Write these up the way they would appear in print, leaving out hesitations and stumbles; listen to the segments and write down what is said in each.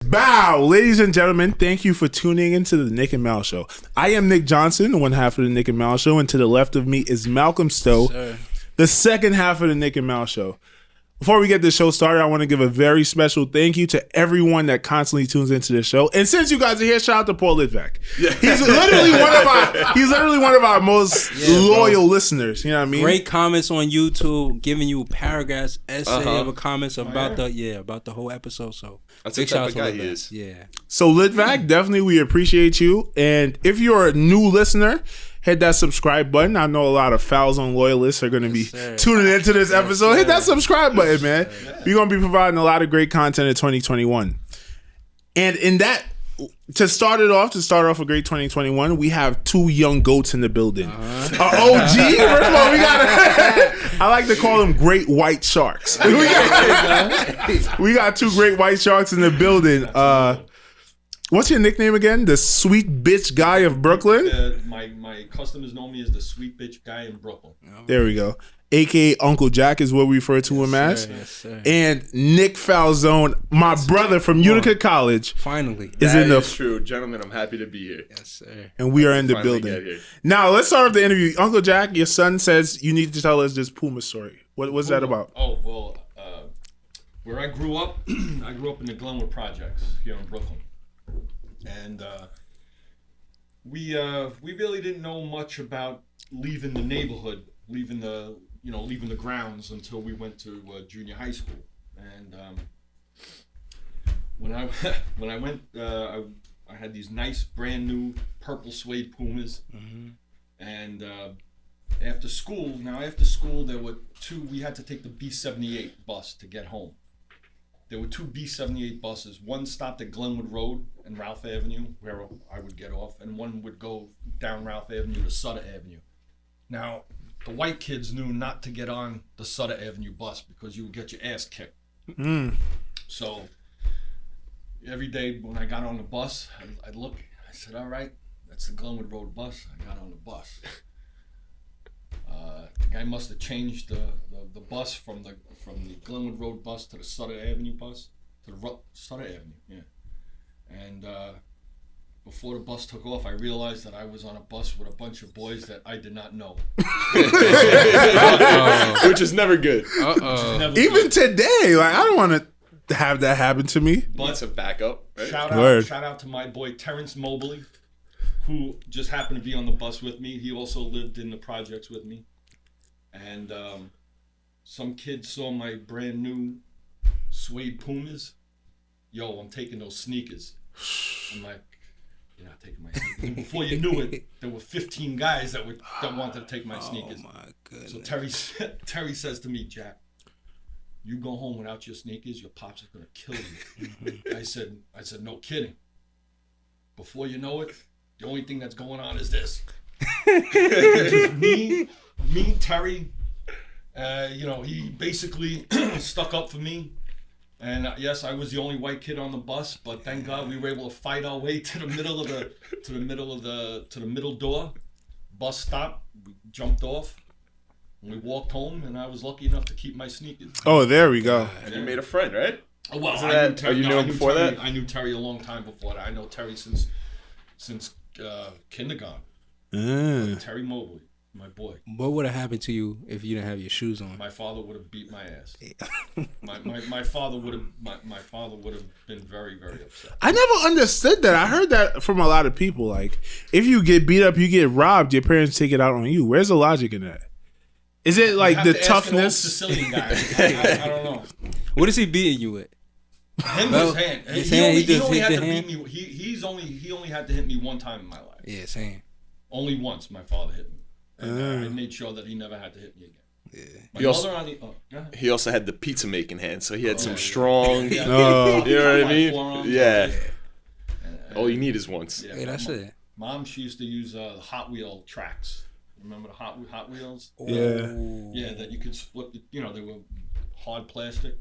Bow, ladies and gentlemen, thank you for tuning into the Nick and Mal Show. I am Nick Johnson, one half of the Nick and Mal Show, and to the left of me is Malcolm Stowe, the second half of the Nick and Mal Show. Before we get the show started, I want to give a very special thank you to everyone that constantly tunes into the show. And since you guys are here, shout out to Paul Litvak. Yeah. He's literally one of our most loyal listeners. You know what I mean? Great comments on YouTube, giving you paragraphs, essay of comments about about the whole episode. So that's the type of guy he is. Yeah. So Litvak, definitely we appreciate you. And if you're a new listener, hit that subscribe button. I know a lot of Falzone loyalists are going to be tuning into this episode. Hit that subscribe button, man. We're going to be providing a lot of great content in 2021. And in that, to start off a great 2021, we have two young goats in the building. OG, first of all, we got I like to call them great white sharks. We got two great white sharks in the building. What's your nickname again? The sweet bitch guy of Brooklyn? My customers know me as the sweet bitch guy in Brooklyn. There we go. AKA Uncle Jack is what we refer to him as. Sir. And Nick Falzone, my brother from Utica College. Finally. Is true. Gentlemen, I'm happy to be here. Yes, sir. And we are in the building. Now, let's start with the interview. Uncle Jack, your son says you need to tell us this Puma story. What's that about? Oh, well, where I grew up in the Glenwood Projects here in Brooklyn. And we really didn't know much about leaving the neighborhood, leaving the grounds until we went to junior high school. And when I went, I had these nice brand new purple suede Pumas. Mm-hmm. And after school there were two. We had to take the B78 bus to get home. There were two B78 buses. One stopped at Glenwood Road and Ralph Avenue, where I would get off, and one would go down Ralph Avenue to Sutter Avenue. Now, the white kids knew not to get on the Sutter Avenue bus because you would get your ass kicked. Mm. So every day when I got on the bus, I'd look. I said, "All right, that's the Glenwood Road bus." I got on the bus. The guy must have changed the bus from the Glenwood Road bus to the Sutter Avenue bus, to the Sutter Avenue, yeah. And before the bus took off, I realized that I was on a bus with a bunch of boys that I did not know. Which is never good. Even today, like I don't want to have that happen to me. But it's a backup. Right? Shout out to my boy Terrence Mobley, who just happened to be on the bus with me. He also lived in the projects with me. And some kid saw my brand new suede Pumas. Yo, I'm taking those sneakers. I'm like, you're not taking my sneakers. And before you knew it, there were 15 guys that wanted to take my sneakers. Oh my goodness. So Terry says to me, "Jack, you go home without your sneakers, your pops is gonna kill you." I said, no kidding. Before you know it, the only thing that's going on is this. Just me, Terry. He basically stuck up for me. And yes, I was the only white kid on the bus, but thank God we were able to fight our way to the middle door. Bus stopped. We jumped off. And we walked home, and I was lucky enough to keep my sneakers. Oh, there we go. And you made a friend, right? Oh, well, you knew him before that? I knew Terry a long time before that. I know Terry since kindergarten. Terry Mobley, my boy. What would have happened to you if you didn't have your shoes on? My father would have beat my ass. my father would have been very, very upset. I never understood that. I heard that from a lot of people. Like, if you get beat up, you get robbed, your parents take it out on you. Where's the logic in that? Is it like the toughness? Sicilian guy. I don't know. What is he beating you with? His hand. He only had to beat me. He only had to hit me one time in my life. Yeah, same. Only once my father hit me. And I made sure that he never had to hit me again. Yeah. He also had the pizza making hand, so he had some strong. Yeah. You know what I mean? Forearms. Yeah. All you need is once. Yeah, that's it. Mom, she used to use Hot Wheel tracks. Remember the Hot Wheels? Yeah. Yeah, that you could split. They were hard plastic.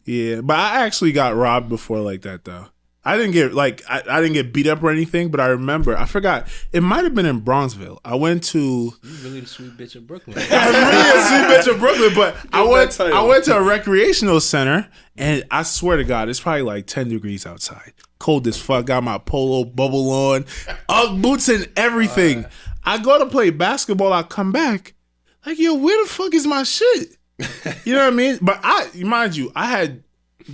Yeah, but I actually got robbed before like that though. I didn't get I didn't get beat up or anything, but I remember I forgot it might have been in Bronxville. I went to You really the sweet bitch of Brooklyn. I'm really a sweet bitch of Brooklyn, but I went to a recreational center, and I swear to God, it's probably like 10 degrees outside, cold as fuck. Got my polo bubble on, Ugg boots and everything. I go to play basketball. I come back like, yo, where the fuck is my shit? You know what I mean? But mind you, I had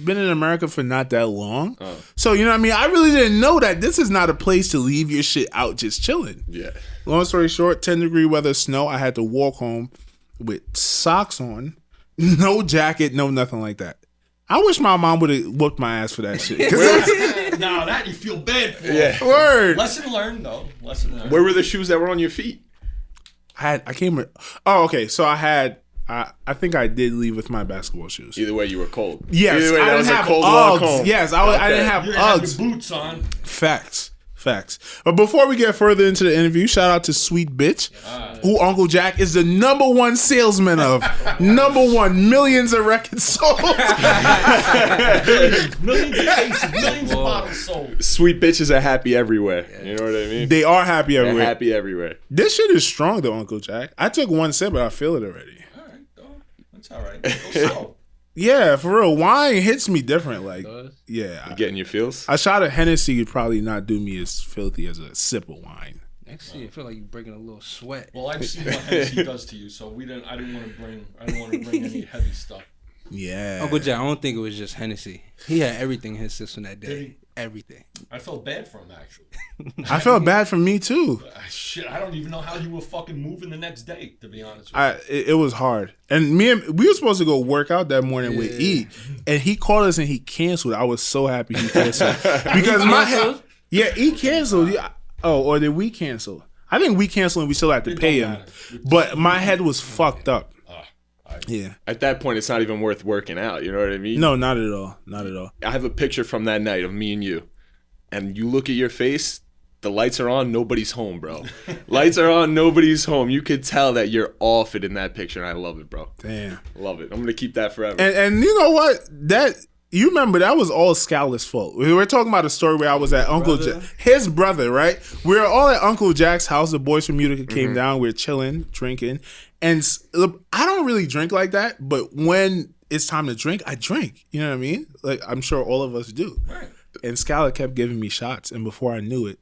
been in America for not that long. So, you know what I mean? I really didn't know that this is not a place to leave your shit out just chilling. Yeah. Long story short, 10-degree weather, snow. I had to walk home with socks on, no jacket, no nothing like that. I wish my mom would have whooped my ass for that shit. Now that you feel bad for. Yeah. Word. Lesson learned, though. Lesson learned. Where were the shoes that were on your feet? I came with. Oh, okay. So I had. I think I did leave with my basketball shoes. Either way, you were cold. Yes, Either way, I that didn't was a have cold walk home. Uggs. Yes, I didn't have You didn't have Uggs. your boots on. Facts. But before we get further into the interview, shout out to Sweet Bitch, who Uncle Jack is the #1 salesman of. #1, millions of records sold. Millions of cases, millions of bottles sold. Sweet bitches are happy everywhere. You know what I mean? They are happy They're everywhere. happy everywhere. This shit is strong though, Uncle Jack. I took one sip, but I feel it already. All right, though. That's all right. Go slow. Yeah, for real. Wine hits me different. Like, You getting your feels? a shot of Hennessy would probably not do me as filthy as a sip of wine. Next year, I feel like you're breaking a little sweat. Well, I've seen what Hennessy does to you, so I didn't want to bring any heavy stuff. Yeah. Uncle Jack, I don't think it was just Hennessy. He had everything in his system that Did day. he? Everything. I felt bad for him, actually. I felt bad for me too. Shit, I don't even know how you were fucking moving the next day, to be honest with you. It was hard. And we were supposed to go work out that morning with E, and he called us and he canceled. I was so happy he canceled because my head. Yeah, E canceled. Yeah. Oh, or did we cancel? I think we canceled and we still had to pay him. But my head was fucked up. Yeah. At that point, it's not even worth working out. You know what I mean? No, not at all. Not at all. I have a picture from that night of me and you. And you look at your face, the lights are on, nobody's home, bro. Lights are on, nobody's home. You could tell that you're off it in that picture, and I love it, bro. Damn. Love it. I'm going to keep that forever. And you know what? You remember that was all Scala's fault. We were talking about a story where I was at his brother, right? We were all at Uncle Jack's house. The boys from Utica came down. We were chilling, drinking. And look, I don't really drink like that, but when it's time to drink, I drink. You know what I mean? Like, I'm sure all of us do. Right. And Scala kept giving me shots. And before I knew it,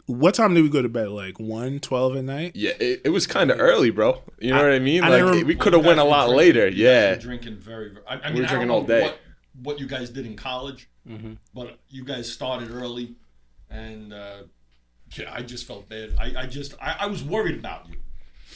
what time did we go to bed? Like 1:12 at night? Yeah, it was kind of early, bro. You know what I mean? I Like, we could have went a lot later. Yeah. Drinking very, very. I mean, We were I drinking don't all know day. what you guys did in college, but you guys started early, and I just felt bad. I was worried about you.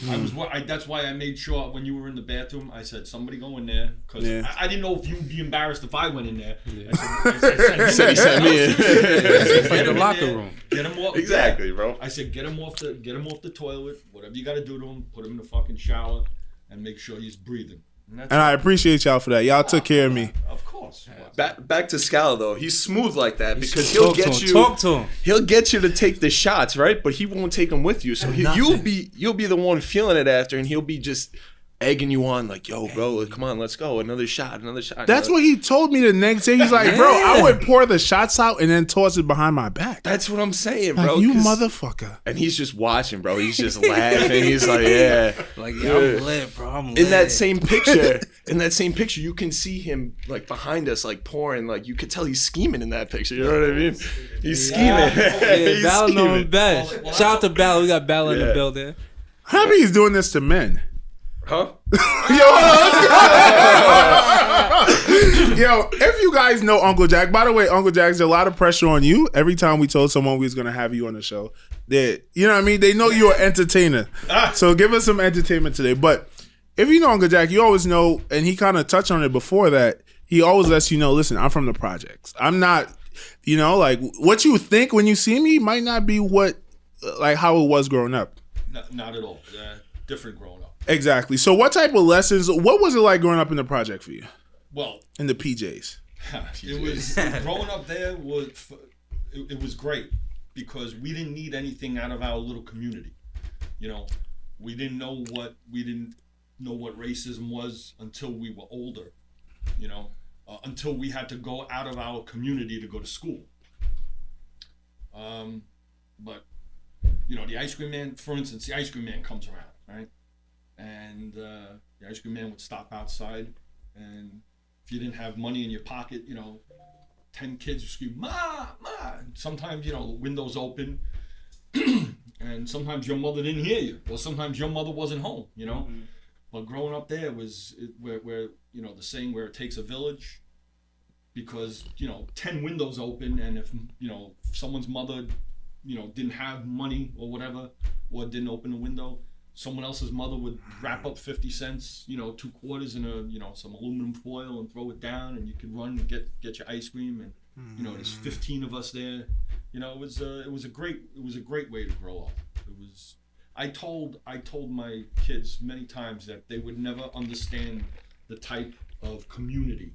That's why I made sure when you were in the bathroom, I said, somebody go in there. Because I didn't know if you'd be embarrassed if I went in there. I said He sent me in. It's like the locker room. Get him off. Exactly, yeah. bro. I said, get him off the toilet. Whatever you got to do to him, put him in the fucking shower and make sure he's breathing. And I appreciate y'all for that. Y'all took care of me. Of course. Back to Scala though. He's smooth like that because Talk to him. He'll get you to take the shots, right? But he won't take them with you. So you'll be the one feeling it after, and he'll be just egging you on like, yo, bro, come on, let's go. Another shot. That's what he told me the next day. He's like, bro, I would pour the shots out and then toss it behind my back. That's what I'm saying, Like, bro. you motherfucker. And he's just watching, bro. He's just laughing. He's like, yeah. Like, I'm lit, bro. I'm lit. In that same picture, you can see him like behind us, like pouring. Like you could tell he's scheming in that picture. You know what I mean? He's scheming. He's Ball know him scheming. best. Shout out to Ball. We got Ball in the building. Happy he's doing this to men. Huh? Yo, if you guys know Uncle Jack, by the way, Uncle Jack's a lot of pressure on you. Every time we told someone we was gonna have you on the show, you know what I mean? They know you're an entertainer. So give us some entertainment today. But if you know Uncle Jack, you always know, and he kind of touched on it before that, he always lets you know, listen, I'm from the projects. I'm not, like what you think when you see me might not be how it was growing up. Not at all. Different growing up. Exactly. So what type of lessons, what was it like growing up in the project for you? Well, in the PJs. It was growing up there it was great because we didn't need anything out of our little community. We didn't know what racism was until we were older. until we had to go out of our community to go to school. But the ice cream man, for instance, the ice cream man comes around, right? And the ice cream man would stop outside, and if you didn't have money in your pocket, 10 kids would scream, "Ma, Ma!" And sometimes, the windows open, and sometimes your mother didn't hear you, or sometimes your mother wasn't home, Mm-hmm. But growing up there was where the saying where it takes a village, because 10 windows open, and if someone's mother didn't have money or whatever, or didn't open the window, someone else's mother would wrap up 50 cents, 2 quarters in a some aluminum foil and throw it down, and you could run and get your ice cream, and there's 15 of us there. It was a great way to grow up. It was. I told my kids many times that they would never understand the type of community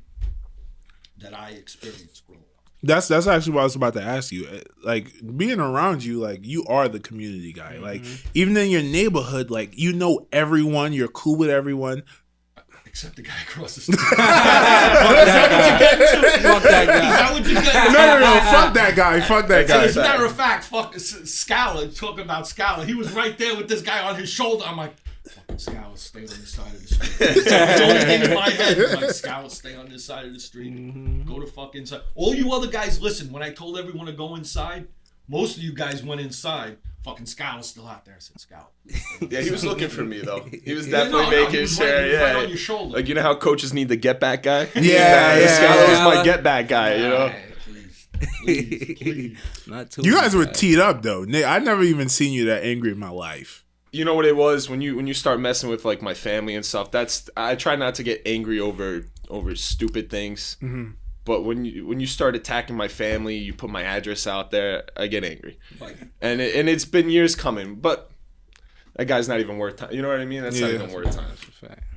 that I experienced growing up. That's actually what I was about to ask you. Like, being around you, like, you are the community guy. Like, even in your neighborhood, like, everyone, you're cool with everyone. Except the guy across the street. Fuck that guy. Is that what you get? No. Fuck that guy. Fuck that guy. As a matter of fact, fuck Scala, talking about Scala, he was right there with this guy on his shoulder. I'm like, fucking Scala, stay on this side of the street. The only thing in my head was like, Scala, stay on this side of the street. Go to fucking inside. All you other guys, listen, when I told everyone to go inside, most of you guys went inside. Fucking Scala's still out there. I said, Scala. Yeah, he was looking for me, though. He was definitely making sure. Right on your shoulder. Like, how coaches need the get back guy? Yeah. Scala was my get back guy, Please. Not too. You guys were teed up, though. I never even seen you that angry in my life. You know what it was when you start messing with like my family and stuff. I try not to get angry over stupid things. Mm-hmm. But when you start attacking my family, you put my address out there, I get angry. And it's been years coming, but that guy's not even worth time. You know what I mean? That's not even worth time.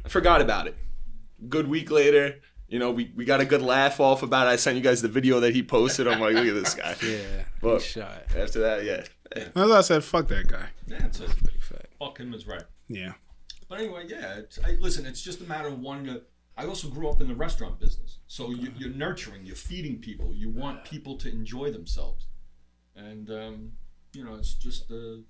I forgot about it. Good week later, we got a good laugh off about it. I sent you guys the video that he posted. I'm like, look at this guy. Yeah. But shot. after that, As I said, fuck that guy. Yeah, it's a fuck him is right. Yeah. But anyway, listen, it's just a matter of wanting to. I also grew up in the restaurant business, so you're nurturing, you're feeding people, you want people to enjoy themselves, and it's just the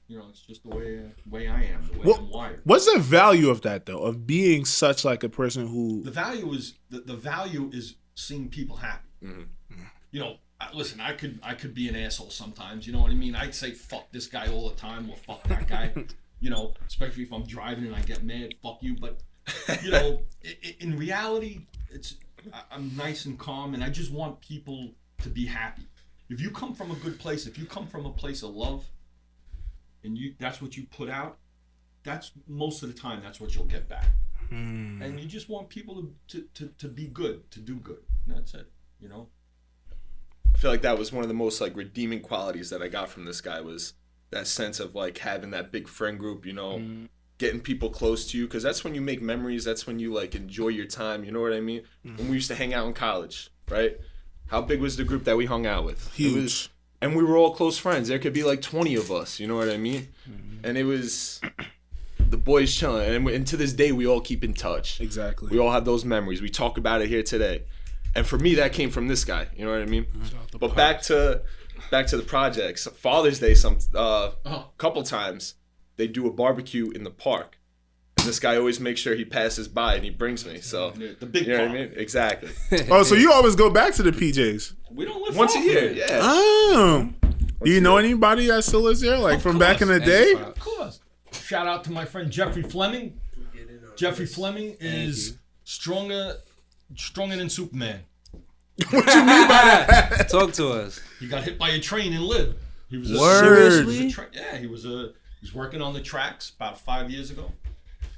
way I am, the way I'm wired. What's the value of that though? Of being such like a person who the value is seeing people happy. Mm-hmm. Listen, I could be an asshole sometimes. You know what I mean? I'd say fuck this guy all the time, or fuck that guy. Especially if I'm driving and I get mad, fuck you, but. In reality, I'm nice and calm, and I just want people to be happy. If you come from a good place, if you come from a place of love, and that's what you put out, that's most of the time that's what you'll get back. And you just want people to be good, to do good. And that's it. I feel like that was one of the most like redeeming qualities that I got from this guy was that sense of like having that big friend group. Getting people close to you, because that's when you make memories. That's when you like enjoy your time. You know what I mean? When we used to hang out in college, right? How big was the group that we hung out with? Huge. And we were all close friends. There could be like 20 of us. You know what I mean? And it was the boys chilling. And to this day, we all keep in touch. Exactly. We all have those memories. We talk about it here today. And for me, that came from this guy. You know what I mean? But back to the projects. Father's Day, couple times. They do a barbecue in the park. And this guy always makes sure he passes by and he brings me. So, the big you know park. what I mean? Exactly. Oh, so you always go back to the PJs? We don't live Once a far year, from it. yeah. Oh. Do you know anybody that still lives there? Like from back in the day? Of course. Shout out to my friend Jeffrey Fleming. Jeffrey Fleming is stronger than Superman. What you mean by that? Talk to us. He got hit by a train and lived. He was Word. He was working on the tracks about 5 years ago,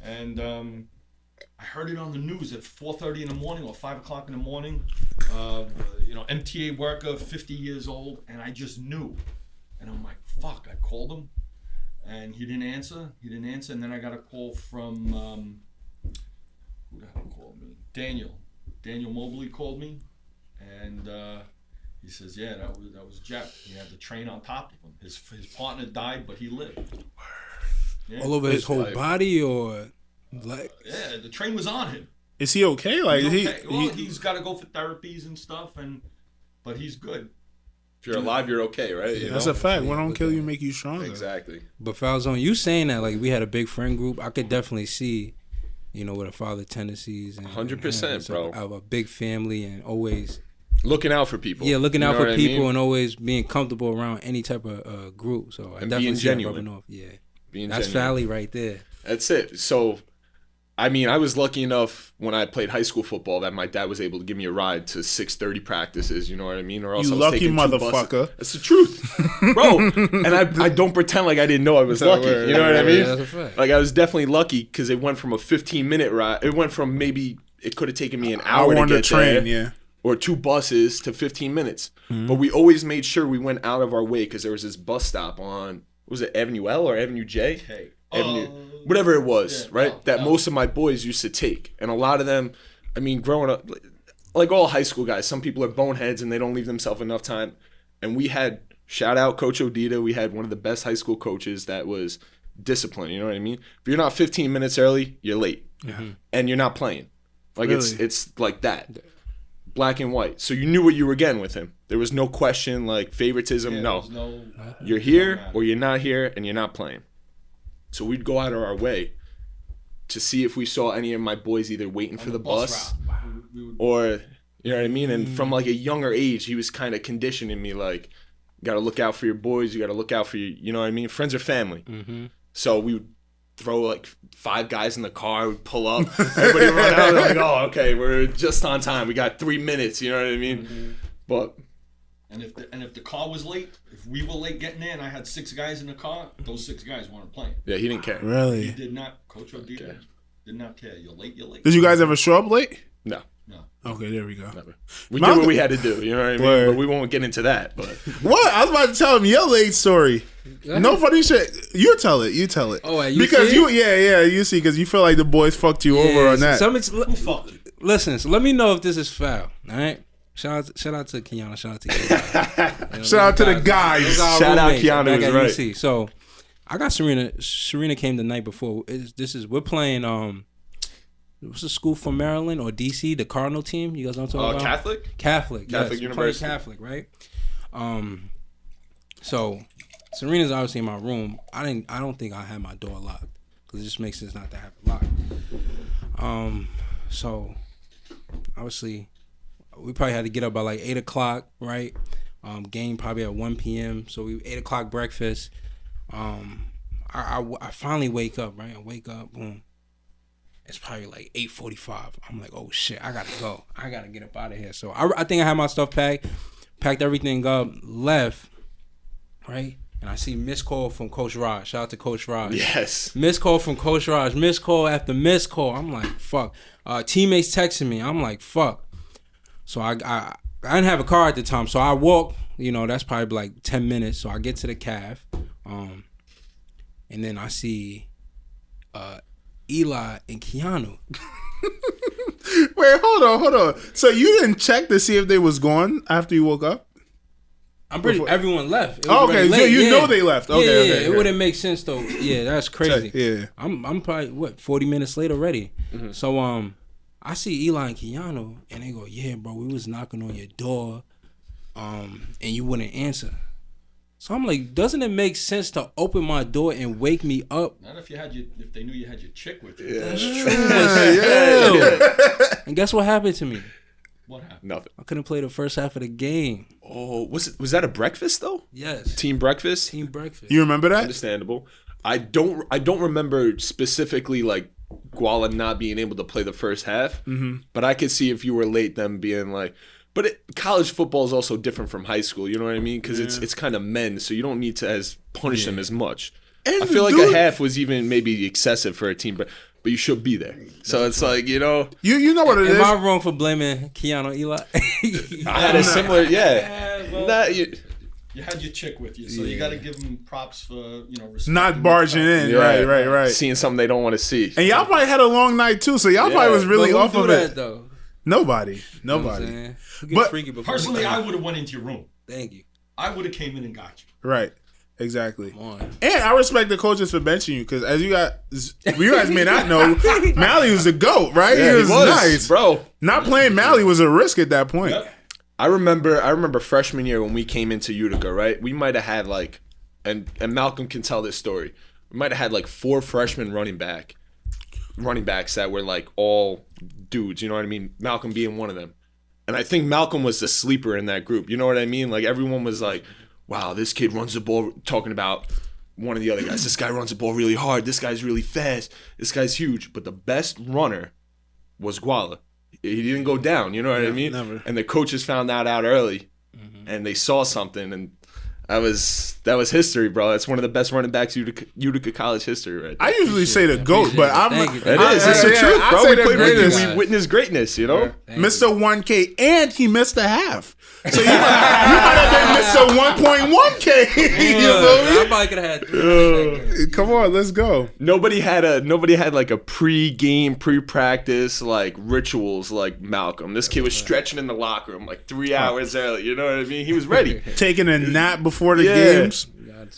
and I heard it on the news at 4:30 in the morning or 5 o'clock in the morning. MTA worker, 50 years old, and I just knew, and I'm like, fuck. I called him, and he didn't answer, and then I got a call from who the hell called me? Daniel Mobley called me, and he says, yeah, that was Jeff. He had the train on top of him. His partner died, but he lived. Yeah. All over his whole body, or like? Yeah, the train was on him. Is he okay? Like he's okay. He's got to go for therapies and stuff, but he's good. If you're alive, you're okay, right? You That's know? a fact. What don't kill you make you stronger. Exactly. But Falzone, you saying that like we had a big friend group, I could definitely see, with a father tendencies and 100%, bro. Of a big family and always looking out for people. Yeah, looking out for people I mean? and always being comfortable around any type of group. So I definitely being see genuine. that rubbing off. Yeah, Being that's genuine. Valley right there. That's it. So, I mean, I was lucky enough when I played high school football that my dad was able to give me a ride to 6:30 practices. You know what I mean? Or else You I was lucky taking 2 motherfucker. buses. That's the truth, bro. And I don't pretend like I didn't know I was lucky. You know what I mean? Yeah, that's a fact. Like I was definitely lucky because it went from a 15-minute ride. It went from maybe it could have taken me an hour to get train, there, yeah. or 2 buses to 15 minutes. Mm-hmm. But we always made sure we went out of our way because there was this bus stop on was it Avenue L or Avenue J? Okay. Avenue, whatever it was, yeah, right? That most of my boys used to take, and a lot of them. I mean, growing up, like all high school guys, some people are boneheads and they don't leave themselves enough time. And we had shout out Coach Odita. We had one of the best high school coaches that was disciplined. You know what I mean? If you're not 15 minutes early, you're late, and you're not playing. Like Really? it's like that, black and white. So you knew what you were getting with him. There was no question like favoritism. Yeah, no, there's no, you're here or you're not here, and you're not playing. So we'd go out of our way to see if we saw any of my boys either waiting for the bus we would, or, you know what I mean? And from like a younger age, he was kind of conditioning me like, you got to look out for your boys. You got to look out for your, you know what I mean? Friends are family. Mm-hmm. So we would throw like 5 guys in the car, we'd pull up, everybody run out. Like, oh, okay, we're just on time. We got 3 minutes, you know what I mean? Mm-hmm. But and if the car was late, if we were late getting there and I had 6 guys in the car, those 6 guys weren't playing. yeah, he didn't care. He Really? did not. Coach Odita did not care. You're late. You're late. Did you guys ever show up late? No. Okay, there we go. Never. We did what we had to do, you know what I mean? Word. But we won't get into that. But What? I was about to tell him your late story. No funny shit. You tell it. You tell it. Oh, at UC? because you see, because you feel like the boys fucked you over on that. Who fucked you? Listen, so let me know if this is foul. All right. Shout out to Keanu. Shout out to Keanu. Shout out to the guys. Shout out Keanu, back is at right. UC. So I got Serena. Serena came the night before. We're playing what's the school from Maryland or DC? The Cardinal team. You guys know what I'm talking about? Catholic? Catholic. Catholic Yes, University. Catholic, right? So Serena's obviously in my room. I don't think I had my door locked because it just makes sense not to have it locked. So obviously we probably had to get up by like 8 o'clock, right? Game probably at 1 p.m. So we 8 o'clock breakfast. I finally wake up, right? I wake up, boom. It's probably like 8:45. I'm like, oh shit, I gotta go. I gotta get up out of here. So I think I had my stuff packed everything up, left, right? And I see missed call from Coach Rodge. Shout out to Coach Rodge. Yes. Missed call from Coach Rodge. Missed call after missed call. I'm like, fuck. Teammates texting me. I'm like, fuck. So I didn't have a car at the time. So I walk, that's probably like 10 minutes. So I get to the calf. And then I see Eli and Keanu. Wait, hold on. So you didn't check to see if they was gone after you woke up? I'm pretty. Everyone left. It was Oh, okay, already so late. you know they left. Okay, yeah, okay. It wouldn't make sense though. Yeah, that's crazy. Yeah. I'm probably 40 minutes late already. Mm-hmm. So I see Eli and Keanu, and they go, "Yeah, bro, we was knocking on your door, and you wouldn't answer." So I'm like, doesn't it make sense to open my door and wake me up? Not if they knew you had your chick with you. Yeah. That's true. But still. And guess what happened to me? What happened? Nothing. I couldn't play the first half of the game. Oh, was that a breakfast though? Yes. Team breakfast? Team breakfast. You remember that? Understandable. I don't remember specifically like Guala not being able to play the first half, but I could see if you were late them being like, but college football is also different from high school. You know what I mean? Because it's kind of men, so you don't need to punish them as much. And I feel like a half was even maybe excessive for a team, but you should be there. So it's like You know what it is. Am I wrong for blaming Keanu Eli? I had a similar You had your chick with you, so you got to give them props for respect. Not barging in. Yeah. Right. seeing something they don't want to see. And y'all probably had a long night too, so y'all probably was really off of it. Though? Nobody. You know what I'm saying? Who gets But freaky before Personally, we I come? would have went into your room. Thank you. I would have came in and got you. Right. Exactly. Come on. And I respect the coaches for benching you because as you guys may not know, Mally was the GOAT, right? Yeah, he was nice, bro. Not playing Mally was a risk at that point. Yep. I remember freshman year when we came into Utica, right? We might have had like, and Malcolm can tell this story. We might have had like 4 freshmen running backs that were like all dudes. You know what I mean? Malcolm being one of them. And I think Malcolm was the sleeper in that group. You know what I mean? Like everyone was like, wow, this kid runs the ball, talking about one of the other guys. This guy runs the ball really hard. This guy's really fast. This guy's huge. But the best runner was Guala. He didn't go down, you know what I mean? Never. And the coaches found that out early, and they saw something, and that was history, bro. That's one of the best running backs Utica College history, right there. I usually say the GOAT, but I'm. Thank you. It is. It's the truth, I bro. say We the played with you. greatest. We witnessed greatness, you know? Mr. 1K, and he missed a half. So you might have been Mr. 1.1K. You feel me? I probably could have had 3. Come on, let's go. Nobody had like a pre-game, pre-practice like rituals like Malcolm. This kid was stretching in the locker room like 3 hours early. You know what I mean? He was ready. Taking a nap before the Yeah. games.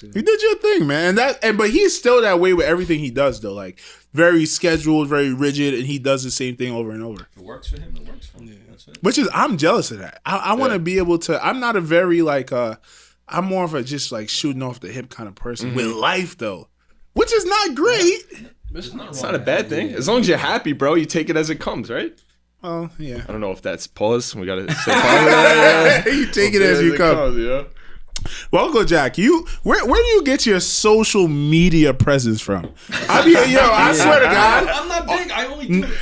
You did your thing, man. But he's still that way with everything he does, though. Like very scheduled, very rigid, and he does the same thing over and over. If it works for him, it works for him. That's it. Which is, I'm jealous of that. I want to be able to. I'm not a very like. I'm more of a just like shooting off the hip kind of person with life, though, which is not great. It's not a bad thing. As long as you're happy, bro, you take it as it comes, right? Oh yeah. I don't know if that's pause. We gotta say pause. You take it as you come. Yeah. Well, Uncle Jack, where do you get your social media presence from? I swear to God, I'm not big. I only do.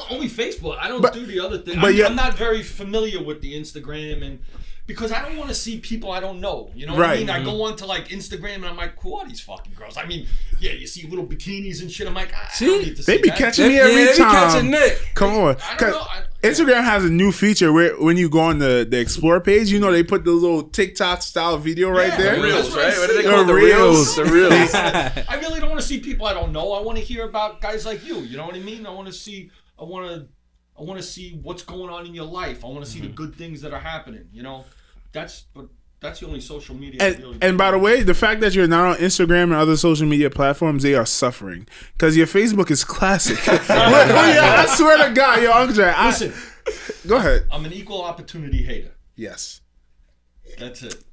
Only Facebook. I don't do the other thing. but I'm not very familiar with the Instagram, and because I don't want to see people I don't know. You know what I mean? I go onto like Instagram and I'm like, who are these fucking girls? I mean, yeah, you see little bikinis and shit. I'm like, I don't need to see they be that. catching me every they be time. catching Nick. Come on, I don't know. Instagram has a new feature where when you go on the Explore page, you know they put the little TikTok style video right there. Reels, right? What are they The called? The reels. reels. The reels. I really don't want to see people I don't know. I want to hear about guys like you. You know what I mean? I want to see what's going on in your life. I want to see the good things that are happening. You know, that's the only social media. And by the way, the fact that you're not on Instagram and other social media platforms, they are suffering because your Facebook is classic. I swear to God, your Uncle Jack. Listen, go ahead. I'm an equal opportunity hater. Yes. That's it.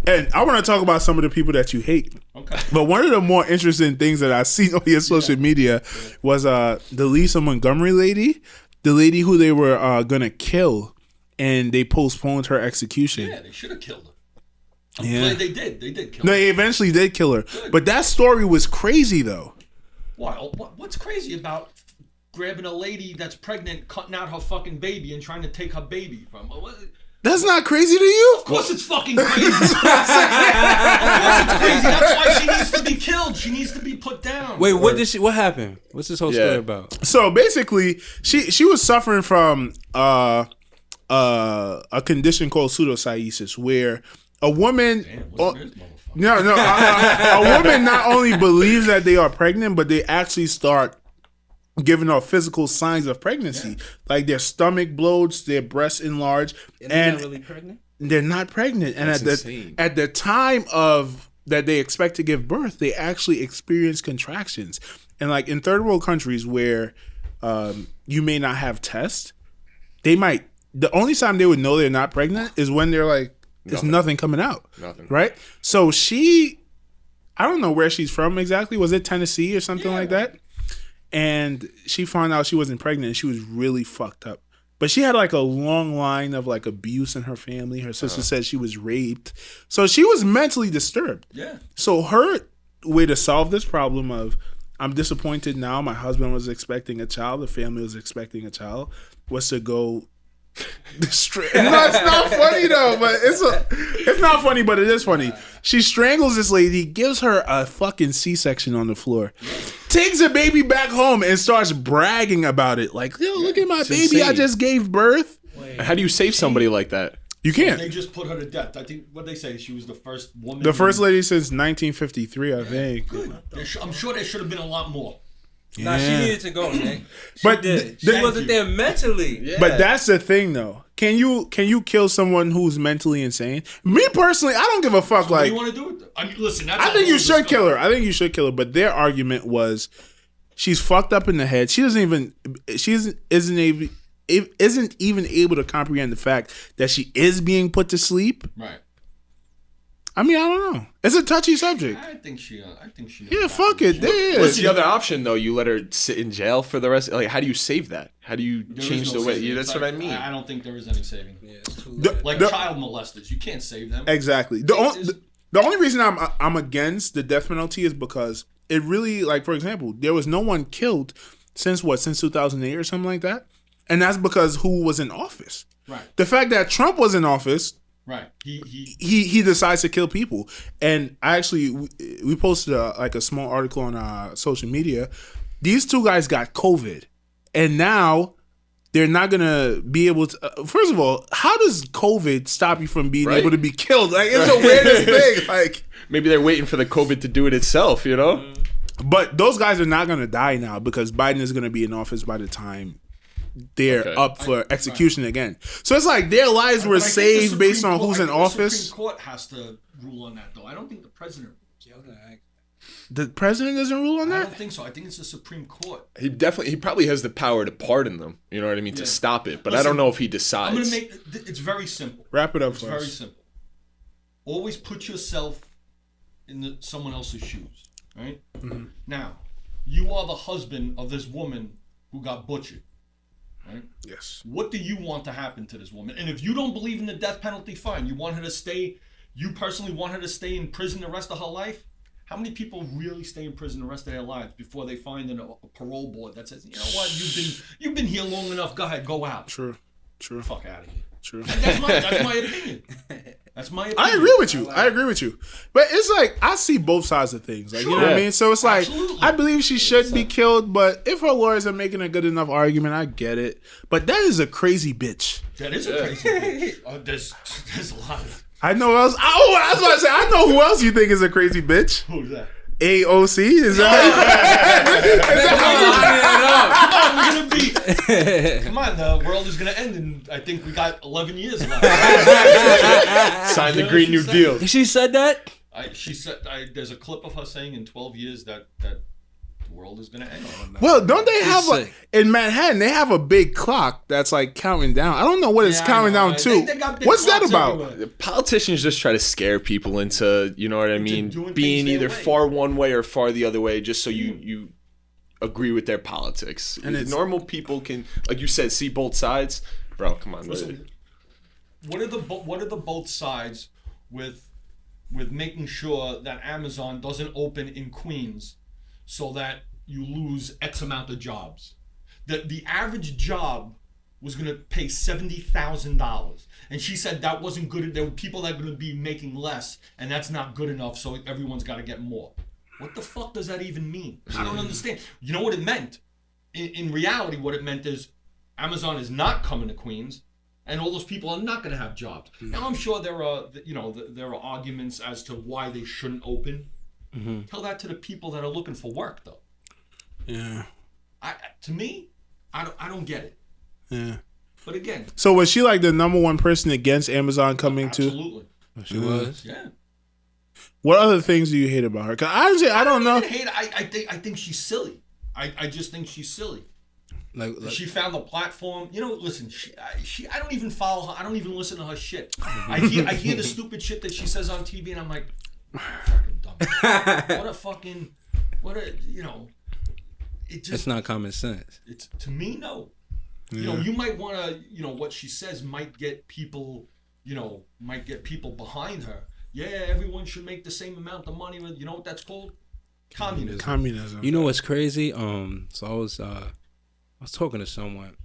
And I want to talk about some of the people that you hate. Okay. But one of the more interesting things that I've seen on your social media was the Lisa Montgomery lady, the lady who they were gonna kill, and they postponed her execution. Yeah, they should have killed her. I'm Yeah. glad they did. They did kill No, her. they eventually did kill her. But that story was crazy, though. Why? What's crazy about grabbing a lady that's pregnant, cutting out her fucking baby, and trying to take her baby from her? That's not crazy to you? Of course it's fucking crazy. Of course it's crazy. That's why she needs to be killed. She needs to be put down. Wait, what happened? What's this whole story about? So basically, she was suffering from a condition called pseudocyesis, where a woman, a woman not only believes that they are pregnant, but they actually start giving off physical signs of pregnancy, like their stomach bloats, their breasts enlarge, And they're not really pregnant? They're not pregnant. And That's at the time of that they expect to give birth, they actually experience contractions. And like in third world countries where you may not have tests, they might. The only time they would know they're not pregnant is when they're like, there's nothing coming out. Nothing. Right? So I don't know where she's from exactly. Was it Tennessee or something like that? And she found out she wasn't pregnant and she was really fucked up. But she had like a long line of like abuse in her family. Her sister said she was raped. So she was mentally disturbed. Yeah. So her way to solve this problem of, I'm disappointed now, my husband was expecting a child, the family was expecting a child, was to go... No, it's not funny though, but it's not funny, but it is funny. She strangles this lady, gives her a fucking C-section on the floor, takes her baby back home and starts bragging about it. Like, yo, look at my baby, insane. I just gave birth. How do you save somebody like that? You can't. They just put her to death. I think what they say, she was the first woman. The first lady since 1953, I think. Good. I'm sure there should have been a lot more. Nah, she needed to go, Nick. But She wasn't there mentally. Yeah. But that's the thing, though. Can you kill someone who's mentally insane? Me personally, I don't give a fuck. So like, what do you want to do with it? I mean, listen. That's I think you should kill her. I think you should kill her. But their argument was, she's fucked up in the head. She isn't even able to comprehend the fact that she is being put to sleep. Right. I mean, I don't know. It's a touchy subject. I think she. Yeah, fuck it. Yeah. What's the other option though? You let her sit in jail for the rest. Like, how do you save that? How do you change the way? Yeah, that's what I mean. I don't think there is any saving. Yeah, it's too late. Like child molesters, you can't save them. Exactly. The only reason I'm against the death penalty is because it really, like, for example, there was no one killed since 2008 or something like that, and that's because who was in office. Right. The fact that Trump was in office. Right. He decides to kill people. And I actually, we posted a small article on social media. These two guys got COVID. And now they're not going to be able to. First of all, how does COVID stop you from being able to be killed? Like, it's the weirdest thing. Like, maybe they're waiting for the COVID to do it itself, you know? But those guys are not going to die now because Biden is going to be in office by the time they're up for execution again. So it's like their lives were saved based on who's in office. The Supreme Court has to rule on that, though. I don't think the president. The president doesn't rule on that? I don't think so. I think it's the Supreme Court. He probably has the power to pardon them. You know what I mean? To stop it. But listen, I don't know if he decides. I'm gonna make it's very simple. Wrap it up. It's very simple. Always put yourself in someone else's shoes. Right? Mm-hmm. Now, you are the husband of this woman who got butchered. Right? Yes. What do you want to happen to this woman? And if you don't believe in the death penalty, fine. You want her to stay. You personally want her to stay in prison the rest of her life. How many people really stay in prison the rest of their lives before they find a parole board that says, you know what, you've been here long enough. Go ahead, go out. True. Fuck out of here. True. And that's my opinion. That's my opinion. I agree with you. But it's like, I see both sides of things. Like, you know what I mean? So it's like, absolutely. I believe she should be killed, but if her lawyers are making a good enough argument, I get it. But that is a crazy bitch. That is a crazy bitch. There's a lot of... I know who else. Oh, I was about to say, I know who else you think is a crazy bitch. Who's that? AOC? Is that Come on, the world is going to end in, I think we got 11 years left. Sign the Green New Deal. She said that? She said, there's a clip of her saying in 12 years that the world is going to end. Well, don't they have in Manhattan, they have a big clock that's like counting down. I don't know what it's counting down to. What's that about? Everywhere. Politicians just try to scare people into, you know what I mean, being either far one way or far the other way, just so you agree with their politics. And normal people can, like you said, see both sides. Bro, come on. Listen, what are the both sides with making sure that Amazon doesn't open in Queens so that you lose X amount of jobs? The average job was going to pay $70,000. And she said that wasn't good. There were people that are going to be making less, and that's not good enough, so everyone's got to get more. What the fuck does that even mean? I don't understand. You know what it meant? In reality, what it meant is Amazon is not coming to Queens, and all those people are not going to have jobs. Now, I'm sure there are arguments as to why they shouldn't open. Mm-hmm. Tell that to the people that are looking for work, though. Yeah. To me, I don't get it. Yeah. But again. So was she like the number one person against Amazon coming to? Absolutely. She was. Yeah. What other things do you hate about her? Cause honestly, I don't know. I think she's silly. I just think she's silly. Like she found the platform. You know, listen. I don't even follow her. I don't even listen to her shit. I hear the stupid shit that she says on TV, and I'm like, fucking dumb. It's not common sense. It's to me, no. Yeah. You know, you might want to. What she says might get people. Might get people behind her. Yeah, everyone should make the same amount of money. You know what that's called? Communism. You know what's crazy? So I was talking to someone.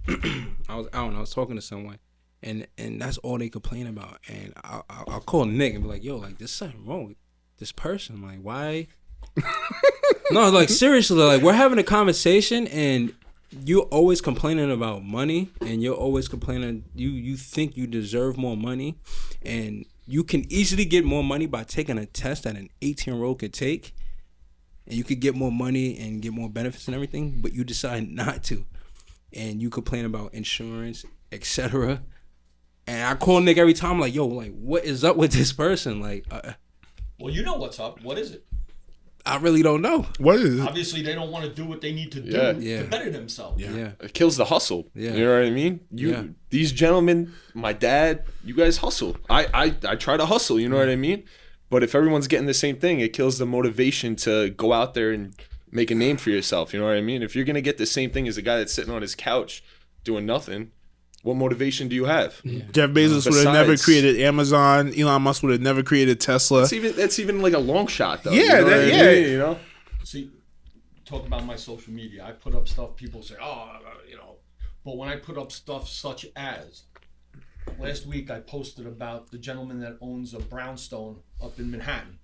I was talking to someone, and that's all they complain about. And I'll call Nick and be like, "Yo, like there's something wrong with this person. Like, why?" No, like seriously, like we're having a conversation, and you're always complaining about money, and you're always complaining. You think you deserve more money, and you can easily get more money by taking a test that an 18-year-old could take. and you could get more money and get more benefits and everything, but you decide not to, and you complain about insurance, etc. And I call Nick every time, like, yo, like, what is up with this person? Like, well, you know what's up. What is it? I really don't know. What is it? Obviously, they don't want to do what they need to do to better themselves. Yeah. It kills the hustle. Yeah. You know what I mean? These gentlemen, my dad, you guys hustle. I try to hustle, you know what I mean? But if everyone's getting the same thing, it kills the motivation to go out there and make a name for yourself, you know what I mean? If you're going to get the same thing as a guy that's sitting on his couch doing nothing, what motivation do you have? Yeah. Jeff Bezos would have never created Amazon. Elon Musk would have never created Tesla. That's even like a long shot, though. Yeah, you know yeah. I mean, you know? See, talk about my social media. I put up stuff, people say, but when I put up stuff such as, last week I posted about the gentleman that owns a brownstone up in Manhattan.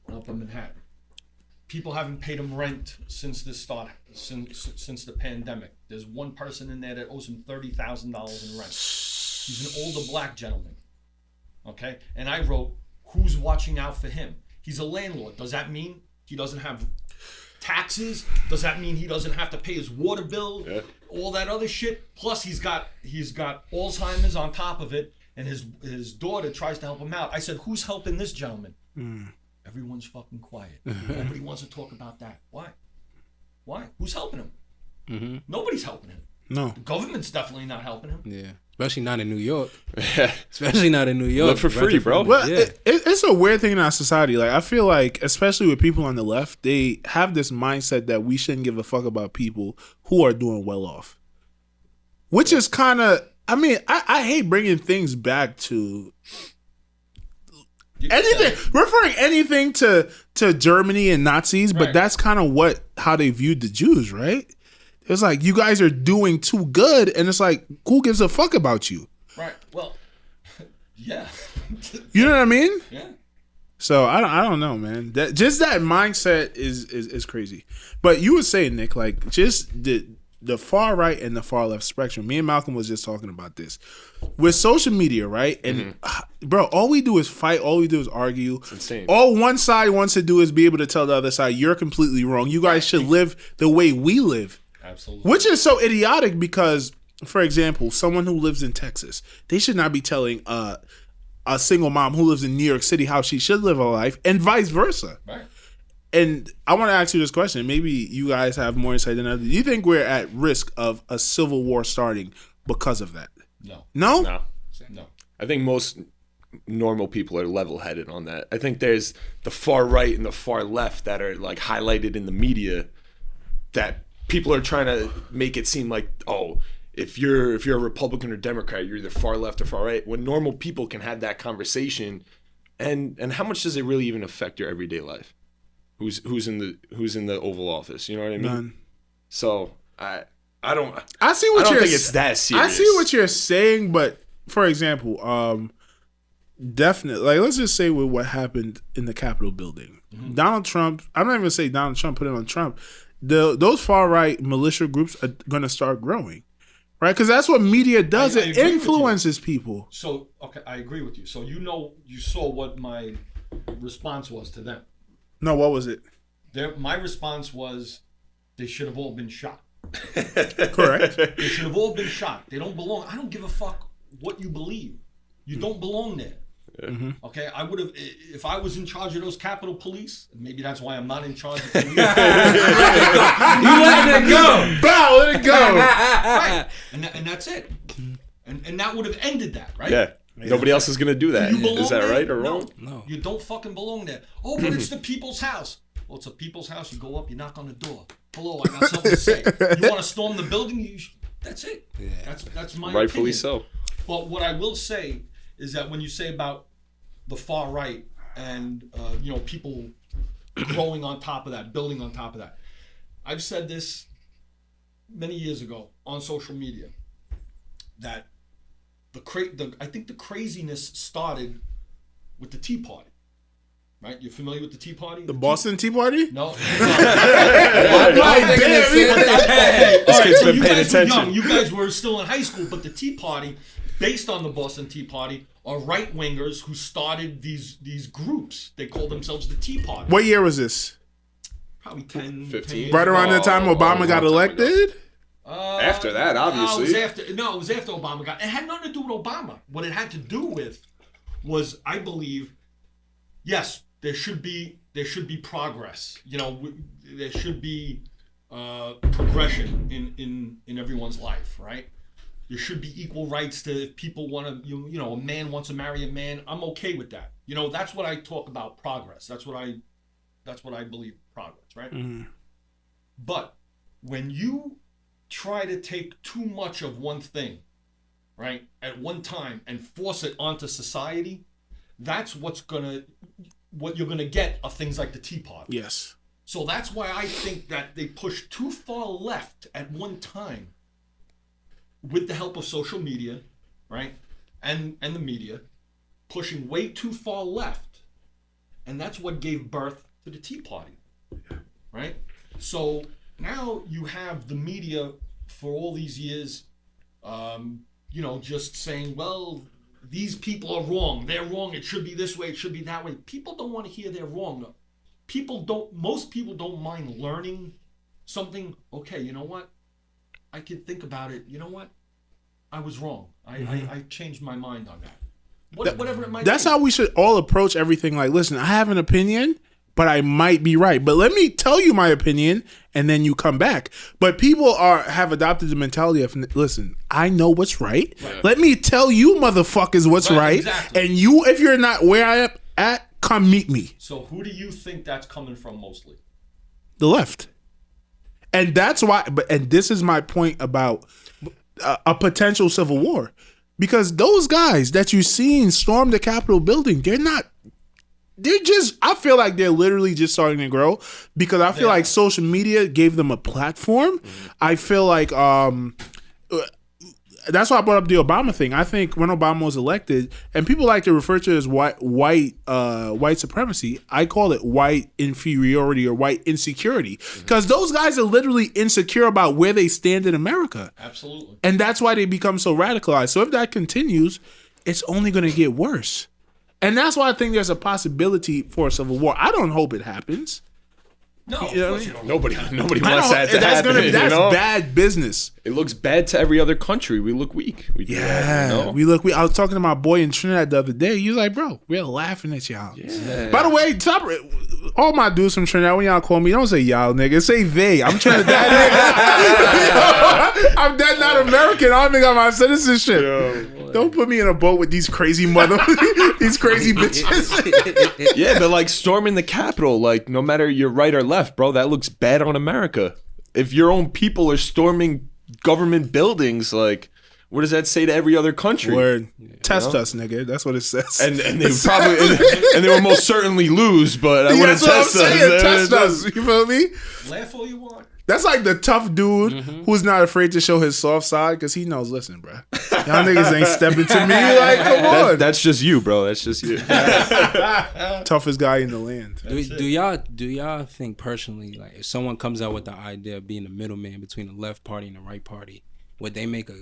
People haven't paid him rent since this started, since the pandemic. There's one person in there that owes him $30,000 in rent. He's an older black gentleman. Okay? And I wrote, who's watching out for him? He's a landlord. Does that mean he doesn't have taxes? Does that mean he doesn't have to pay his water bill? Yeah. All that other shit. Plus he's got Alzheimer's on top of it, and his daughter tries to help him out. I said, who's helping this gentleman? Everyone's fucking quiet. Nobody wants to talk about that. Why? Who's helping him? Mm-hmm. Nobody's helping him. No. The government's definitely not helping him. Yeah. Especially not in New York. Especially not in New York. Live for free, bro. Well, it's a weird thing in our society. Like, I feel like, especially with people on the left, they have this mindset that we shouldn't give a fuck about people who are doing well off. Which is kind of, I mean, I hate bringing things back to referring anything to Germany and Nazis, but that's kind of how they viewed the Jews, right? It's like, you guys are doing too good, and it's like, who gives a fuck about you? Right. Well, yeah. You know what I mean? Yeah. So I don't know, man. That mindset is crazy. But you were saying, Nick, like, just the far right and the far left spectrum. Me and Malcolm was just talking about this with social media, right? And bro, all we do is fight. All we do is argue. It's insane. All one side wants to do is be able to tell the other side, you're completely wrong. You guys should live the way we live. Absolutely. Which is so idiotic because, for example, someone who lives in Texas, they should not be telling a single mom who lives in New York City how she should live her life, and vice versa. Right. And I want to ask you this question. Maybe you guys have more insight than others. Do you think we're at risk of a civil war starting because of that? No. No? No. I think most normal people are level-headed on that. I think there's the far right and the far left that are like highlighted in the media that people are trying to make it seem like, oh, if you're a Republican or Democrat, you're either far left or far right. When normal people can have that conversation, and how much does it really even affect your everyday life? Who's in the Oval Office? You know what I mean? None. So I don't think it's that serious. I see what you're saying, but for example, definitely, like, let's just say with what happened in the Capitol building, Donald Trump. I'm not even gonna say Donald Trump put it on Trump. Those far right militia groups are gonna start growing, right? Because that's what media does. It influences people. So okay, I agree with you. So you saw what my response was to them. No, what was it? My response was, they should have all been shot. Correct. They should have all been shot. They don't belong. I don't give a fuck what you believe. You don't belong there. Mm-hmm. Okay, I would have, if I was in charge of those Capitol Police. Maybe that's why I'm not in charge of police. You letting it go. Bow, let it go. Right. And that's it. And that would have ended that, right? Yeah. Nobody else is gonna do that. Is that there? right or wrong? No. You don't fucking belong there. Oh, but it's the people's house. Well, it's a people's house. You go up, you knock on the door. Hello, I got something to say. You want to storm the building? That's it. Yeah. That's my rightfully opinion. So. But what I will say is that when you say about the far right and people growing on top of that, building on top of that, I've said this many years ago on social media that I think the craziness started with the Tea Party. Right? You're familiar with the Tea Party? The Boston Tea Party? No. This kid's been paying attention. You guys were still in high school, but the Tea Party, based on the Boston Tea Party, are right-wingers who started these groups. They call themselves the Tea Party. What year was this? probably 10, 15 years Right around the time Obama got elected? After that, obviously. It was after Obama got. It had nothing to do with Obama. What it had to do with was, I believe, yes, there should be progress. There should be progression in everyone's life, right? There should be equal rights to, if people want to, a man wants to marry a man. I'm okay with that. That's what I talk about, progress. That's what I believe, progress, right? Mm-hmm. But when you try to take too much of one thing, right, at one time and force it onto society, that's what you're gonna get of things like the Tea Party. Yes. So that's why I think that they pushed too far left at one time, with the help of social media, right, and the media, pushing way too far left, and that's what gave birth to the Tea Party, right? So now you have the media for all these years, just saying, well, these people are wrong. They're wrong. It should be this way. It should be that way. People don't want to hear they're wrong. Most people don't mind learning something. Okay, you know what? I could think about it. You know what? I was wrong. I changed my mind on that. Whatever it might be. That's how we should all approach everything. Like, listen, I have an opinion, but I might be right. But let me tell you my opinion, and then you come back. But people have adopted the mentality of, listen, I know what's right. Let me tell you motherfuckers what's right. Exactly. And you, if you're not where I am at, come meet me. So who do you think that's coming from mostly? The left. And that's why, and this is my point about a potential civil war. Because those guys that you seen storm the Capitol building, I feel like they're literally just starting to grow, because I feel like social media gave them a platform. Mm-hmm. I feel like that's why I brought up the Obama thing. I think when Obama was elected, and people like to refer to it as white supremacy, I call it white inferiority or white insecurity, because those guys are literally insecure about where they stand in America. Absolutely. And that's why they become so radicalized. So if that continues, it's only going to get worse. And that's why I think there's a possibility for a civil war. I don't hope it happens. No, nobody wants that to happen. That's bad business. It looks bad to every other country. We look weak. We look weak. I was talking to my boy in Trinidad the other day. He was like, bro, we're laughing at y'all. Yeah. By the way, all my dudes from Trinidad, when y'all call me, don't say y'all, nigga. Say they. I'm Trinidad, nigga. I'm that not American. I don't think I'm my citizenship. Don't put me in a boat with these crazy these crazy bitches. Yeah, but like storming the Capitol, like no matter you're right or left, bro, that looks bad on America. If your own people are storming government buildings, like, what does that say to every other country? Word. Test us, nigga. That's what it says. And they probably and they will most certainly lose, but I wouldn't test us. Test us. You feel me? Laugh all you want. That's like the tough dude who's not afraid to show his soft side, because he knows, listen, bro, y'all niggas ain't stepping to me. Like, come on. That's just you, bro. That's just you. Toughest guy in the land. Do y'all think personally, like, if someone comes out with the idea of being the middleman between the left party and the right party, would they make a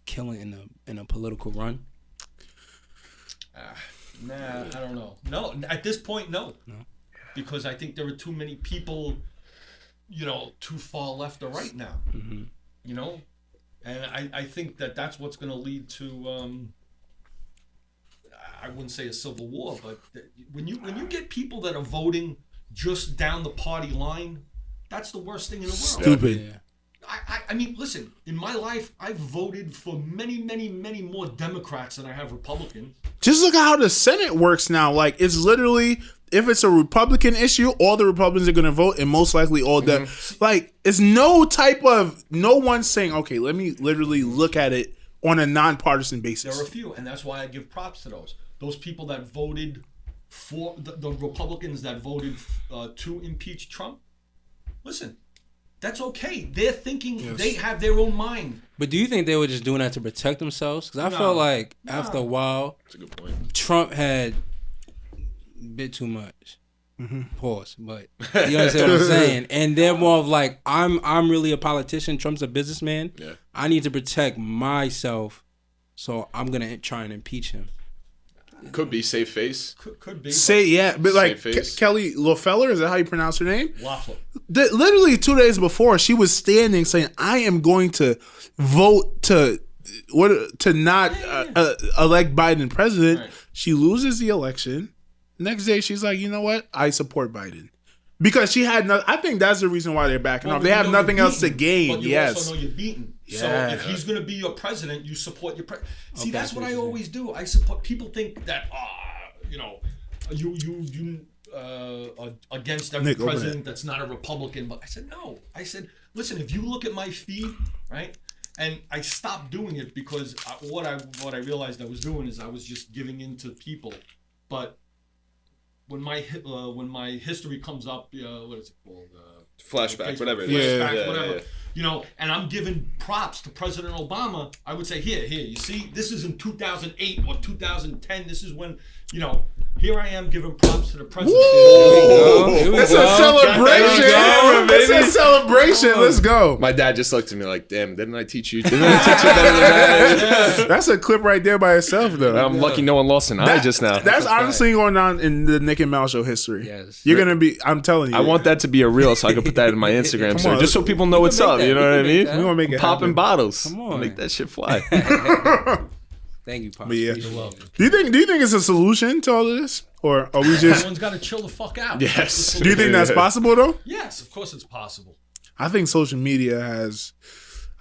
killing in a political run? Nah, I don't know. No, at this point, no. Because I think there are too many people, too far left or right now. And I think that's what's going to lead to, I wouldn't say a civil war, but when you get people that are voting just down the party line, that's the worst thing in the world. Stupid. Yeah. I mean, listen, in my life, I've voted for many, many, many more Democrats than I have Republicans. Just look at how the Senate works now. Like, it's literally, if it's a Republican issue, all the Republicans are going to vote, and most likely all them. Like, it's no one saying, okay, let me literally look at it on a nonpartisan basis. There are a few, and that's why I give props to those people that voted for the Republicans that voted to impeach Trump. Listen, that's okay. They're thinking, they have their own mind. But do you think they were just doing that to protect themselves? Because I felt like after a while, that's a good point. Trump had a bit too much. Pause. But you understand what I'm saying? And they're more of like, I'm really a politician. Trump's a businessman. Yeah. I need to protect myself, so I'm going to try and impeach him. Could be safe face. Could be. But like Safe face. Kelly Loeffler, is that how you pronounce her name? Waffle. Literally 2 days before, she was standing saying, "I am going to vote to not elect Biden president." Right. She loses the election. Next day, she's like, "You know what? I support Biden." Because she had no, I think that's the reason why they're backing off. They have nothing else to gain. But you also know you're beaten. Yeah. So if he's going to be your president, you support your president. See, that's what I always do. I support. People think that, you are against every president that's not a Republican. But I said no. I said, listen, if you look at my feed, right, and I stopped doing it because what I realized I was doing is I was just giving in to people, but. When my history comes up, what is it called? Flashback, whatever. Flashback, whatever. You know, and I'm giving props to President Obama. I would say, here, you see, this is in 2008 or 2010. This is when, here I am giving props to the president. It's a celebration. It's a celebration. Let's go. My dad just looked at me like, damn, didn't I teach you? Didn't I teach you better than that? That's a clip right there by itself, though. I'm lucky no one lost an eye just now. That's honestly going on in the Nick and Mal show history. Yes. You're going to be, I'm telling you. I want that to be a reel so I can put that in my Instagram, so just so people know what's up. You know what I mean? We're going to make it Popping happen. bottles. Come on. Make that shit fly. Thank you, Pop. But yeah. You're welcome. Do you think it's a solution to all of this? Or are we just... Everyone's got to chill the fuck out. Yes. Do you think that's possible, though? Yes, of course it's possible. I think social media has...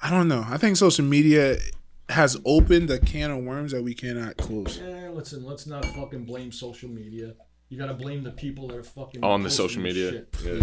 I don't know. I think social media has opened a can of worms that we cannot close. Yeah, listen, let's not fucking blame social media. You got to blame the people that are fucking... On the posting social this media. shit. Yeah.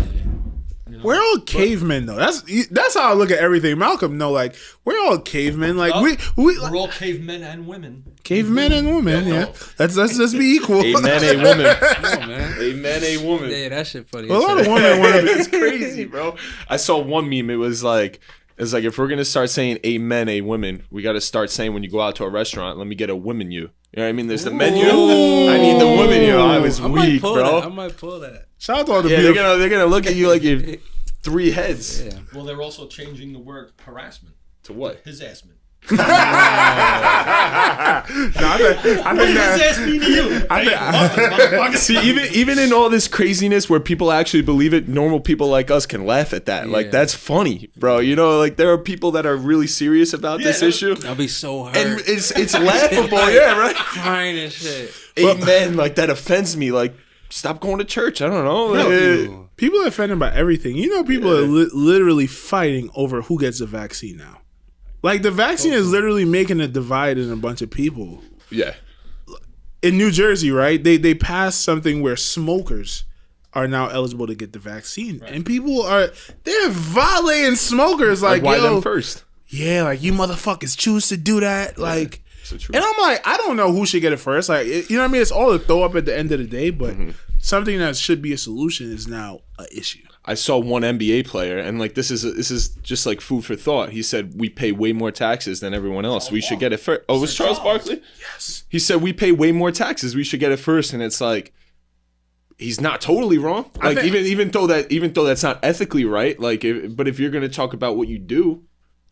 You know? We're all cavemen, though. That's how I look at everything. Malcolm, no, like we're all cavemen. Like we're all cavemen and women. Cavemen and women. Yeah, let's be equal. A man, a woman. Come on, man. A man, a woman. Yeah, that shit funny. A lot of women want to be. It's crazy, bro. I saw one meme. It was like if we're gonna start saying a men, a women, we got to start saying when you go out to a restaurant, let me get a women you. You know what I mean? There's the menu. I need the women you. I was weak, bro. I might pull that. Shout out to all the they're gonna look at you like you're 3 heads. Yeah. Well, they're also changing the word harassment To what? his assman. I think His ass mean to you. See, even in all this craziness where people actually believe it, normal people like us can laugh at that. Like, that's funny, bro. You know, like there are people that are really serious about this issue. I'll be so hurt. And it's laughable, yeah, right? Crying and shit. Amen. Like, that offends me. Like, stop going to church. I don't know. Like, people are offended by everything. You know, people are literally fighting over who gets the vaccine now. Like, the vaccine is literally making a divide in a bunch of people. yeah. In New Jersey, right? They passed something where smokers are now eligible to get the vaccine, and people they're violating smokers. Like why yo, them first? Yeah, like you motherfuckers choose to do that. Like, So true. and I'm like, I don't know who should get it first. Like, you know what I mean? It's all a throw up at the end of the day, but something that should be a solution is now an issue. I saw one NBA player, and like this is just like food for thought. He said we pay way more taxes than everyone else. We should get it first. Oh, it was Charles Barkley? Yes. He said we pay way more taxes. We should get it first, and it's like he's not totally wrong. Like even though that's not ethically right. Like, but if you're gonna talk about what you do.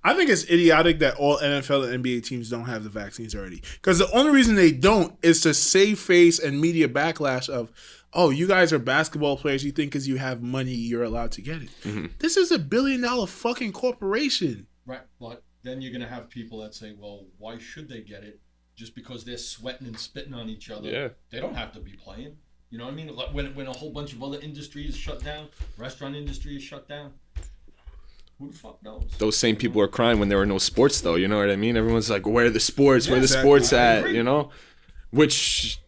I think it's idiotic that all NFL and NBA teams don't have the vaccines already. Because the only reason they don't is to save face and media backlash of, oh, you guys are basketball players. You think because you have money, you're allowed to get it. Mm-hmm. This is $1 billion fucking corporation. Right, but then you're going to have people that say, well, why should they get it? Just because they're sweating and spitting on each other. Yeah. They don't have to be playing. You know what I mean? Like when a whole bunch of other industries shut down, restaurant industry is shut down. Who the fuck knows? Those same people are crying when there were no sports, though. You know what I mean? Everyone's like, where are the sports? Where are the sports at? You know? Which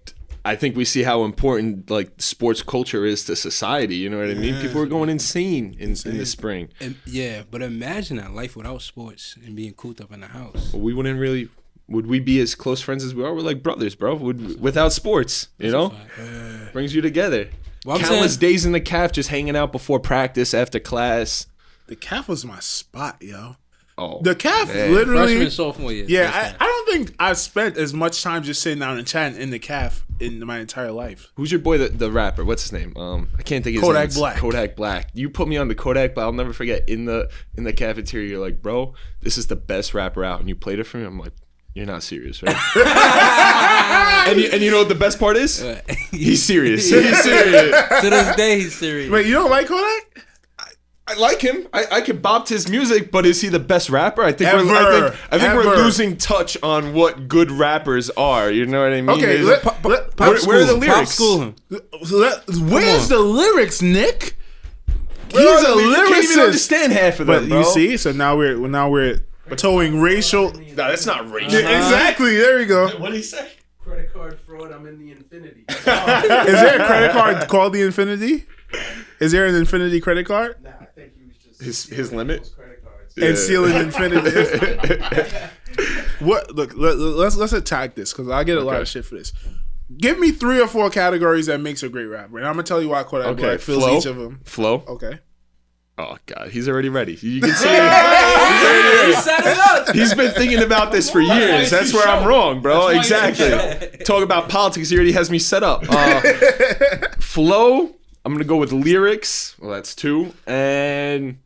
I think we see how important like sports culture is to society. You know what I mean? People are going insane in the spring. And, but imagine that life without sports and being cooped up in the house. We wouldn't really. Would we be as close friends as we are? We're like brothers, bro. Without sports, you know? Brings you together. Well, Countless days in the calf just hanging out before practice, after class. The calf was my spot, yo. Oh, the calf man. literally. Freshman, sophomore year. Yeah, I don't think I've spent as much time just sitting down and chatting in the calf in my entire life. Who's your boy, the rapper? What's his name? I can't think of his name. Kodak Black. Kodak Black. You put me on the Kodak, but I'll never forget. In the cafeteria, you're like, bro, this is the best rapper out, and you played it for me. I'm like, You're not serious, right? and you know what the best part is? He's serious. He's serious. To this day, he's serious. Wait, you don't like Kodak? I like him. I could bop to his music, but is he the best rapper? I think Ever. we're losing touch on what good rappers are. You know what I mean? Okay, where are the lyrics? Pop school him. Where's the lyrics, Nick? He's a You can't even lyricist. understand half of them, But bro. you see, so now we're towing racial. No, that's not racial. Yeah, exactly. There we go. What did he say? Credit card fraud. I'm in the infinity. Is there a credit card called the Infinity? Is there an Infinity credit card? Nah, I think he was just His limit? credit cards. And stealing Infinity. What? Look, let's attack this because I get a lot of shit for this. Give me 3 or 4 categories that makes a great rapper, and I'm gonna tell you why Kodak Black fills flow. each of them. Flow. Okay. Oh God, he's already ready. You can see it. He set it up. He's been thinking about this for years. That's where I'm wrong, bro. That's why it's Exactly. Talk about politics. He already has me set up. Flow. I'm gonna go with lyrics. Well, that's 2, and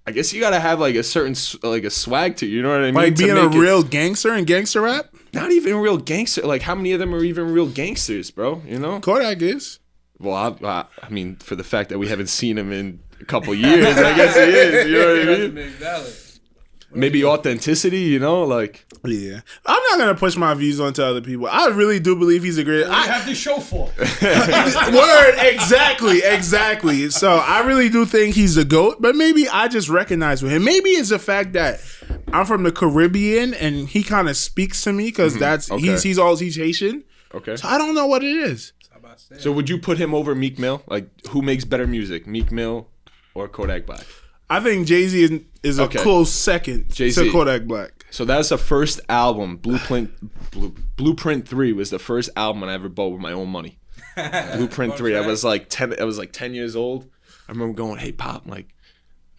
I guess you gotta have like a certain a swag to you. You know what I mean? Like To being a make it- real gangster in gangster rap? not even real gangster. Like how many of them are even real gangsters, bro? You know? Kodak is. Well, I mean, for the fact that we haven't seen him in a couple years, I guess he is. You know what I mean? Maybe authenticity, you know, like. Yeah. I'm not going to push my views onto other people. I really do believe he's a great... What do you have this show for? Word, exactly. So I really do think he's the GOAT, but maybe I just recognize with him. Maybe it's the fact that I'm from the Caribbean and he kind of speaks to me because Okay. he's Haitian. Okay. So I don't know what it is. So would you put him over Meek Mill? Like, who makes better music, Meek Mill or Kodak Black? I think Jay-Z is a close second Jay-Z. to Kodak Black. So that's the first album. Blueprint 3 was the first album I ever bought with my own money. Blueprint 3. I was like 10 years old. I remember going, "Hey Pop, like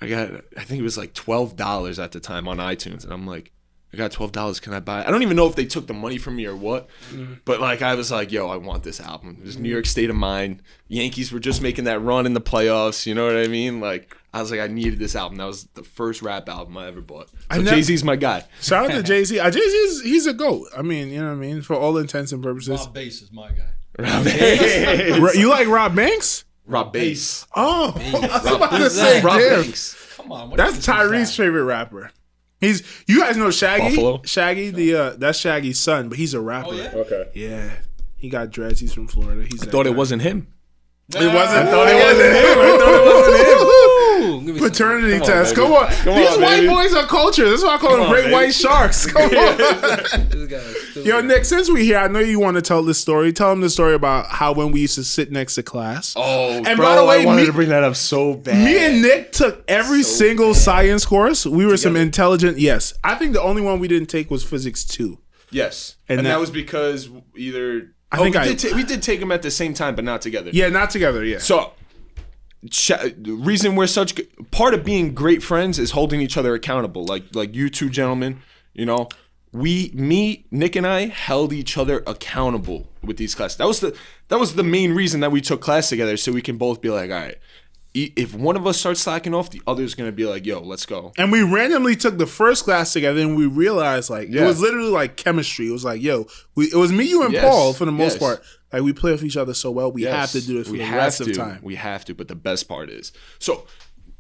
I think it was like $12 at the time on iTunes." And I'm like, "I got $12. Can I buy it?" I don't even know if they took the money from me or what. But like I was like, "Yo, I want this album." It was New York State of Mind. Yankees were just making that run in the playoffs, you know what I mean? Like I was like, I needed this album. That was the first rap album I ever bought. So Jay-Z's my guy. Shout out to Jay-Z. Jay-Z, he's a GOAT. I mean, you know what I mean? For all intents and purposes. Rob Bass is my guy. You like Rob Banks? Rob Bass. Oh, I was about to say, Rob damn. Banks. Come on. What That's is Tyrese's that? favorite rapper. You guys know Shaggy? Buffalo? Shaggy, that's Shaggy's son, but he's a rapper. Oh, yeah? Okay. Yeah. He got dreads. He's from Florida. He's I thought it wasn't him. It wasn't. I thought it wasn't him. Ooh, give me some- Paternity Come on, test. baby. Come on. Come These on, white baby. boys are culture. That's why I call them on, great baby. white sharks. Come on. This guy is stupid. Yo, Nick, since we're here, I know you want to tell this story. Tell them the story about how when we used to sit next to class. Oh, And bro, by the way, I wanted me- to bring that up so bad. Me and Nick took every single science course. We were some intelligent. Yes. I think the only one we didn't take was physics 2. Yes, And and that- that was because either we did take them at the same time, but not together. Yeah, not together. Yeah. So, the reason we're such part of being great friends is holding each other accountable. Like you two gentlemen, you know, Nick and I held each other accountable with these classes. That was the main reason that we took class together, so we can both be like, all right, if one of us starts slacking off, the other's gonna be like, yo, let's go. And we randomly took the first class together, and we realized it Yeah. was literally like chemistry. It was like, it was me, you, and Yes. Paul for the most Yes. part. Like we play with each other so well, we have to do it for the rest of time. We have to, but the best part is so.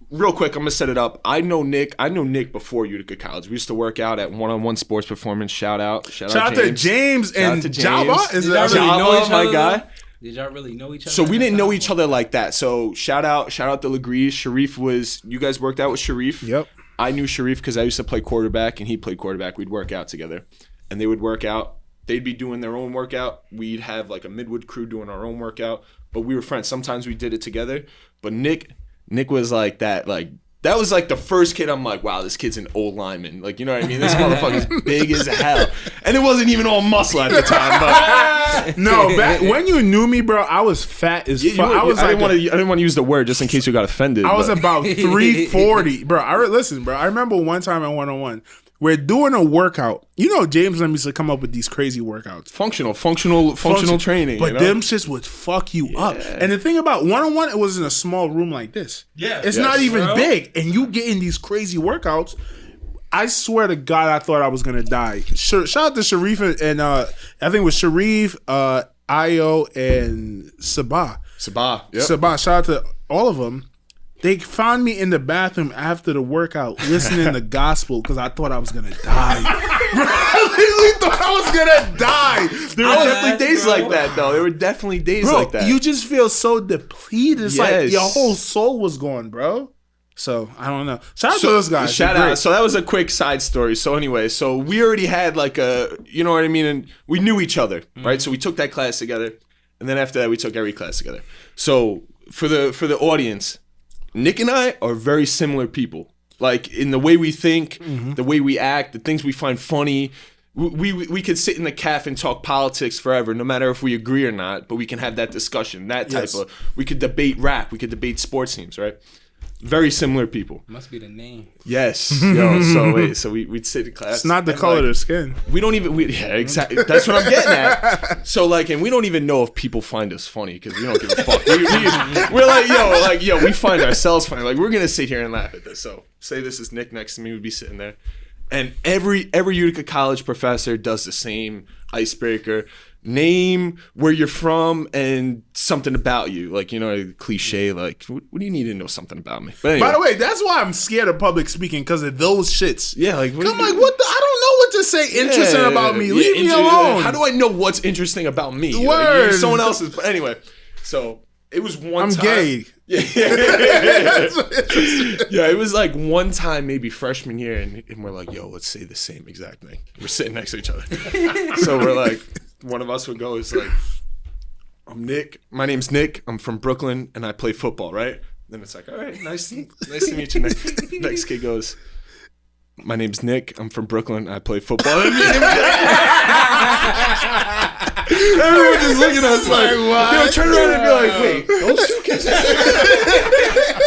Real quick, I'm gonna set it up. I know Nick before Utica College. We used to work out at One-on-One Sports Performance. Shout out Shout out to James and to Jabba. Is Did that y'all really know Jabba, each my other, guy. though? Did y'all really know each other? So we at didn't that know time? each other like that. So shout out to Legrees. Sharif you guys worked out with Sharif. Yep. I knew Sharif because I used to play quarterback and he played quarterback. We'd work out together, and they would work out. They'd be doing their own workout. We'd have like a Midwood crew doing our own workout, but we were friends. Sometimes we did it together. But Nick was like that. Like that was like the first kid. I'm like, wow, this kid's an old lineman. Like, you know what I mean? This motherfucker's big as hell, and it wasn't even all muscle at the time. But No, back when you knew me, bro, I was fat as fuck. I didn't want to use the word just in case you got offended. I was but- about 340, bro. Listen, bro. I remember one time at One-on-One, we're doing a workout. You know, James and me used to come up with these crazy workouts. functional training. But you know? them shits would fuck you up. And the thing about One-on-One, it was in a small room like this. Yeah. It's Yes. not even Bro. big. And you get in these crazy workouts. I swear to God, I thought I was gonna die. Shout out to Sharif and I think it was Sharif, Io, and Sabah. Yep. Sabah. Shout out to all of them. They found me in the bathroom after the workout, listening to gospel because I thought I was gonna die. I literally thought I was gonna die. There were definitely days like that, though. There were definitely days like that. You just feel so depleted. It's like Yes. your whole soul was gone, bro. So I don't know. Shout out to those guys. Shout They're out. great. So that was a quick side story. So anyway, so we already had like a, you know what I mean, and we knew each other, right? So we took that class together, and then after that, we took every class together. So for the audience, Nick and I are very similar people, like in the way we think, the way we act, the things we find funny. We could sit in the cafe and talk politics forever, no matter if we agree or not. But we can have that discussion, that type of. We could debate rap. We could debate sports teams, right? Very similar people. Must be the name. Yes. Yo. So we'd sit in class. It's not the and, color like, of their skin. we don't even. Yeah, exactly. That's what I'm getting at. So like, and we don't even know if people find us funny because we don't give a fuck. We're like, yo, we find ourselves funny. Like, we're gonna sit here and laugh at this. So say this is Nick next to me. We'd be sitting there, and every Utica College professor does the same icebreaker. Name where you're from and something about you. Like, you know, cliche, like, what do you need to know something about me? But anyway. By the way, that's why I'm scared of public speaking because of those shits. Yeah, like, I'm like, what the? I don't know what to say interesting about me. Leave me alone. How do I know what's interesting about me? Word. Like, someone else's. But anyway, so it was one time. I'm gay. Yeah. Yeah, it was like one time, maybe freshman year, and we're like, yo, let's say the same exact thing. We're sitting next to each other. So we're like, one of us would go, it's like, I'm Nick. My name's Nick. I'm from Brooklyn, and I play football, right? Then it's like, all right, nice to meet you. Next kid goes, my name's Nick. I'm from Brooklyn. I play football. Everyone just looking at us like, what? They would turn around and be like, wait, those two kids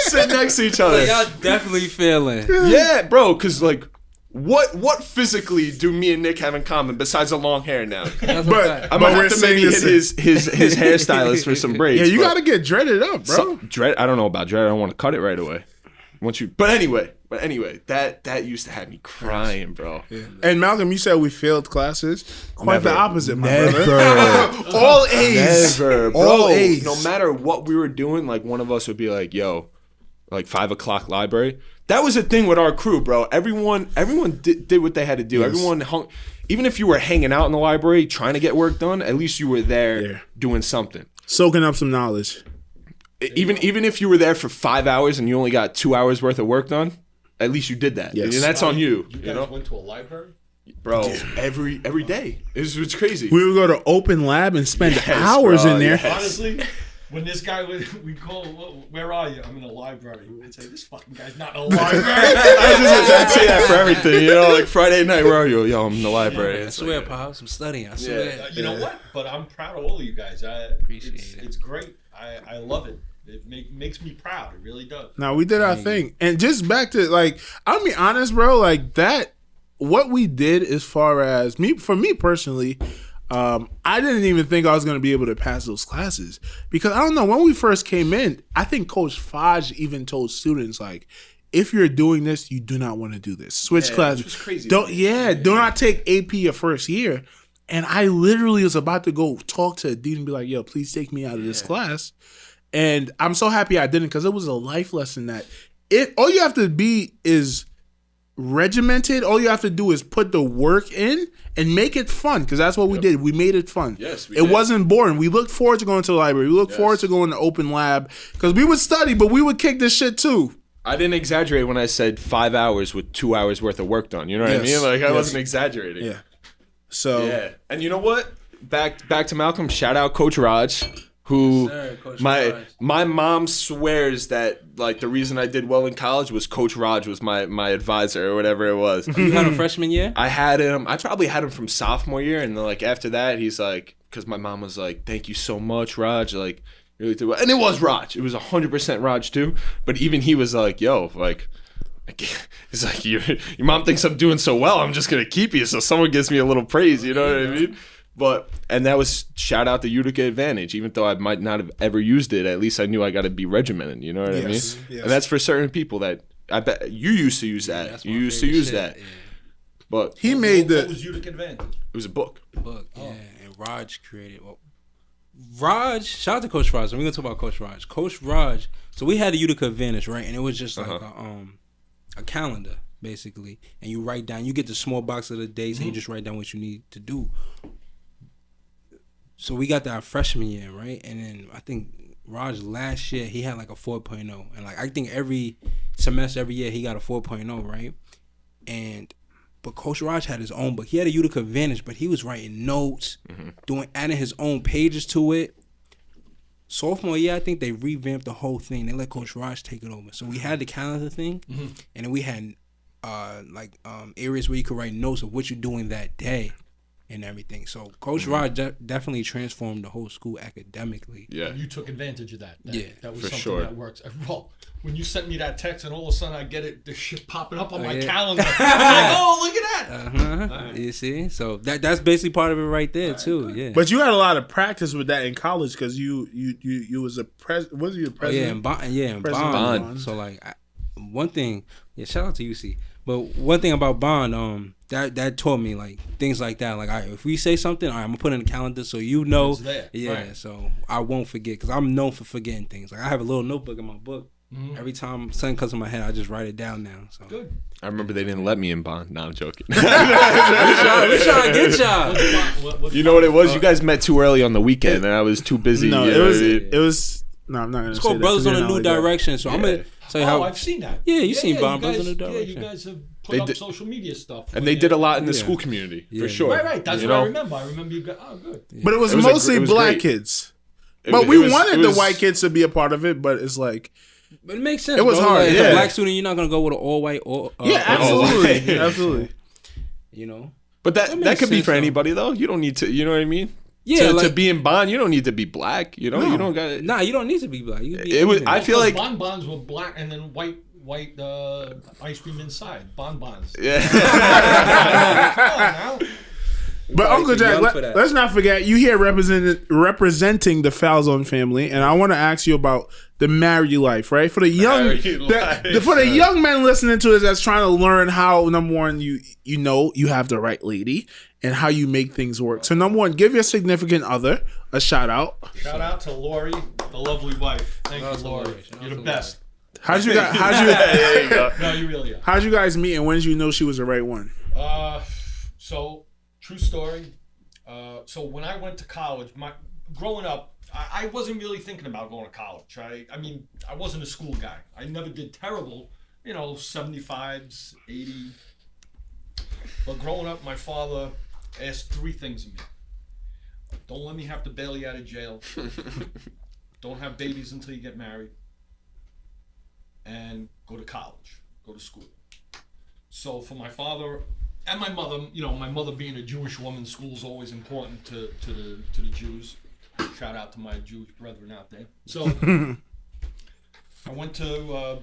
sit next to each other. Y'all definitely feeling. Yeah, bro, because like, what physically do me and Nick have in common besides the long hair now? But I might we're have to maybe saying hit his hairstylist for some braids. Yeah, you but got to get dreaded up, bro. dread. I don't know about dread. I don't want to cut it right away. But anyway, that used to have me crying, bro. Yeah. And Malcolm, you said we failed classes. Quite the opposite, my brother. Never. All A's. Never, bro. All A's. No matter what we were doing, like one of us would be like, yo, like 5 o'clock library. That was a thing with our crew, bro. Everyone did what they had to do. Yes. Everyone hung. Even if you were hanging out in the library trying to get work done, at least you were there doing something. Soaking up some knowledge. Even if you were there for 5 hours and you only got 2 hours worth of work done, at least you did that. Yes. And that's on you. You guys You know, went to a library? bro. Every day. It's crazy. We would go to open lab and spend Yes, hours bro, in there. yes. Honestly, when this guy we call, where are you? I'm in a library. We'd say, this fucking guy's not in a library. I'd say that for everything, you know, like Friday night, where are you? Yo, I'm in the library. I It's swear, like, Pops, I'm studying. I swear. You know what? But I'm proud of all of you guys. Appreciate it. It's great. I love it. It makes me proud. It really does. Now we did our thing, and just back to like, I'll be honest, bro. Like that, what we did as far as me, for me personally, I didn't even think I was going to be able to pass those classes because I don't know, when we first came in, I think Coach Faj even told students like, if you're doing this, you do not want to do this. Switch classes. which was crazy. Do not take AP your first year. And I literally was about to go talk to a dean and be like, yo, please take me out of this class. And I'm so happy I didn't because it was a life lesson that all you have to be is regimented. All you have to do is put the work in and make it fun because that's what we did. We made it fun. Yes, we It did. wasn't boring. We looked forward to going to the library. We looked forward to going to open lab because we would study, but we would kick this shit too. I didn't exaggerate when I said 5 hours with 2 hours worth of work done. You know what I Yes. mean? Like I Yes. wasn't exaggerating. Yeah. So Yeah. And you know what? Back to Malcolm. Shout out Coach Rodge, who Yes, sir, Coach my Rodge. my mom swears that like the reason I did well in college was Coach Rodge was my advisor or whatever it was. You had a freshman year? I probably had him from sophomore year, and then like after that, he's like, because my mom was like, "Thank you so much, Rodge." Like, really did well. And it was Rodge. It was 100% Rodge too. But even he was like, "Yo, like." He's like, your mom thinks I'm doing so well, I'm just gonna keep you so someone gives me a little praise, you know what I mean? And that was shout out the Utica advantage. Even though I might not have ever used it, at least I knew I got to be regimented, you know what I mean? Yes. And that's for certain people that I bet you used to use that. That's You my used to favorite use shit, that. yeah. But He made What the. was Utica Advantage? it was a book. Book, yeah, and Rodge created. Well, Rodge, shout out to Coach Rodge. We're gonna talk about Coach Rodge. Coach Rodge. So we had the Utica Advantage, right? And it was just like a calendar, basically. And you write down. You get the small box of the days, and you just write down what you need to do. So we got that freshman year, right? And then I think Rodge last year he had like a 4.0, and like I think every semester, every year he got a 4.0, right? But Coach Rodge had his own book. He had a Utica Advantage, but he was writing notes, adding his own pages to it. Sophomore year, I think they revamped the whole thing. They let Coach Rodge take it over. So we had the calendar thing, and then we had areas where you could write notes of what you're doing that day and everything. So Coach Rodge definitely transformed the whole school academically. Yeah. And you took advantage of that. That was for something sure. that works. Well, when you sent me that text and all of a sudden I get it, the shit popping up on my yeah. calendar. I'm like, oh, look at that. Right. You see? So that's basically part of it right there, too. Yeah. But you had a lot of practice with that in college because you was a was you a Oh, president? yeah, and President Bond. So like, one thing, shout out to UC. But one thing about Bond, that taught me like things like that. Like, all right, if we say something, all right, I'm gonna put it in the calendar so you know. It's there. Yeah, Right. so I won't forget because I'm known for forgetting things. Like I have a little notebook in my book. Every time something comes in my head, I just write it down now. So Good. I remember they didn't let me in Bond. No, I'm joking. we trying to get y'all. What's You know what it was? You guys met too early on the weekend, and I was too busy. No, you it know was what I mean? it was. No, I'm not gonna. It's say called that Brothers 'cause on you're a not New like that. Direction. So I'm gonna tell you how. I've seen that. Yeah, you seen Bond, you Brothers guys, on a New Yeah, you Direction. guys have They put up did- social media stuff. And they did a lot in the Yeah. school community, Yeah. for sure. Right. That's You what I know? remember. I remember you got, oh, good. But it was It was mostly it was black great. kids. It But was- we it was- wanted it the was- white kids to be a part of it. But it's like, But it makes sense. It was bro. hard, Like, as yeah. a black student, you're not gonna go with an all white or yeah, Oh, absolutely, yeah. absolutely. You know. But that makes could be sense, for though. anybody though. You don't need to. You know what I mean? Yeah, To like, be in Bond, you don't need to be black. You know, you don't got it. nah, you don't need to be black. You can be It was. Asian. I feel like. bonbons were black and then white ice cream inside. Bonbons. Yeah. Come on now. But Probably Uncle too Jack, young for that. let's not forget you here representing the Falzone family, and I want to ask you about the married life, right? For the young, Married life, for the right. young men listening to this, that's trying to learn how number one, you know you have the right lady and how you make things work. So number one, give your significant other a shout out. Shout out to Lori, the lovely wife. Thank Shout out you, to Lori. Lori. Shout out You're to the best. How'd you guys? There you go. No, you really are. How'd you guys meet, and when did you know she was the right one? So true story. So when I went to college, growing up, I wasn't really thinking about going to college. I mean, I wasn't a school guy. I never did terrible, 75s, 80. But growing up, my father asked 3 things of me. Don't let me have to bail you out of jail. Don't have babies until you get married. And go to college, go to school. So for my father and my mother, my mother being a Jewish woman, school is always important to the Jews. Shout out to my Jewish brethren out there. So I went to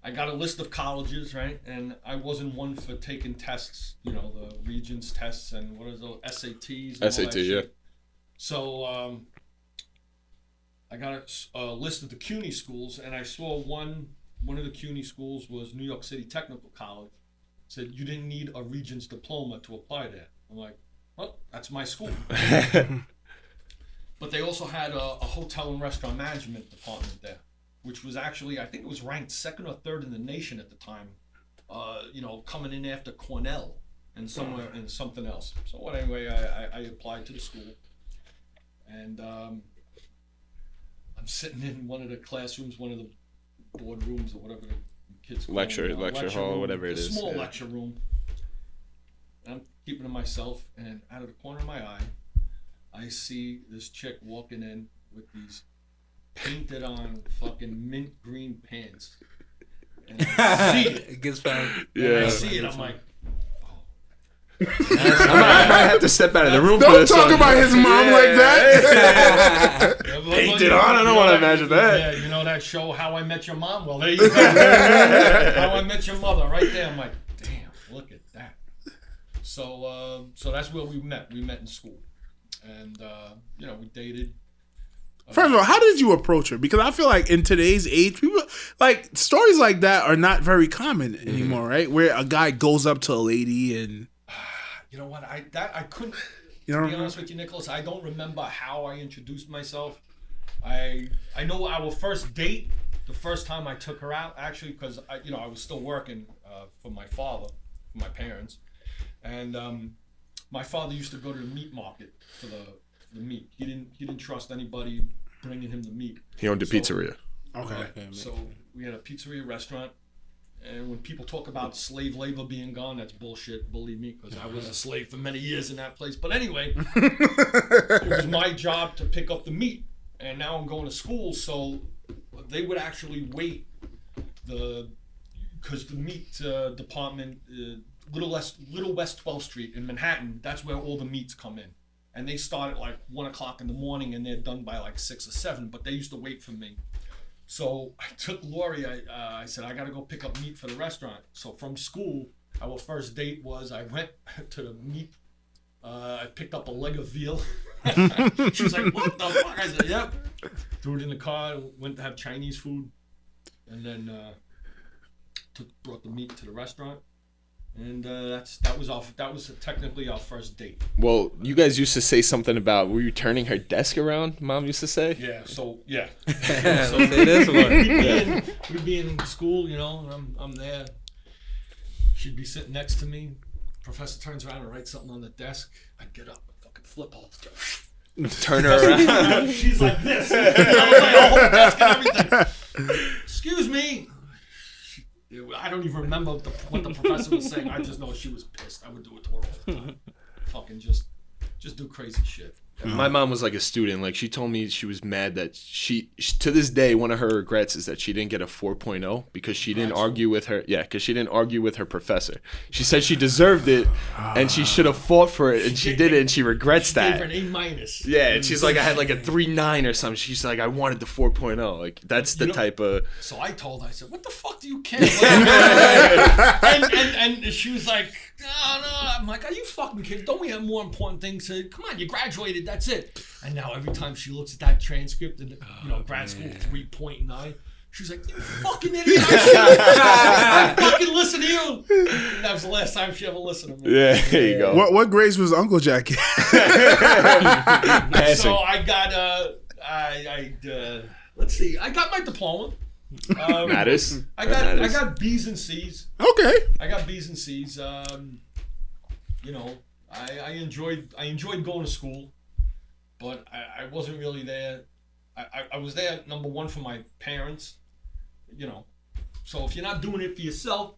I got a list of colleges, right? And I wasn't one for taking tests, the Regents tests and what are those SATs? And all SAT, that yeah. shit. So I got a list of the CUNY schools, and I saw one of the CUNY schools was New York City Technical College. Said you didn't need a Regents diploma to apply there. I'm like, well, that's my school. But they also had a hotel and restaurant management department there, which was actually, I think it was ranked 2nd or 3rd in the nation at the time. Coming in after Cornell and somewhere and something else. So anyway, I applied to the school, and I'm sitting in one of the classrooms, one of the boardrooms or whatever the kids call Lecture them, hall, room, whatever it a is. small Yeah. lecture room. And I'm keeping to myself, and out of the corner of my eye, I see this chick walking in with these painted on fucking mint green pants. And I see it. It gets found. And I see it. I'm like, I might have to step out of the room for Don't this talk one. about his mom like that. Painted on? I don't want to imagine that. Yeah, you know that show How I Met Your Mom? Well, there you go. How I Met Your Mother, right there. I'm like, damn, look at that. So that's where we met. We met in school, and we dated. First of all, how did you approach her? Because I feel like in today's age, people like stories like that are not very common anymore, right? Where a guy goes up to a lady and You know what? I couldn't. You To don't be honest with you, Nicholas, I don't remember how I introduced myself. I know our first date, the first time I took her out, actually, because I was still working for my father, for my parents, and my father used to go to the meat market for the meat. He didn't trust anybody bringing him the meat. He owned a pizzeria. okay. So we had a pizzeria restaurant, and when people talk about slave labor being gone, that's bullshit, believe me, because I was a slave for many years in that place. But anyway, it was my job to pick up the meat, and now I'm going to school, so they would actually wait because the meat department, Little West 12th Street in Manhattan, that's where all the meats come in. And they start at like 1 o'clock in the morning and they're done by like 6 or 7, but they used to wait for me. So I took Lori, I said, I gotta go pick up meat for the restaurant. So from school, our first date was I went to the meat, I picked up a leg of veal. She was like, what the fuck? I said, yep. Threw it in the car, went to have Chinese food, and then brought the meat to the restaurant. And that was technically our first date. Well, you guys used to say something about, were you turning her desk around? Mom used to say. Yeah. So yeah. So it is one. We'd be in school, and I'm there. She'd be sitting next to me. Professor turns around and writes something on the desk. I'd get up and fucking flip all the stuff. Turn her around. She's like this. The whole desk and everything. Excuse me. I don't even remember what the professor was saying. I just know she was pissed. I would do it to her all the time. Fucking just do crazy shit. My mom was like a student. Like, she told me she was mad that she to this day, one of her regrets is that she didn't get a 4.0 because she didn't argue with her. Yeah, because she didn't argue with her professor. She said she deserved it and she should have fought for it, and she did it, and she regrets that. Gave her an A-. Yeah, and she's like, I had like a 3.9 or something. She's like, I wanted the 4.0. Like, that's the type of. So I told her, I said, what the fuck do you care? and she was like, no. I'm like, are you fucking kidding? Don't we have more important things to? Come on, you graduated. That's it. And now every time she looks at that transcript and grad school 3.9, she's like, you fucking idiot! I fucking listen to you. And that was the last time she ever listened to me. Yeah, there you go. What grades was Uncle Jack in? Passing. So I got let's see, I got my diploma. Matters. I got B's and C's. Okay. I got B's and C's. I enjoyed going to school, but I wasn't really there. I was there, number one, for my parents, So if you're not doing it for yourself,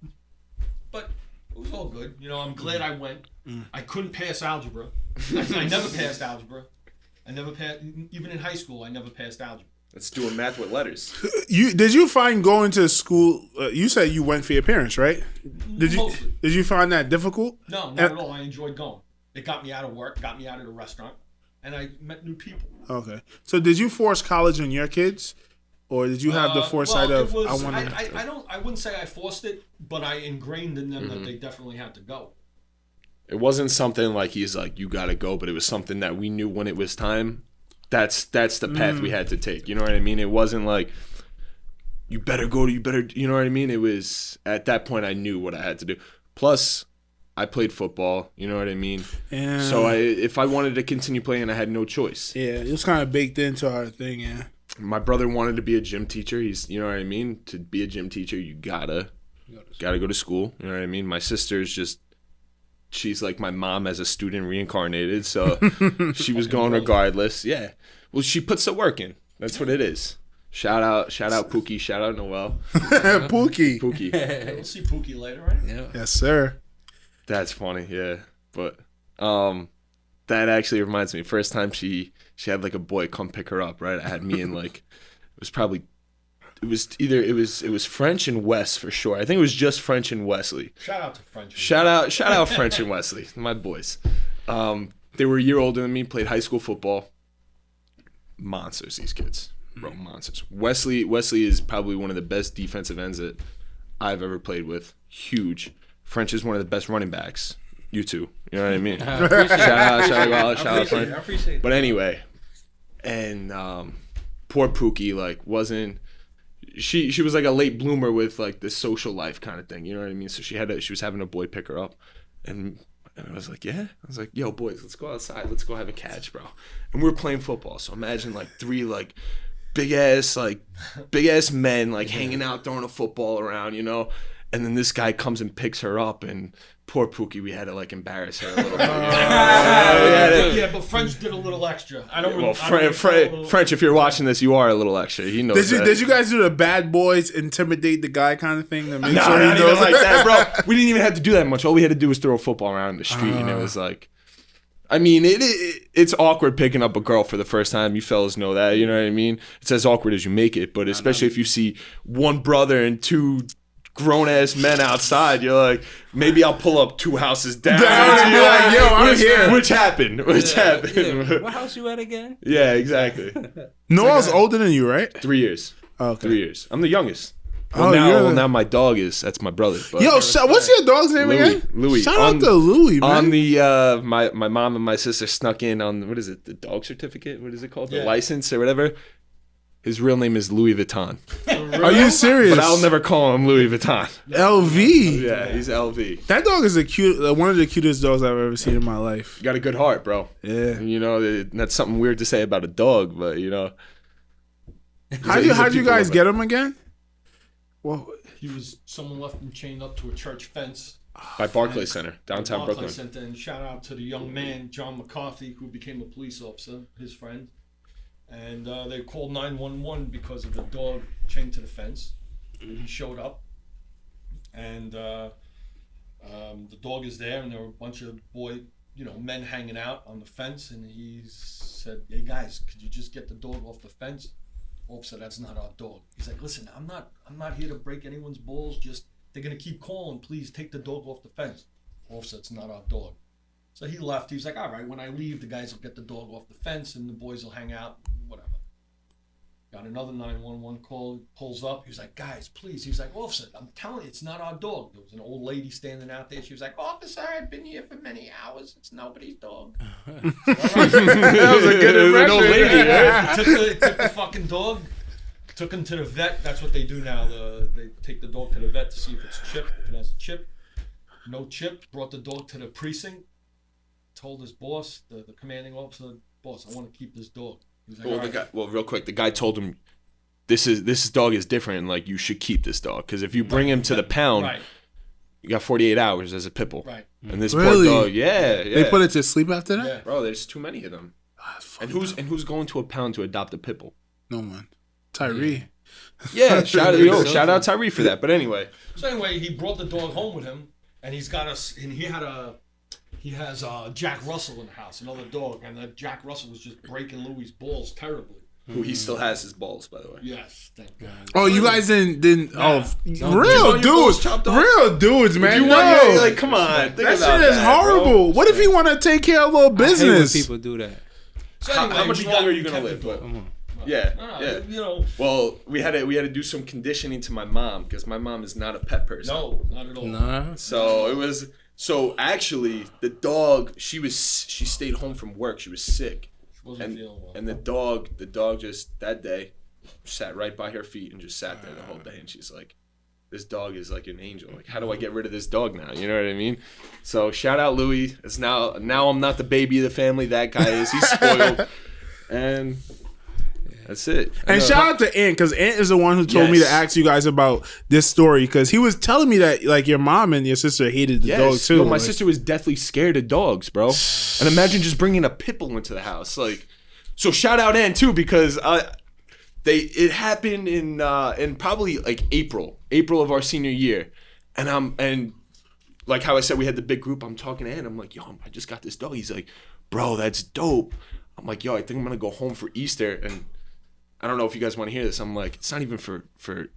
but it was all good. I'm glad I went. I couldn't pass algebra. I never passed algebra. I never passed, even in high school, I never passed algebra. Let's do a math with letters. Did you find going to school? You said you went for your parents, right? Mostly. Did you find that difficult? No, not at all. I enjoyed going. It got me out of work, got me out of the restaurant, and I met new people. Okay. So did you force college on your kids, or did you have the foresight of I want to? I wouldn't say I forced it, but I ingrained in them that they definitely had to go. It wasn't something like he's like, you gotta go, but it was something that we knew when it was time. That's the path we had to take. You know what I mean? It wasn't like, you better go, you know what I mean? It was, at that point, I knew what I had to do. Plus, I played football, you know what I mean? Yeah. So if I wanted to continue playing, I had no choice. Yeah, it was kind of baked into our thing, yeah. My brother wanted to be a gym teacher. He's, you know what I mean? To be a gym teacher, you gotta go to school. You know what I mean? My sister's just, she's like my mom as a student reincarnated, so she was going regardless. Yeah. Well, she puts the work in. That's what it is. Shout out Pookie. Shout out Noel. Pookie. We'll see Pookie later, right? Yeah. Yes, sir. That's funny, yeah. But that actually reminds me. First time she had like a boy come pick her up, right? I had me and like, it was French and Wes for sure. I think it was just French and Wesley. Shout out to French. Shout out French and Wesley, my boys. They were a year older than me, played high school football. Monsters, these kids. Bro, monsters. Wesley is probably one of the best defensive ends that I've ever played with. Huge. French is one of the best running backs. You too. You know what I mean? Shout out French. I appreciate it. But anyway, and poor Pookie, like, wasn't. She was like a late bloomer with like the social life kind of thing, you know what I mean? So she was having a boy pick her up, and I was like, yeah. I was like, yo, boys, let's go outside, let's go have a catch, bro. And we were playing football. So imagine like 3 like big ass men like hanging out, throwing a football around, you know. And then this guy comes and picks her up, and poor Pookie, we had to like embarrass her a little bit. Yeah, but French did a little extra. I don't. Well, French, if you're watching this, you are a little extra. He knows. Did you guys do the bad boys intimidate the guy kind of thing to make sure not he knows? even like that, bro. We didn't even have to do that much. All we had to do was throw a football around the street, and it was like. I mean, it's awkward picking up a girl for the first time. You fellas know that, you know what I mean? It's as awkward as you make it, but especially if you see one brother and 2 grown-ass men outside, you're like, maybe I'll pull up 2 houses down. You're like, yo, I'm here. Which happened? Yeah. What house you at again? Yeah, exactly. Noel's older than you, right? 3 years. Okay. 3 years. I'm the youngest. Oh, Now my dog that's my brother. But Yo, what's your dog's name again? Louie. Shout out to Louie, man. On the my mom and my sister snuck in on what is it? The dog certificate? What is it called? The license or whatever. His real name is Louis Vuitton. Are you serious? But I'll never call him Louis Vuitton. LV. Yeah, he's LV. That dog is one of the cutest dogs I've ever seen in my life. You got a good heart, bro. Yeah. You know, that's something weird to say about a dog, but you know. How'd you guys get him again? Well, someone left him chained up to a church fence. By Barclays Center, downtown Brooklyn. Center, and shout out to the young man, John McCarthy, who became a police officer, his friend. And they called 911 because of a dog chained to the fence. He showed up, and the dog is there, and there were a bunch of men hanging out on the fence. And he said, "Hey guys, could you just get the dog off the fence?" Officer, that's not our dog. He's like, "Listen, I'm not here to break anyone's balls. Just they're gonna keep calling. Please take the dog off the fence." Officer, it's not our dog. So he left. He was like, "All right, when I leave, the guys will get the dog off the fence and the boys will hang out, whatever." Got another 911 call. He pulls up. He was like, "Guys, please." He was like, "Officer, I'm telling you, it's not our dog." There was an old lady standing out there. She was like, "Officer, I've been here for many hours. It's nobody's dog." That was a good impression. Old lady, right? Took the fucking dog. Took him to the vet. That's what they do now. They take the dog to the vet to see if it's chipped. If it has a chip, no chip. Brought the dog to the precinct. Told his boss, the commanding officer, "Boss, I want to keep this dog." He was like, real quick, the guy told him, "This dog is different. And, like, you should keep this dog because if you bring him to the pound, you got 48 hours as a pit bull." Right. And this poor dog, They put it to sleep after that. Yeah. Bro, there's too many of them. And who's going to a pound to adopt a pit bull? No one. Tyree. Yeah, shout out Tyree for that. But anyway. So anyway, he brought the dog home with him, and he has Jack Russell in the house, another dog, and that Jack Russell was just breaking Louie's balls terribly. Who he still has his balls, by the way. Yes, thank God. Oh, you guys didn't. Nah. Real dudes, man. Like, come on. That shit is horrible. Bro. What if you want to take care of a little business? I hate when people do that. So How much we longer are you kept gonna the live? dog. But, Come on. yeah. You know. Well, we had to do some conditioning to my mom because my mom is not a pet person. No, not at all. Nah. So actually, the dog she stayed home from work. She was sick, She wasn't feeling well. and the dog just that day sat right by her feet and just sat there the whole day. And she's like, "This dog is like an angel. Like, how do I get rid of this dog now?" You know what I mean? So shout out Louie. It's now I'm not the baby of the family. That guy is. He's spoiled, and that's it. And shout out to Ant, because Ant is the one who told me to ask you guys about this story, because he was telling me that like your mom and your sister hated the dog too. Yo, my sister was deathly scared of dogs, bro. And imagine just bringing a pit bull into the house. Like, so shout out Ant too, because it happened in probably like April of our senior year, and like how I said we had the big group. I'm talking to Ant. I'm like, "Yo, I just got this dog." He's like, "Bro, that's dope." I'm like, "Yo, I think I'm gonna go home for Easter." And I don't know if you guys want to hear this. I'm like, it's not even for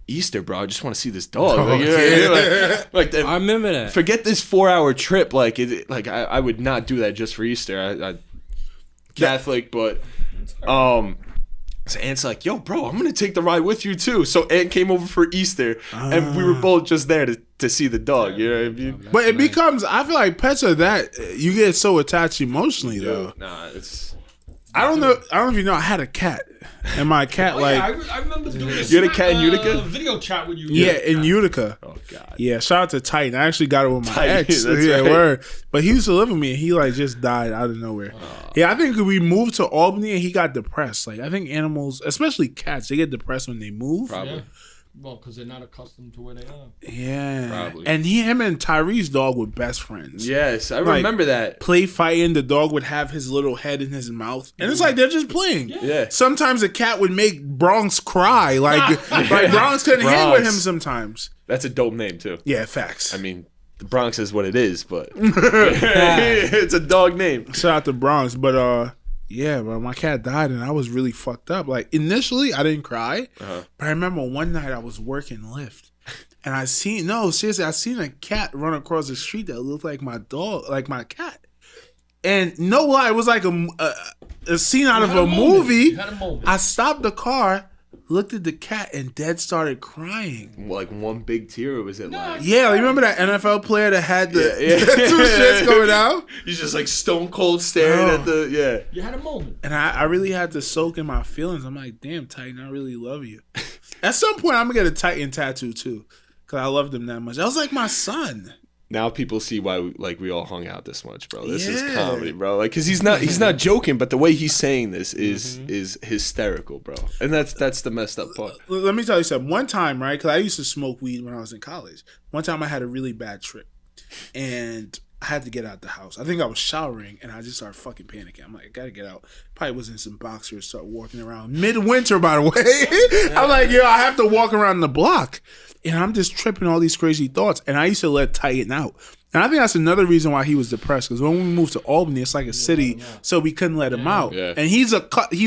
Easter, bro. I just want to see this dog. Like, I remember that. Forget this 4-hour trip. Like, I would not do that just for Easter. I Catholic, but so Ant's like, "Yo, bro, I'm gonna take the ride with you too." So Ant came over for Easter, and we were both just there to see the dog. You know what I mean? But it becomes, I feel like pets are that you get so attached emotionally though. Nah, it's. I don't know if you know, I had a cat. And my cat, I remember doing a You had a cat in Utica? video chat with you. Yeah, in Utica. Oh God. Yeah, shout out to Titan. I actually got it with my Titan, ex. that's Yeah, right. word. But he used to live with me, and he like just died out of nowhere. Yeah, I think we moved to Albany, and he got depressed. Like I think animals, especially cats, they get depressed when they move. Probably. Yeah. Well, because they're not accustomed to where they are. Yeah, Probably. and him and Tyree's dog were best friends. Yes, I Like, remember that. Play fighting, the dog would have his little head in his mouth, and it's like they're just playing. Yeah. Sometimes the cat would make Bronx cry, like Bronx couldn't hang with him sometimes. That's a dope name too. Yeah, facts. I mean, the Bronx is what it is, but it's a dog name. Shout out to Bronx, but yeah, bro, my cat died and I was really fucked up. Like initially, I didn't cry, but I remember one night I was working Lyft, and I seen a cat run across the street that looked like my dog, like my cat. And no lie, it was like a scene out of a movie. You had a moment. I stopped the car, looked at the cat, and Dad started crying. Like one big tear, or was it like? Yeah, you remember that NFL player that had the Yeah. two shits going out? He's just like stone cold staring at the You had a moment. And I really had to soak in my feelings. I'm like, damn, Titan, I really love you. At some point, I'm going to get a Titan tattoo, too. Because I loved him that much. That was like my son. Now people see why we all hung out this much, bro. This is Yeah. comedy, bro. Like, cause he's not joking, but the way he's saying this is hysterical, bro. And that's the messed up part. Let me tell you something. One time, right, because I used to smoke weed when I was in college. One time I had a really bad trip. And I had to get out the house. I think I was showering, and I just started fucking panicking. I'm like, I gotta get out. Probably was in some boxers, start walking around. Midwinter, by the way. I'm like, yo, I have to walk around the block. And I'm just tripping all these crazy thoughts. And I used to let Titan out. And I think that's another reason why he was depressed. Because when we moved to Albany, it's like a city, so we couldn't let him out. Yeah. And he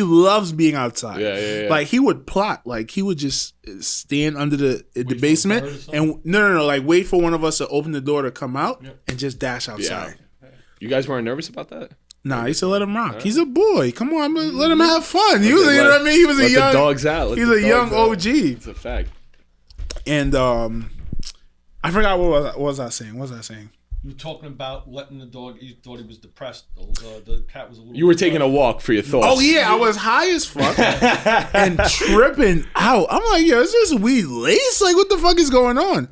loves being outside. Yeah. Like he would plot. Like he would just stand under the basement for a bird or something? and no, like wait for one of us to open the door to come out and just dash outside. You guys weren't nervous about that? Nah, I used to let him rock. He's a boy. Come on, let him have fun. You know what I mean? He was a Let young the dogs out. Let He's the a young dogs out. OG. It's a fact. And I forgot what was I saying. What was I saying? You were talking about letting the dog. You thought he was depressed. The cat was a little. You were taking a walk for your thoughts. Oh yeah, I was high as fuck and tripping out. I'm like, yo, is this weed lace? Like, what the fuck is going on?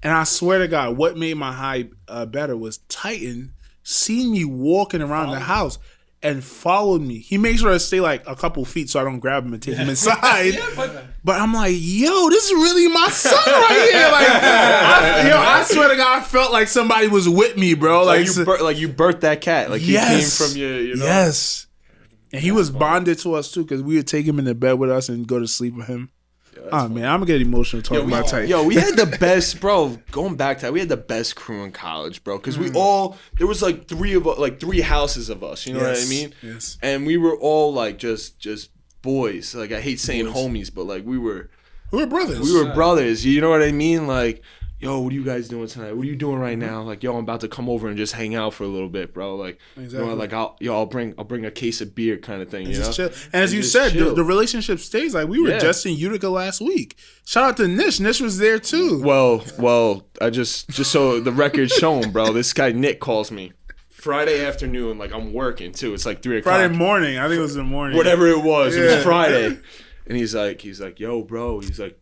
And I swear to God, what made my high better was Titan seeing me walking around the house and followed me. He makes sure to stay like a couple feet so I don't grab him and take him inside. But I'm like, yo, this is really my son right here. Like, I swear to God, I felt like somebody was with me, bro. Like you birthed that cat. Like he came from you. You know? Yes. And he was bonded to us too, because we would take him into bed with us and go to sleep with him. Oh man, I'm gonna get emotional talking about Titan. Yo, we had the best, bro. Going back to that, we had the best crew in college, bro. Because we all, there was like three houses of us. You know what I mean? Yes. And we were all like just boys. Like I hate saying homies, but like we were brothers. We were brothers. You know what I mean? Like, yo, what are you guys doing tonight? What are you doing right now? Like, yo, I'm about to come over and just hang out for a little bit, bro. Like, Exactly. you know, like I'll bring a case of beer, kind of thing. You know? Just chill. And as you said, the relationship stays. Like we were just in Utica last week. Shout out to Nish. Nish was there too. Well, I just so the record's shown, bro. This guy Nick calls me Friday afternoon. Like I'm working too. It's like 3 o'clock. Friday morning. I think it was in the morning. Whatever it was. It Yeah. was Friday. And he's like, yo, bro. He's like,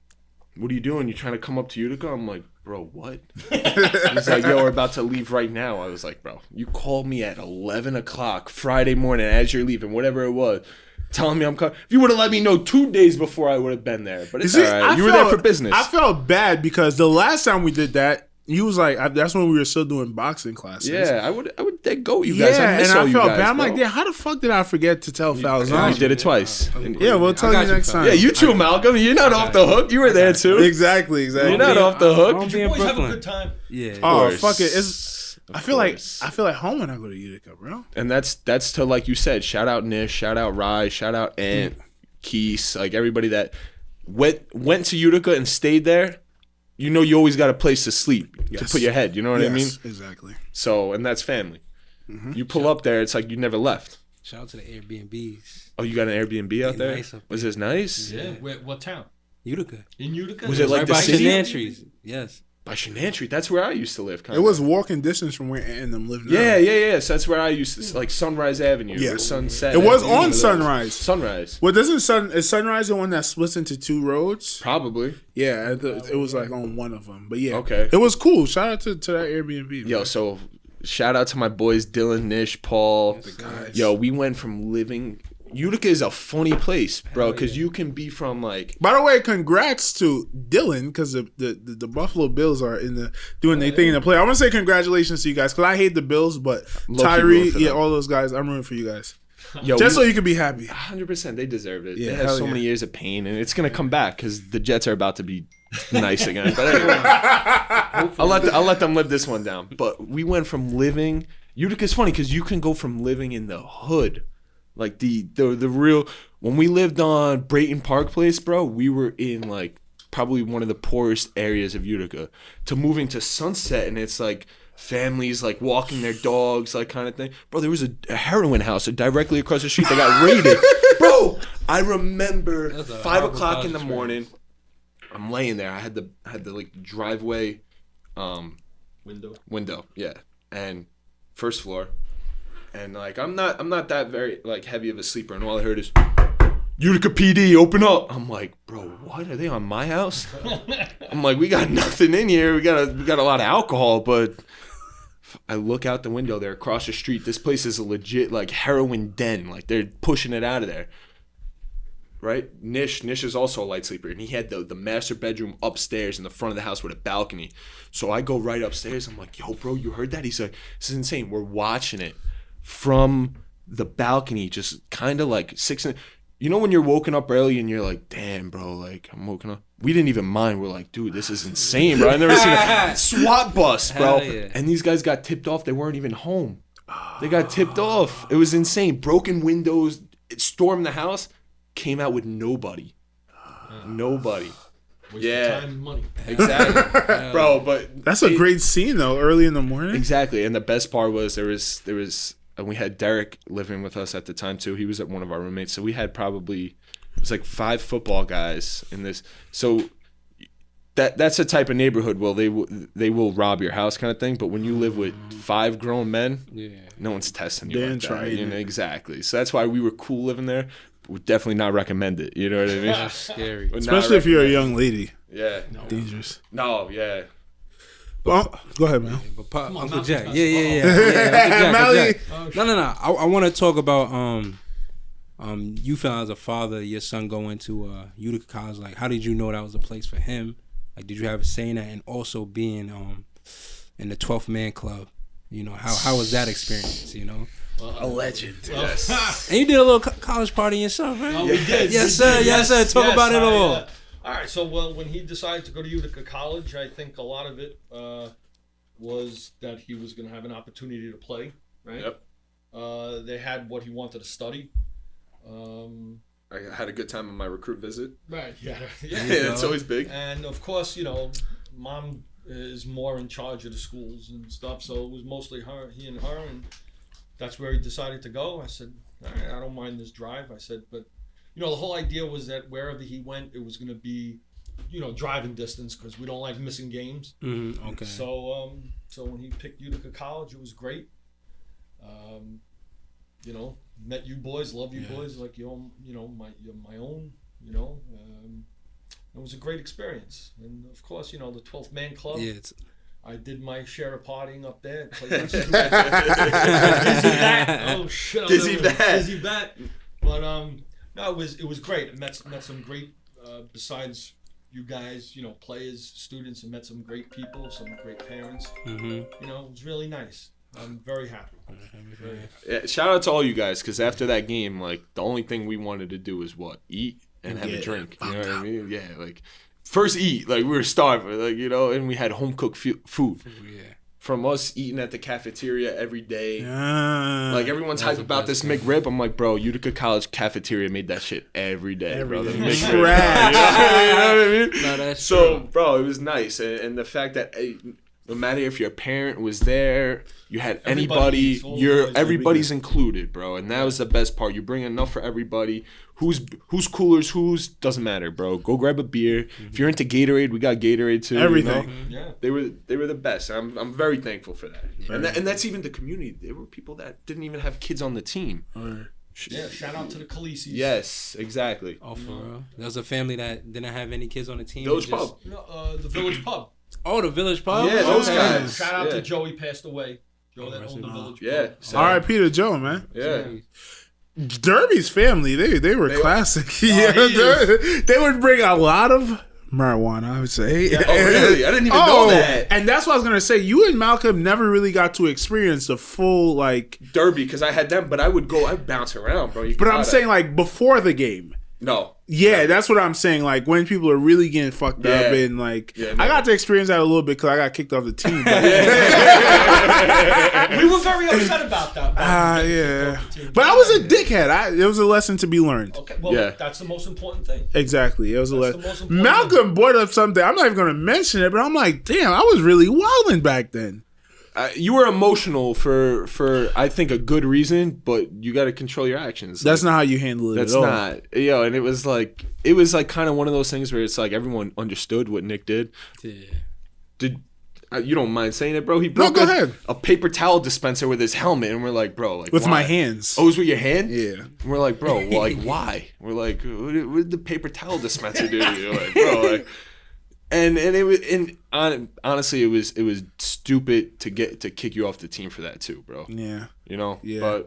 what are you doing? You trying to come up to Utica? I'm like, bro, what? He's like, yo, we're about to leave right now. I was like, bro, you called me at 11 o'clock Friday morning as you're leaving, whatever it was, telling me I'm coming. If you would have let me know 2 days before, I would have been there. But it's all right. You were there for business. I felt bad because the last time we did that, you was like, that's when we were still doing boxing classes. Yeah, I would dead go you guys. I miss and all I you felt guys, bad. I'm bro. like, damn, how the fuck did I forget to tell Falzone? Yeah, you did it twice. Yeah, we'll tell you next time. Yeah, you too, Malcolm. You're not off the hook. You were there too. Exactly. You're not off the hook. Don't Did be you in boys have a Brooklyn. good time? Yeah. Oh, course. fuck it. I feel course. like home when I go to Utica, bro. And that's to, like you said, shout out Nish, shout out Rodge, shout out Ant, Keese, like everybody that went to Utica and stayed there. You know, you always got a place to sleep, to put your head. You know what I mean? Exactly. So, and that's family. You pull up there, it's like you never left. Shout out to the Airbnbs. Oh, you got an Airbnb out there? Nice up Was this nice? Yeah. What town? Utica. In Utica? Was it like Right the by city? Shenanigans. Yes. By Shenanigans, that's where I used to live. It was walking distance from where Aunt and them lived. Yeah. So that's where I used to, like Sunrise Avenue or Sunset. It was Avenue, on Sunrise. Sunrise. Well, is Sunrise the one that splits into 2 roads? Probably. Yeah, it was like on one of them. But yeah, okay. It was cool. Shout out to that Airbnb. Yo, man. so shout out to my boys Dylan, Nish, Paul. The guys. Yo, we went from living. Utica is a funny place, bro, because you can be from like. By the way, congrats to Dylan because the Buffalo Bills are doing their thing in the play. I want to say congratulations to you guys because I hate the Bills, but Tyree, all those guys, I'm rooting for you guys. Yo, just so you can be happy. 100%, they deserve it. Yeah, they had so many years of pain, and it's gonna come back because the Jets are about to be nice again. But anyway, I'll let them live this one down. But we went from living. Utica's funny because you can go from living in the hood. Like the real when we lived on Brayton Park Place, bro, we were in like probably one of the poorest areas of Utica to moving to Sunset, and it's like families like walking their dogs, like kind of thing. Bro, there was a heroin house directly across the street that got raided. Bro, I remember 5 o'clock in the morning. I'm laying there. I had the like driveway window, yeah, and first floor. And like I'm not that very like heavy of a sleeper, and all I heard is Utica PD, open up. I'm like, bro, what are they on my house? I'm like, we got nothing in here. We got a lot of alcohol, but I look out the window there across the street. This place is a legit like heroin den. Like they're pushing it out of there. Right? Nish is also a light sleeper, and he had the master bedroom upstairs in the front of the house with a balcony. So I go right upstairs. I'm like, yo, bro, you heard that? He's like, this is insane. We're watching it from the balcony, just kind of like you know when you're woken up early and you're like, damn, bro, like I'm woken up. We didn't even mind. We're like, dude, this is insane, bro. I've never seen a SWAT bus, bro. Yeah. And these guys got tipped off. They weren't even home. They got tipped off. It was insane. Broken windows. It stormed the house. Came out with nobody. Nobody. Waste of time and money. Exactly. Bro, but that's a great scene though, early in the morning. Exactly. And the best part was there was and we had Derek living with us at the time too. He was one of our roommates. So we had probably it was like 5 football guys in this. So that's a type of neighborhood where they will rob your house kind of thing. But when you live with 5 grown men, no one's testing you like that. You know, exactly. So that's why we were cool living there. Would definitely not recommend it. You know what I mean? That's scary. Especially if you're a young lady. Yeah. Dangerous. No, yeah. Well, go ahead, man. Uncle Jack. Yeah. Uncle Jack. No. I want to talk about you found as a father, your son going to Utica College. Like, how did you know that was a place for him? Like, did you have a say in that? And also being in the 12th Man Club. You know, how was that experience? You know. A legend. Yes. And you did a little college party yourself, right? Oh, we did. Yes, sir. Talk about it all. All right. So, when he decided to go to Utica College, I think a lot of it was that he was going to have an opportunity to play, right? Yep. They had what he wanted to study. I had a good time on my recruit visit. Right. Yeah. It's always big. And, of course, you know, Mom is more in charge of the schools and stuff, so it was mostly he and her, and that's where he decided to go. I said, all right, I don't mind this drive. I said, but, you know, the whole idea was that wherever he went, it was going to be, you know, driving distance because we don't like missing games. Mm-hmm. Okay. So when he picked Utica College, it was great. You know, met you boys, love you boys, like you're my own. You know, it was a great experience, and of course, you know, the 12th Man Club. Yeah. I did my share of partying up there. Dizzy bat. But no, it was great. I met some great besides you guys, you know, players, students, and met some great people, some great parents. Mm-hmm. You know, it was really nice. I'm very happy. Yeah, shout out to all you guys, because after that game, like, the only thing we wanted to do is what? Eat and have a drink. You know what I mean? Yeah, like, first eat. Like, we were starving, like, you know, and we had home-cooked food. Yeah. From us eating at the cafeteria every day. Yeah. Like, everyone's hyped about this McRib. I'm like, bro, Utica College cafeteria made that shit every day, brother. Trash. You know what I mean? No, that's so, true. bro, it was nice. And the fact that No matter if your parent was there, you had anybody. Everybody's all Everybody's included, bro, and that was the best part. You bring enough for everybody. Who's coolers? Who's doesn't matter, bro. Go grab a beer. If you're into Gatorade, we got Gatorade too. Everything. You know? Yeah. They were the best. I'm very thankful for that. And that's even the community. There were people that didn't even have kids on the team. Yeah, shout out to the Khaleesi's. Yes, exactly. Oh, for real? There was a family that didn't have any kids on the team. Village just- Pub. The Village Pub. Oh, the Village Pub? Yeah, those Okay. guys. Shout out Yeah. to Joey, passed away. Joe that rest owned the in Village Yeah. Pub. So- R.I.P. to Joe, man. Yeah. Derby's family, they were classic. Yeah, he they would bring a lot of marijuana, I would say. Oh, really? I didn't even know that. And that's what I was gonna say. You and Malcolm never really got to experience the full like. Derby, because I had them, but I'd bounce around, bro. But I'm saying like before the game. no. Yeah, that's what I'm saying. Like when people are really getting fucked up, Yeah. and like Yeah, I no. got to experience that a little bit because I got kicked off the team. But, We were very upset about that. yeah. But I was a dickhead. It was a lesson to be learned. Okay, well, Yeah. that's the most important thing. Exactly. It was a That's the lesson. most important Malcolm brought up something. I'm not even going to mention it, but I'm like, damn, I was really wilding back then. You were emotional for I think a good reason, but you got to control your actions. That's not how you handle it That's at all. not. And it was like kind of one of those things where it's like everyone understood what Nick did. Yeah. Did you don't mind saying it, bro? He broke go ahead. a paper towel dispenser with his helmet, and we're like, bro, like With why? my hands. Oh, it was with your hand? Yeah. And we're like, bro, well, like why? We're like, what did the paper towel dispenser do to you? Like, bro, like. And it was honestly it was stupid to kick you off the team for that too, bro. Yeah. You know, Yeah.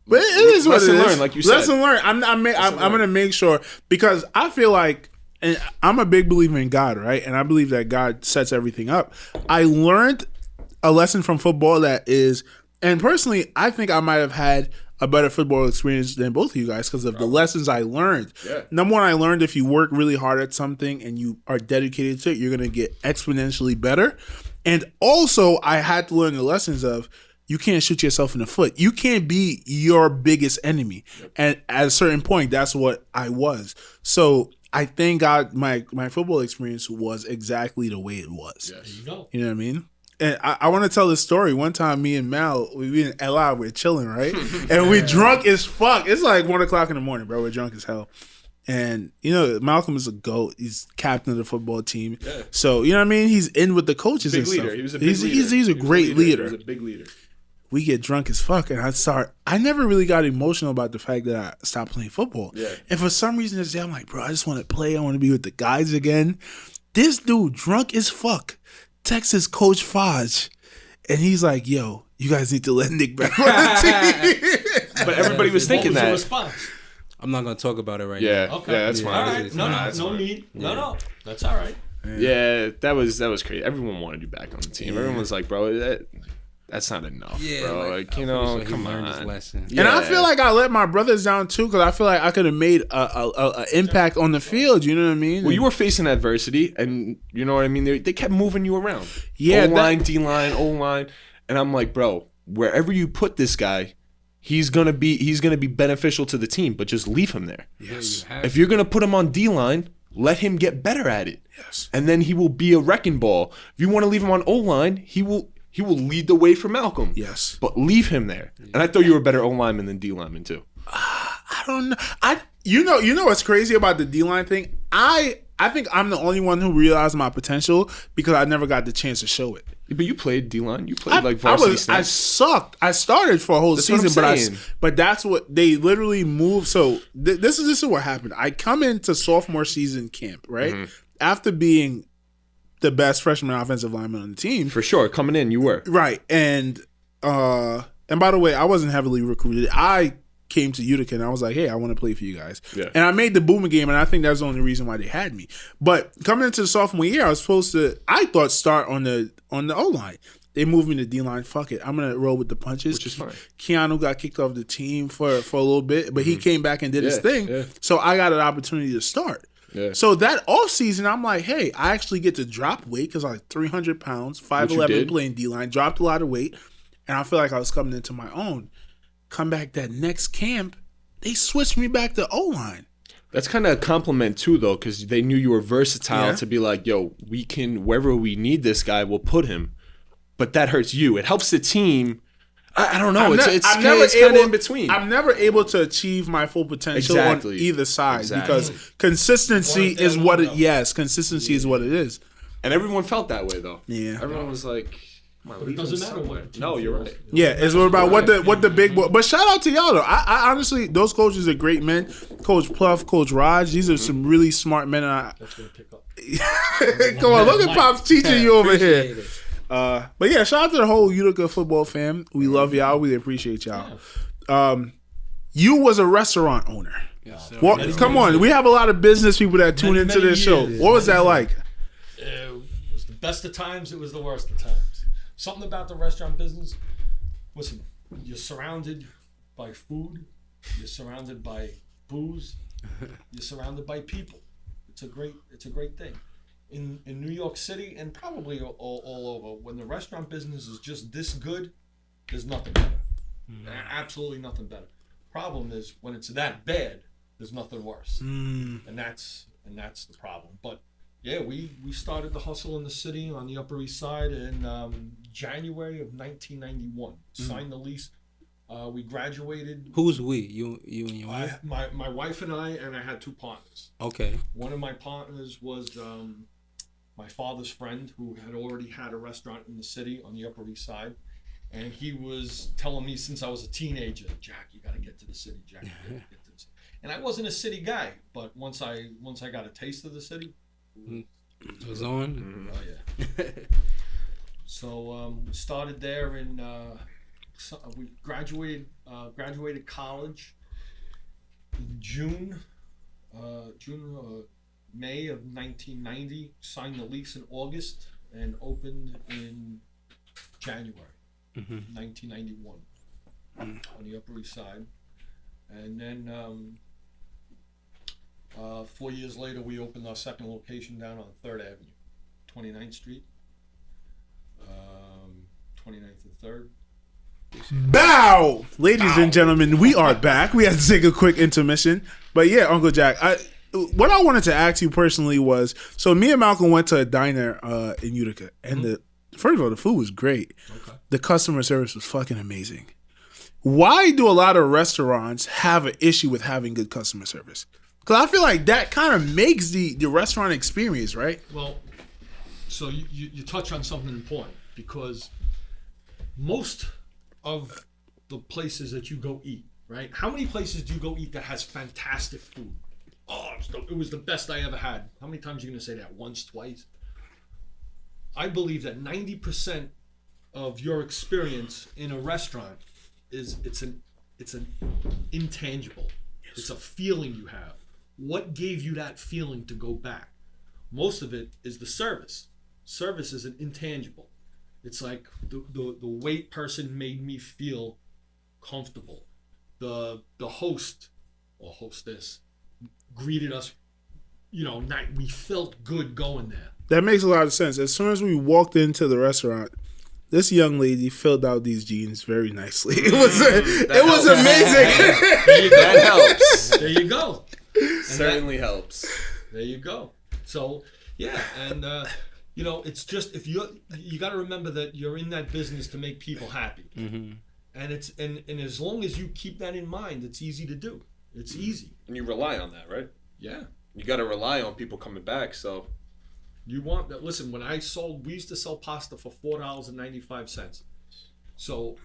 but it is what lesson it is. learned, like you said. Lesson learned. I'm gonna make sure because I feel like, and I'm a big believer in God, right? And I believe that God sets everything up. I learned a lesson from football that is, and personally, I think I might have had a better football experience than both of you guys because of the lessons I learned. Yeah. Number one, I learned if you work really hard at something and you are dedicated to it, you're gonna get exponentially better. And also, I had to learn the lessons of you can't shoot yourself in the foot. You can't be your biggest enemy. And at a certain point, that's what I was. So I thank God my football experience was exactly the way it was. There you go. You know what I mean? And I want to tell this story. One time, me and Mal, we in LA, we're chilling, right? And we drunk as fuck. It's like 1 o'clock in the morning, bro. We're drunk as hell. And, you know, Malcolm is a GOAT. He's captain of the football team. Yeah. So, you know what I mean? He's in with the coaches big and leader. stuff. He was a big leader. He's a great leader. He was a big leader. We get drunk as fuck, and I never really got emotional about the fact that I stopped playing football. Yeah. And for some reason this day, I'm like, bro, I just want to play. I want to be with the guys again. This dude, drunk as fuck, texts Coach Fodge, and he's like, yo, you guys need to let Nick back on the team. But everybody was What thinking was your that. response? I'm not going to talk about it right Yeah. now. Okay. Yeah, that's Yeah. fine. All right. It's No, fine. no, That's no fine. need. No. That's all right. Yeah, that was crazy. Everyone wanted you back on the team. Everyone was like, bro, that's not enough, bro. Like, you know, so come learned his on. lesson. And I feel like I let my brothers down too, because I feel like I could have made a impact on the field. You know what I mean? Well, you were facing adversity, and you know what I mean. They kept moving you around. Yeah, O-line, D-line, O-line, and I'm like, bro, wherever you put this guy, he's gonna be beneficial to the team. But just leave him there. Yes. If you're gonna put him on D-line, let him get better at it. Yes. And then he will be a wrecking ball. If you want to leave him on O-line, he will lead the way for Malcolm. Yes. But leave him there. And I thought you were a better O-lineman than D-lineman too. I don't know. You know what's crazy about the D-line thing? I think I'm the only one who realized my potential because I never got the chance to show it. But you played D-line. You played like varsity I snaps. sucked. I started for a whole That's what season, I'm saying. but that's what they literally moved. So this is what happened. I come into sophomore season camp, right? Mm-hmm. After being the best freshman offensive lineman on the team. For sure. Coming in, you were. Right. And by the way, I wasn't heavily recruited. I came to Utica and I was like, hey, I want to play for you guys. Yeah. And I made the Boomer game, and I think that's the only reason why they had me. But coming into the sophomore year, I was supposed to, I thought, start on the O-line. They moved me to D-line. Fuck it. I'm going to roll with the punches. Which is fine. Keanu got kicked off the team for a little bit, but he came back and did his thing. Yeah. So I got an opportunity to start. Yeah. So that offseason, I'm like, hey, I actually get to drop weight because I was 300 pounds, 5'11", did. playing D-line, dropped a lot of weight, and I feel like I was coming into my own. Come back that next camp, they switched me back to O-line. That's kind of a compliment too, though, because they knew you were versatile to be like, yo, we can, wherever we need this guy, we'll put him. But that hurts you. It helps the team. I don't know. It's kind of in between. I'm never able to achieve my full potential on either side because consistency is what it. Yes, consistency is what it is. And everyone felt that way, though. Yeah, everyone was like, but it doesn't matter what. No, you're right. Yeah, it's about what the big boy. But shout out to y'all though. I honestly, those coaches are great men. Coach Pluff, Coach Rodge. These are some really smart men. That's gonna pick up. Come on, look at Pops teaching you over here. But yeah, shout out to the whole Utica football fam. We love y'all. We appreciate y'all. You was a restaurant owner. Yes, Well, come on. We have a lot of business people that tune into this show. What was that like? It was the best of times. It was the worst of times. Something about the restaurant business. Listen, you're surrounded by food. You're surrounded by booze. You're surrounded by people. It's a great thing. In New York City and probably all over, when the restaurant business is just this good, there's nothing better. Absolutely nothing better. Problem is when it's that bad, there's nothing worse. And that's the problem. But yeah, we started the hustle in the city on the Upper East Side in January of 1991. Signed the lease. We graduated. Who's we? You and your wife? My wife and I had two partners. Okay. One of my partners was my father's friend who had already had a restaurant in the city on the Upper East Side. And he was telling me since I was a teenager, Jack, you got to get to the city. Jack, you got to get to the city. And I wasn't a city guy, but once I got a taste of the city, it was on. Oh yeah. So we started there in we graduated college in May of 1990. Signed the lease in August and opened in January 1991 on the Upper East Side. And then 4 years later, we opened our second location down on 3rd Avenue, 29th Street, 29th and 3rd. Bow! Ladies and gentlemen, we are back. We had to take a quick intermission. But yeah, Uncle Jack, what I wanted to ask you personally was, so me and Malcolm went to a diner in Utica, and first of all, the food was great. Okay. The customer service was fucking amazing. Why do a lot of restaurants have an issue with having good customer service? Because I feel like that kind of makes the restaurant experience, right? Well, so you touch on something important, because most of the places that you go eat, right? How many places do you go eat that has fantastic food? Oh, it was the best I ever had. How many times are you going to say that? Once, twice? I believe that 90% of your experience in a restaurant it's an intangible. Yes. It's a feeling you have. What gave you that feeling to go back? Most of it is the service. Service is an intangible. It's like the wait person made me feel comfortable. The host or hostess greeted us, we felt good going there. That makes a lot of sense. As soon as we walked into the restaurant, this young lady filled out these jeans very nicely. It was amazing. That helps. There you go. Certainly helps. There you go. So yeah, and it's just if you got to remember that you're in that business to make people happy, and and as long as you keep that in mind, it's easy to do. It's easy. And you rely on that, right? Yeah. You got to rely on people coming back. So. You want that? Listen, we used to sell pasta for $4.95. So,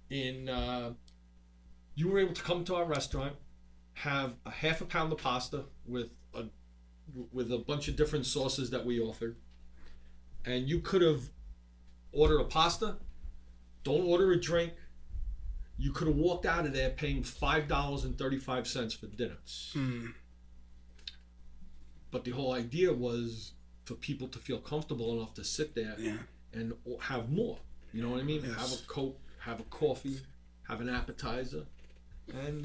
you were able to come to our restaurant, have a half a pound of pasta with a bunch of different sauces that we offered, and you could have ordered a pasta. Don't order a drink. You could have walked out of there paying $5.35 for dinner. But the whole idea was for people to feel comfortable enough to sit there and have more. You know what I mean? Yes. Have a Coke, have a coffee, have an appetizer, and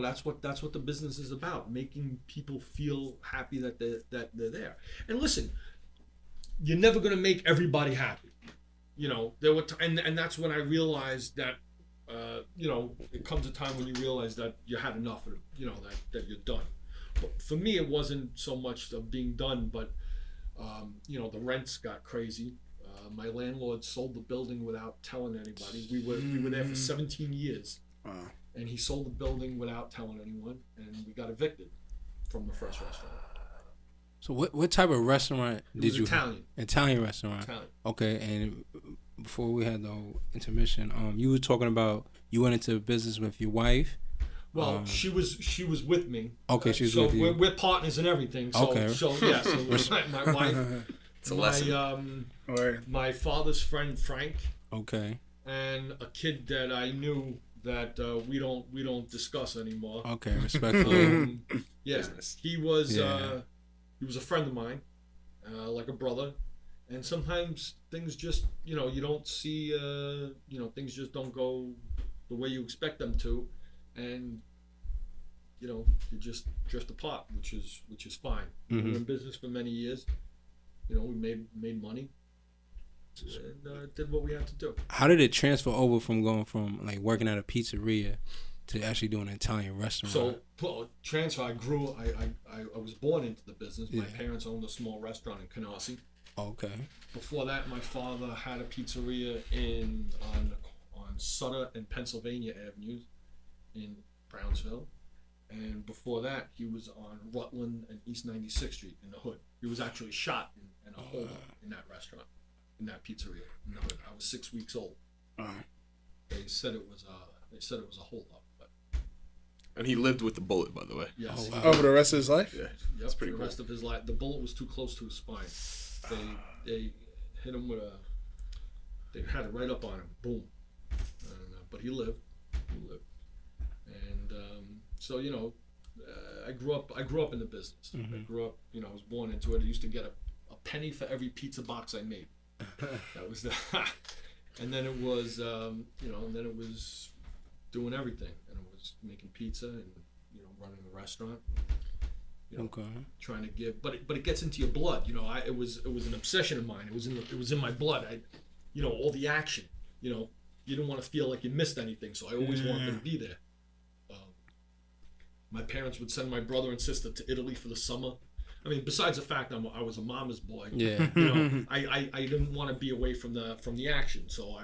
that's what the business is about: making people feel happy that they're there. And listen, you're never gonna make everybody happy. There were and that's when I realized that it comes a time when you realize that you had enough, that you're done. for me, it wasn't so much of being done, but the rents got crazy. My landlord sold the building without telling anybody. We were there for 17 years, and he sold the building without telling anyone, and we got evicted from the first restaurant. So what type of restaurant did you? Italian restaurant. Italian. Okay, and before we had the intermission, you were talking about you went into business with your wife. Well, she was with me. Okay, she was with you. So we're partners in everything. So, okay. So it was my wife. It's a lesson. My father's friend Frank. Okay. And a kid that I knew that we don't discuss anymore. Okay, respectfully. Yeah, Business. he was a friend of mine, like a brother. And sometimes things just you don't see things just don't go the way you expect them to. And you just drift apart, which is fine. Mm-hmm. We were in business for many years. We made money and did what we had to do. How did it transfer over from going from like working at a pizzeria to actually doing an Italian restaurant? So transfer. I grew. I was born into the business. Yeah. My parents owned a small restaurant in Canarsie. Okay. Before that, my father had a pizzeria on Sutter and Pennsylvania Avenues in Brownsville, and before that he was on Rutland and East 96th Street in the hood. He was actually shot in a hold in that restaurant, in that pizzeria in the hood. I was 6 weeks old. They said it was a hold up, but And he lived with the bullet, by the way. yes, Over the rest of his life? Yeah. Yep, That's pretty for the cool. rest of his life. The bullet was too close to his spine. They hit him with they had it right up on him. Boom. But he lived. And so I grew up in the business. Mm-hmm. I grew up, I was born into it. I used to get a penny for every pizza box I made. That was the and then it was and then it was doing everything, and it was making pizza and running a restaurant. Okay. Trying to give, but it gets into your blood. It was an obsession of mine. It was in my blood. All the action. You didn't want to feel like you missed anything, so I always wanted to be there. My parents would send my brother and sister to Italy for the summer. I mean, besides the fact I was a mama's boy. Yeah. I didn't want to be away from the action, so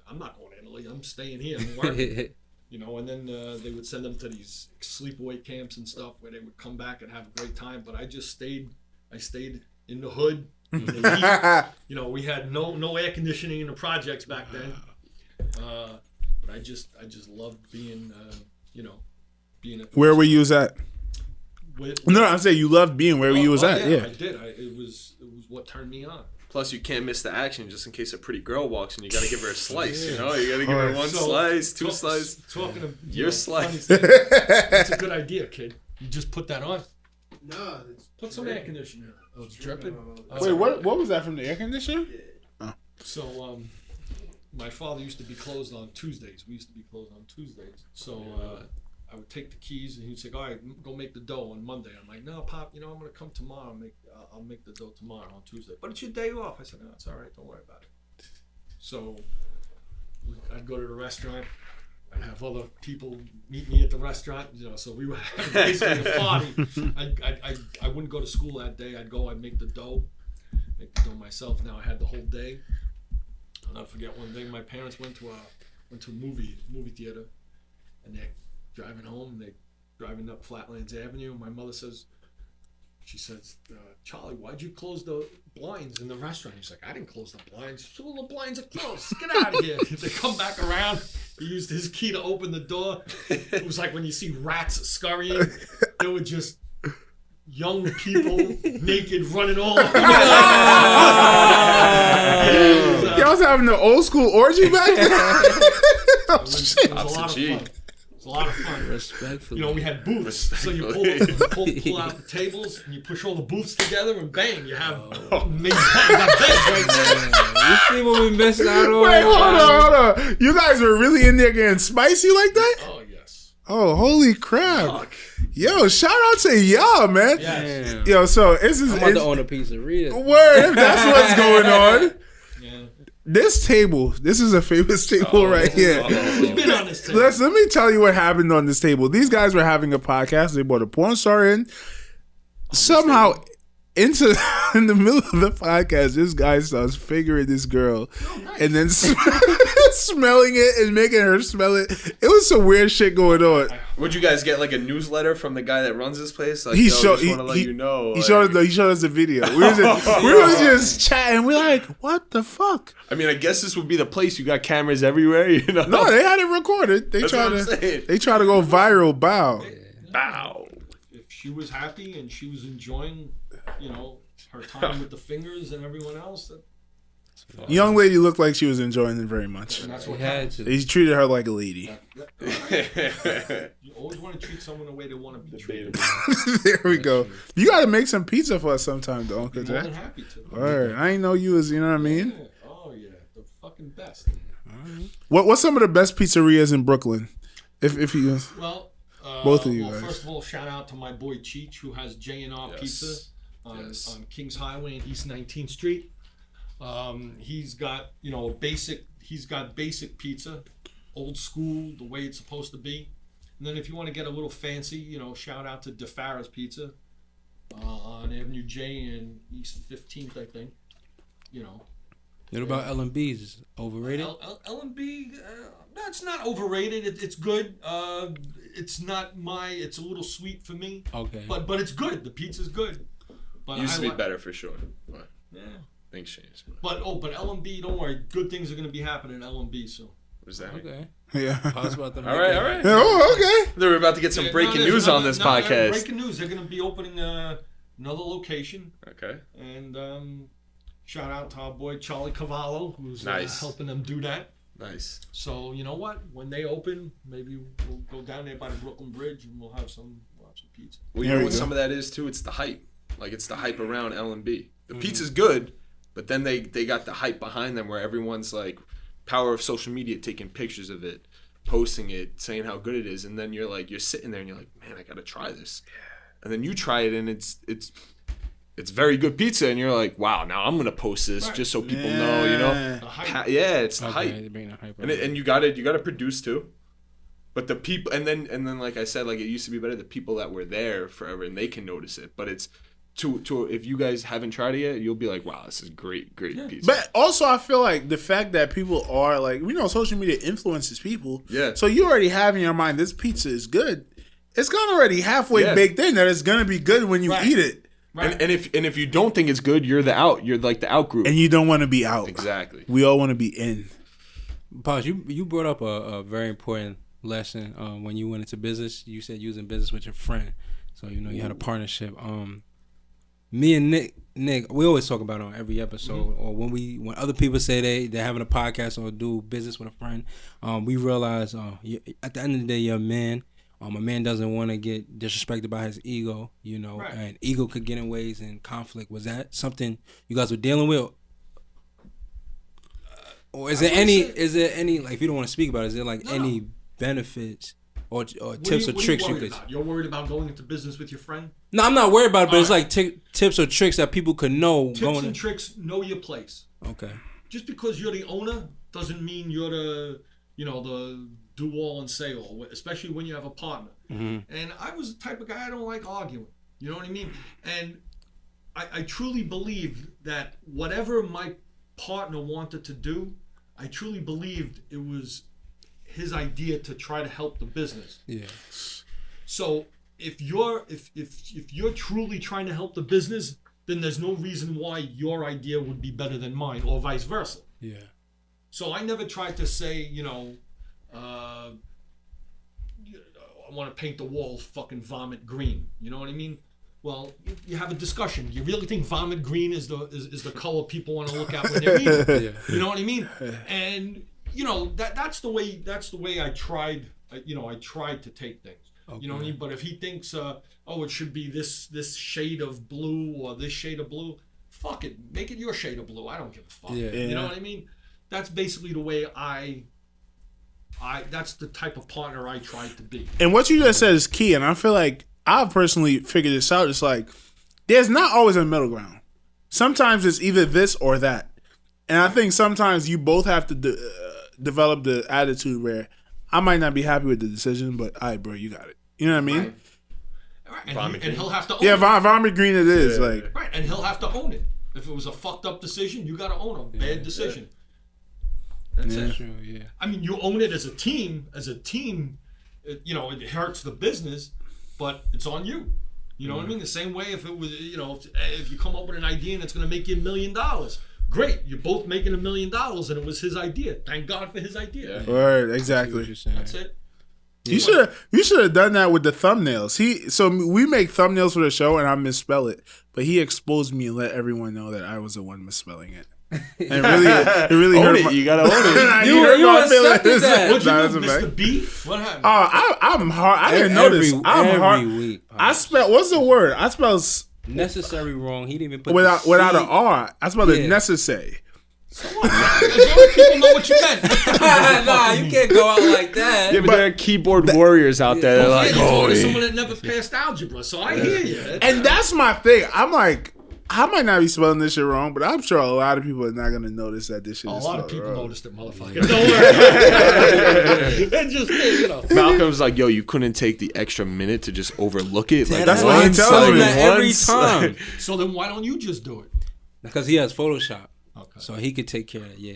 I'm not going to Italy. I'm staying here and working. And then they would send them to these sleepaway camps and stuff where they would come back and have a great time. But I just stayed. I stayed in the hood. In the heat. We had no air conditioning in the projects back then. But I just loved being being at. Where were you at? No, I'm saying you loved being where you was at. Yeah, I did. It was what turned me on. Plus, you can't miss the action just in case a pretty girl walks in. You got to give her a slice. You got to give her one slice, two slices. Talking of your slice. That's a good idea, kid. You just put that on. No, put some air conditioner. Oh, it's dripping. Wait, what was that from the air conditioner? Yeah. So, my father used to be closed on Tuesdays. We used to be closed on Tuesdays. So I would take the keys and he'd say, "All right, go make the dough on Monday." I'm like, "No, Pop, I'm gonna come tomorrow. I'll make the dough tomorrow on Tuesday." "But it's your day off." I said, "No, it's all right. Don't worry about it." So I'd go to the restaurant. I'd have other people meet me at the restaurant. So we would have basically a party. I wouldn't go to school that day. I'd make the dough myself. Now I had the whole day. I'll never forget one day my parents went to a movie theater, and they're driving home. They're driving up Flatlands Avenue. My mother says, "Charlie, why'd you close the blinds in the restaurant?" He's like, "I didn't close the blinds." "So all the blinds are closed. Get out of here." They come back around. He used his key to open the door. It was like when you see rats scurrying. There were just young people naked running all over. Y'all was having the old school orgy back then? It was a lot of fun. It was a lot of fun. Respectfully. We had booths. So you pull out the tables and you push all the booths together and bang, you have beds right there. You see what we missed out on? Wait, hold on. You guys were really in there getting spicy like that? Oh, yes. Oh, holy crap. Yo, shout out to y'all, man. Yes. Yo, so this is... I'm about to own a pizzeria. Word, that's what's going on. Yeah. This table, this is a famous table right here. Who's been on this table? Let me tell you what happened on this table. These guys were having a podcast. They brought a porn star in. somehow into in the middle of the podcast, this guy starts figuring this girl, and then smelling it and making her smell it. It was some weird shit going on. Would you guys get like a newsletter from the guy that runs this place? Like, He just showed. want to let you know. He like- showed us the video. We was just chatting. We're like, what the fuck? I mean, I guess this would be the place. You got cameras everywhere, you know. No, they had it recorded. They That's tried what I'm saying. to go viral. Bow. Bow. If she was happy and she was enjoying, her time with the fingers and everyone else, Young lady looked like she was enjoying it very much. and that's He what had happens. to. He treated her like a lady. You always want to treat someone the way they want to be treated. There we go. You got to make some pizza for us sometime, though, Uncle More than Jack. happy to. Word. I ain't know you was. You know what I mean? Yeah. Oh yeah, the fucking best. What's some of the best pizzerias in Brooklyn? If you Well, Both of you guys. First of all, shout out to my boy Cheech, who has J&R Yes. Pizza on Yes. Kings Highway in East 19th Street. He's got he's got basic pizza, old school, the way it's supposed to be. And then if you want to get a little fancy, shout out to DeFara's Pizza on Avenue J and East 15th, I think. What about L&B's? Overrated? L&B, that's not overrated. It's good. It's not it's a little sweet for me. Okay. But it's good. The pizza's good. But Used to I be better for sure. But Yeah. things changed. But L&B, don't worry. Good things are gonna be happening in L&B soon. What does that mean? Okay. yeah. I was about to All right, all right. Oh, okay. They were about to get some breaking news on this podcast. Breaking news. They're gonna be opening another location, Okay. and shout out to our boy Charlie Cavallo, who's Nice. helping them do that. Nice. So you know what? When they open, maybe we'll go down there by the Brooklyn Bridge and we'll have some pizza. Well, you There know we what go. some of that is too? It's the hype. Like it's the hype around L&B. The pizza's good, but then they got the hype behind them where everyone's like, power of social media, taking pictures of it, posting it, saying how good it is, and then you're sitting there and you're like, man, I gotta try this. And then you try it and it's very good pizza, and you're like, wow, now I'm gonna post this Right. just so people know, you know. Yeah. The hype. It's the Okay, hype. they bring the hype And up. and you gotta produce too. But the people and then like I said, like it used to be better the people that were there forever and they can notice it. But it's to if you guys haven't tried it yet, you'll be like, wow, this is great pizza. But also, I feel like the fact that people are like, social media influences people. Yeah. So you already have in your mind this pizza is good. It's gone already halfway Yeah. baked in that it's gonna be good when you Right. eat it, Right. And if you don't think it's good, you're like the out group. and you don't want to be out. Exactly. We all want to be in. Paz, you brought up a very important lesson when you went into business. You said you was in business with your friend, so you had a partnership. Me and Nick, we always talk about it on every episode, or when other people say they're having a podcast or do business with a friend, we realize at the end of the day, you're a man. A man doesn't want to get disrespected by his ego, Right. and ego could get in ways and conflict. Was that something you guys were dealing with? Or is there any, like, if you don't want to speak about it, is there like No. any benefits or tips or What are tricks you worried could? about? You're worried about going into business with your friend? No, I'm not worried about it, but it's Alright. like tips or tricks that people could know Tips going and in. tricks, know your place. Okay. Just because you're the owner doesn't mean you're the do all and say all, especially when you have a partner. Mm-hmm. And I was the type of guy, I don't like arguing. You know what I mean? And I truly believe that whatever my partner wanted to do, I truly believed it was his idea to try to help the business. Yeah. So if you're truly trying to help the business, then there's no reason why your idea would be better than mine, or vice versa. Yeah. So I never tried to say, I want to paint the walls fucking vomit green. You know what I mean? Well, you have a discussion. You really think vomit green is the color people want to look at when they're eating? Yeah. You know what I mean? And that's the way I tried. I tried to take things. Okay. You know what I mean? But if he thinks, it should be this shade of blue or this shade of blue, fuck it, make it your shade of blue. I don't give a fuck. Yeah. You know what I mean? That's basically the way that's the type of partner I tried to be. And what you just said is key, and I feel like I've personally figured this out. It's like there's not always a middle ground. Sometimes it's either this or that, and I think sometimes you both have to develop the attitude where I might not be happy with the decision, but all right, bro, you got it. You know what I mean? Right, and he'll have to own Yeah, it. Vomit Green it is. Like, Right, and he'll have to own it. If it was a fucked up decision, you got to own a bad decision. That's it. True, yeah. I mean, you own it as a team. As a team, it hurts the business, but it's on you. You know what I mean? The same way if it was, if you come up with an idea and it's going to make you $1 million, great. You're both making $1 million, and it was his idea. Thank God for his idea. Yeah. Right, exactly. That's it. You should have done that with the thumbnails. So we make thumbnails for the show, and I misspell it, but he exposed me and let everyone know that I was the one misspelling it. And it really Own hurt. it. You gotta own it. You accepted that. What'd you do, Mr. B? What happened? I'm hard. I didn't notice. I'm hard. Week, I spell. What's the word? I spell necessary wrong. He didn't even put without an R. I spell it Yeah. necessary. As long as people know what you meant. Nah, you can't go out like that. Yeah, but there are keyboard warriors out there. They're like, You're talking to oh, someone that never passed algebra, so I hear you. And that's my thing. I'm like, I might not be spelling this shit wrong, but I'm sure a lot of people are not gonna notice that this shit A is lot of spelled people wrong. noticed it, motherfucker. Don't worry. It just, Malcolm's like, yo, you couldn't take the extra minute to just overlook it. Like, That's what he tells Tell him me. that every once. time. So then why don't you just do it? Because he has Photoshop. Okay. So he could take care of it, yeah.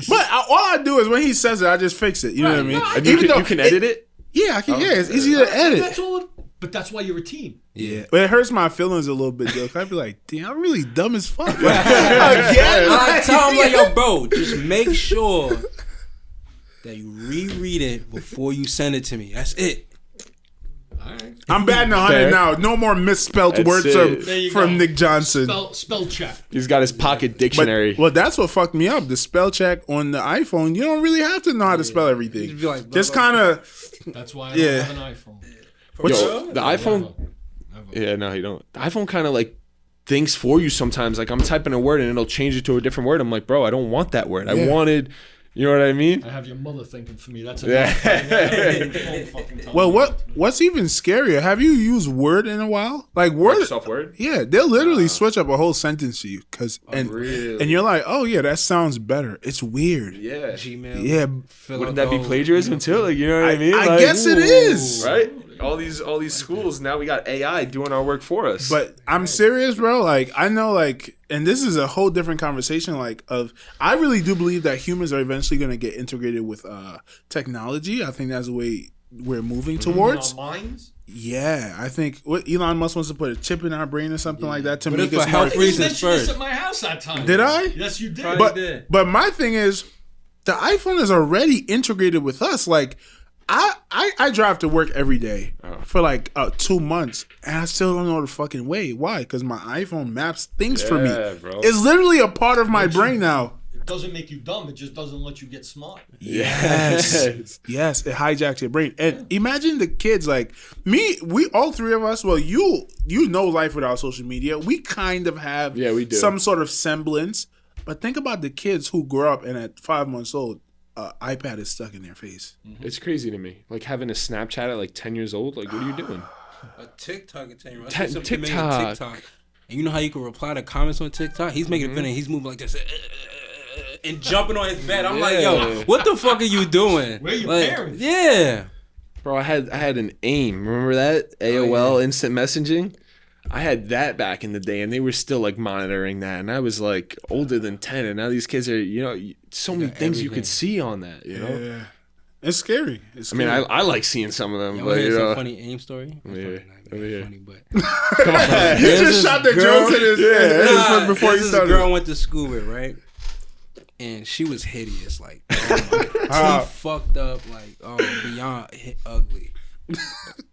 But all I do is when he says it, I just fix it. You know what I mean? And you can edit it? Yeah, I can. Yeah, it's easy to edit. That's all. But that's why you're a team. Yeah, but it hurts my feelings a little bit though. 'Cause I'd be like, damn, I'm really dumb as fuck. Again, I tell him like, yo, bro, just make sure that you reread it before you send it to me. That's it. All right. I'm batting 100 Fair. now. No more misspelled That's words it. There you from go. Nick Johnson. Spell check. He's got his pocket But dictionary. well, that's what fucked me up. The spell check on the iPhone, you don't really have to know how to spell everything. Just be like, blah, Just blah, kind of. That's why I Yeah. don't have an iPhone. Yo, the iPhone. Never. Yeah, no, you don't. The iPhone kind of like thinks for you sometimes. Like I'm typing a word and it'll change it to a different word. I'm like, bro, I don't want that word. I wanted, you know what I mean? I have your mother thinking for me. That's Yeah. enough. Well, what's even scarier? Have you used Word in a while? Like Word. Microsoft Word? Yeah, they'll literally switch up a whole sentence for you, and you're like, oh yeah, that sounds better. It's weird. Yeah. Gmail. Yeah, Wouldn't that be plagiarism too? Like, you know what I mean? I Like, guess it is. right? All these schools now we got AI doing our work for us. But I'm serious, bro. Like I know, like, and this is a whole different conversation. Like, I really do believe that humans are eventually going to get integrated with technology. I think that's the way we're moving towards. In our minds? Yeah, I think what Elon Musk wants to put a chip in our brain or something like that to But make it's us for more. health You reasons mentioned this first. at my house that time. Did I? Yes, you did. But- But my thing is, the iPhone is already integrated with us. Like, I drive to work every day for like 2 months, and I still don't know the fucking way. Why? Because my iPhone maps things for me. Yeah, bro. It's literally a part of my brain now. It doesn't make you dumb. It just doesn't let you get smart. Yes. Yes, it hijacks your brain. And imagine the kids like me, we all three of us, well, you know life without social media. We kind of have we do. some sort of semblance. But think about the kids who grow up and at 5 months old, iPad is stuck in their face. it's crazy to me. Like having a Snapchat at like 10 years old. Like, what are you doing? A TikTok at 10 years old. TikTok. And you know how you can reply to comments on TikTok? He's making a video and he's moving like this and jumping on his bed. I'm like, yo, what the fuck are you doing? Where are your Like, parents? Yeah. Bro, I had an AIM. Remember that? AOL instant messaging? I had that back in the day, and they were still like monitoring that. And I was like older than 10, and now these kids are, you know, so many things you everything. could see on that, you know? Yeah. It's scary. It's I mean, scary. I like seeing some of them, You but hear you some know. funny AIM story? It's Yeah, probably not over very here. funny, but Come on. He There's just this shot the girl- jokes in his Nah, before he there's started. This girl I went to school with, right? And she was hideous, like teeth fucked up, like beyond ugly.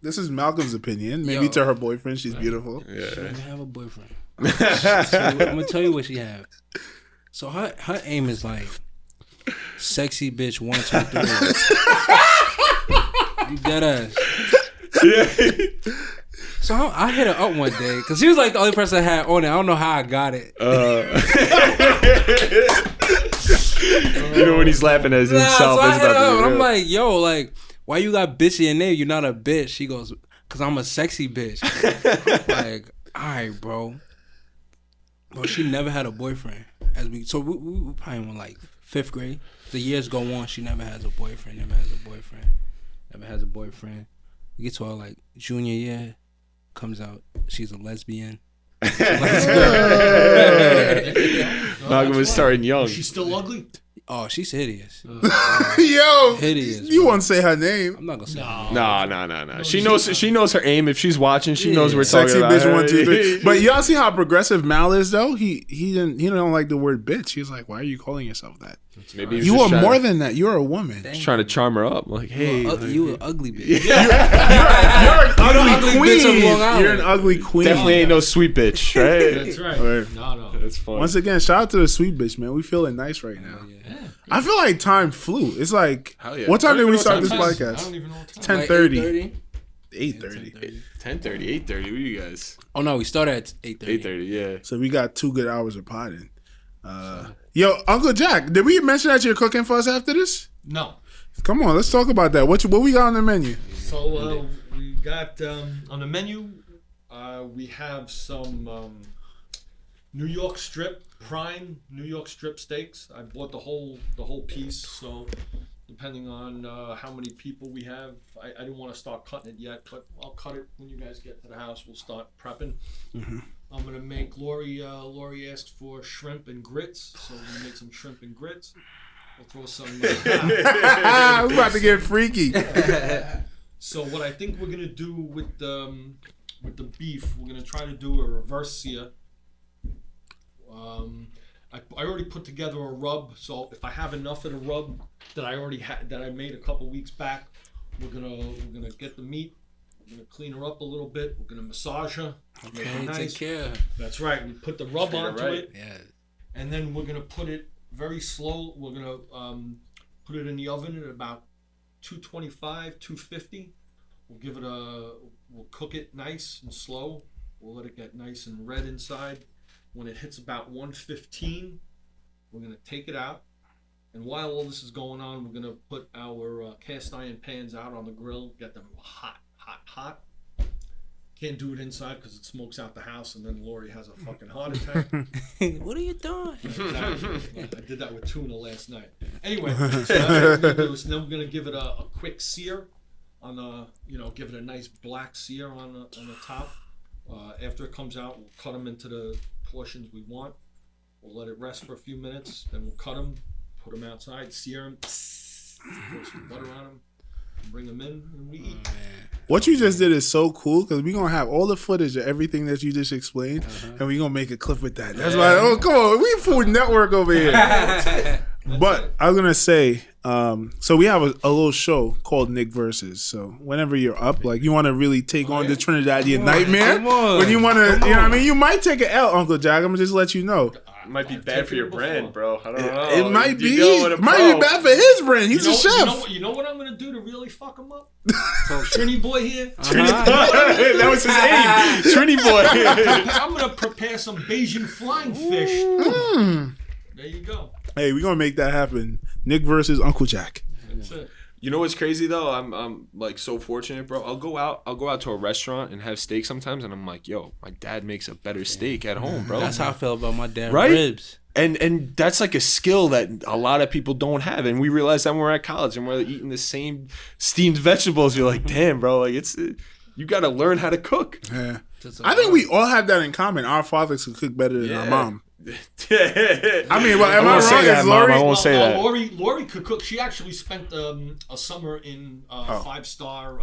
This is Malcolm's opinion. Maybe Yo. to her boyfriend, she's beautiful. She didn't have a boyfriend. I'm gonna tell you what she had. So her aim is like sexy bitch 1, 2, 3. You dead ass. So I hit her up one day because she was like the only person I had on it. I don't know how I got it. You know when he's laughing at himself. So I it's hit her about to up be and I'm real. like, yo, like, why you got bitch in your name? You're not a bitch. She goes, cause I'm a sexy bitch. Like, all right, bro. Bro, she never had a boyfriend. We probably went like 5th grade. The years go on, she never has a boyfriend. Never has a boyfriend. We get to our like junior year, comes out she's a lesbian. Malcolm was starting young. She's still ugly. Oh, she's hideous. Yo, Hideous. you bro. won't say her name. I'm not gonna say. No. She knows her aim. If she's watching, she knows we're talking Sexy about bitch her. 1, 2, 3. But y'all see how progressive Mal is though. He don't like the word bitch. He's like, why are you calling yourself that? Maybe he's You just are more trying, than that. You're a woman. just trying to charm her up. Like, hey, You an ugly bitch. You're an ugly ugly queen. bitch of Long Island. You're an ugly queen. definitely ain't no sweet bitch, right? That's right. Right. No. That's fun. Once again, shout out to the sweet bitch, man. We feeling nice right now. I feel like time flew. It's like, Hell yeah. what time did we What start time this is it? I podcast? don't even know what time. 10:30. 8:30? 8:30. 10:30, 8:30. What are you guys? Oh no, we started at 8:30. 8:30. Yeah. So we got 2 good hours of potting. Yo, Uncle Jack, did we mention that you're cooking for us after this? No. Come on, let's talk about that. What we got on the menu? So we got on the menu. We have some New York strip, prime New York strip steaks. I bought the whole piece. So depending on how many people we have, I didn't want to start cutting it yet, but I'll cut it when you guys get to the house. We'll start prepping. I'm gonna make Lori asked for shrimp and grits, so we're gonna make some shrimp and grits. We'll throw some. We're about to get freaky. So what I think we're gonna do with the beef, we're gonna try to do a reverse sear. I already put together a rub, so if I have enough of the rub that I already had that I made a couple weeks back, we're gonna get the meat. We're gonna clean her up a little bit. We're gonna massage her. Make her Okay, nice. take care. That's right. We put the rub onto it, Yeah. and then we're gonna put it very slow. We're gonna put it in the oven at about 225, 250. We'll cook it nice and slow. We'll let it get nice and red inside. When it hits about 115, we're gonna take it out. And while all this is going on, we're gonna put our cast iron pans out on the grill, get them hot. Can't do it inside because it smokes out the house, and then Lori has a fucking heart attack. What are you doing? Exactly. I did that with tuna last night. Anyway, so that's what we're gonna do. So then we're gonna give it a quick sear on the, give it a nice black sear on the top. After it comes out, we'll cut them into the portions we want. We'll let it rest for a few minutes. Then we'll cut them, put them outside, sear them, pour some butter on them, bring them in, and we eat. What you just did is so cool because we're going to have all the footage of everything that you just explained, and we're going to make a clip with that. That's why, come on, we Food Network over here. But I was going to say, so we have a little show called Nick Versus. So whenever you're up, like you want to really take on the Trinidadian nightmare, come on, when you want to, you know what I mean? You might take an L, Uncle Jack. I'm going to just let you know. It might be bad for your brand, bro. I don't know. It might be. You dealing with a It might be pro. bad for his brand. He's a chef. You know what I'm gonna do to really fuck him up? Trini boy here. That was his aim. Trini boy. I'm gonna prepare some Bayesian flying fish. There you go. Hey, we're going to make that happen. Nick versus Uncle Jack. That's it. You know what's crazy though? I'm like so fortunate, bro. I'll go out to a restaurant and have steak sometimes, and I'm like, yo, my dad makes a better steak at home, bro. That's how I feel about my damn Right? ribs. And that's like a skill that a lot of people don't have, and we realized that when we're at college and we're eating the same steamed vegetables. You're like, damn, bro, like you got to learn how to cook. Yeah. I think we all have that in common. Our fathers could cook better than our mom. I mean, well, am I wrong? Is Lori? I won't say that. Lori could cook. She actually spent a summer in a 5-star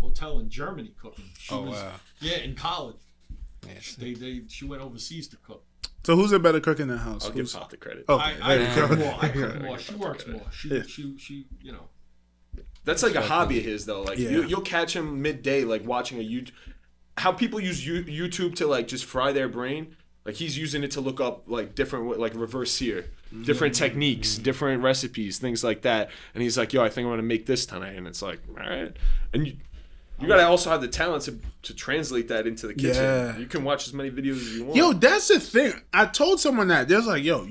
hotel in Germany cooking. Yeah, in college. Yes. She went overseas to cook. So who's a better cook in the house? I'll give Pop the credit. Okay, I cook more. She works more. She That's like a hobby of his though. Like Yeah. you'll catch him midday, like watching a YouTube. How people use YouTube to like just fry their brain. Like he's using it to look up like different, like reverse sear, different techniques, different recipes, things like that. And he's like, yo, I think I'm gonna make this tonight. And it's like, all right. And you gotta also have the talent to translate that into the kitchen. Yeah. You can watch as many videos as you want. Yo, that's the thing. I told someone that. They're like, yo,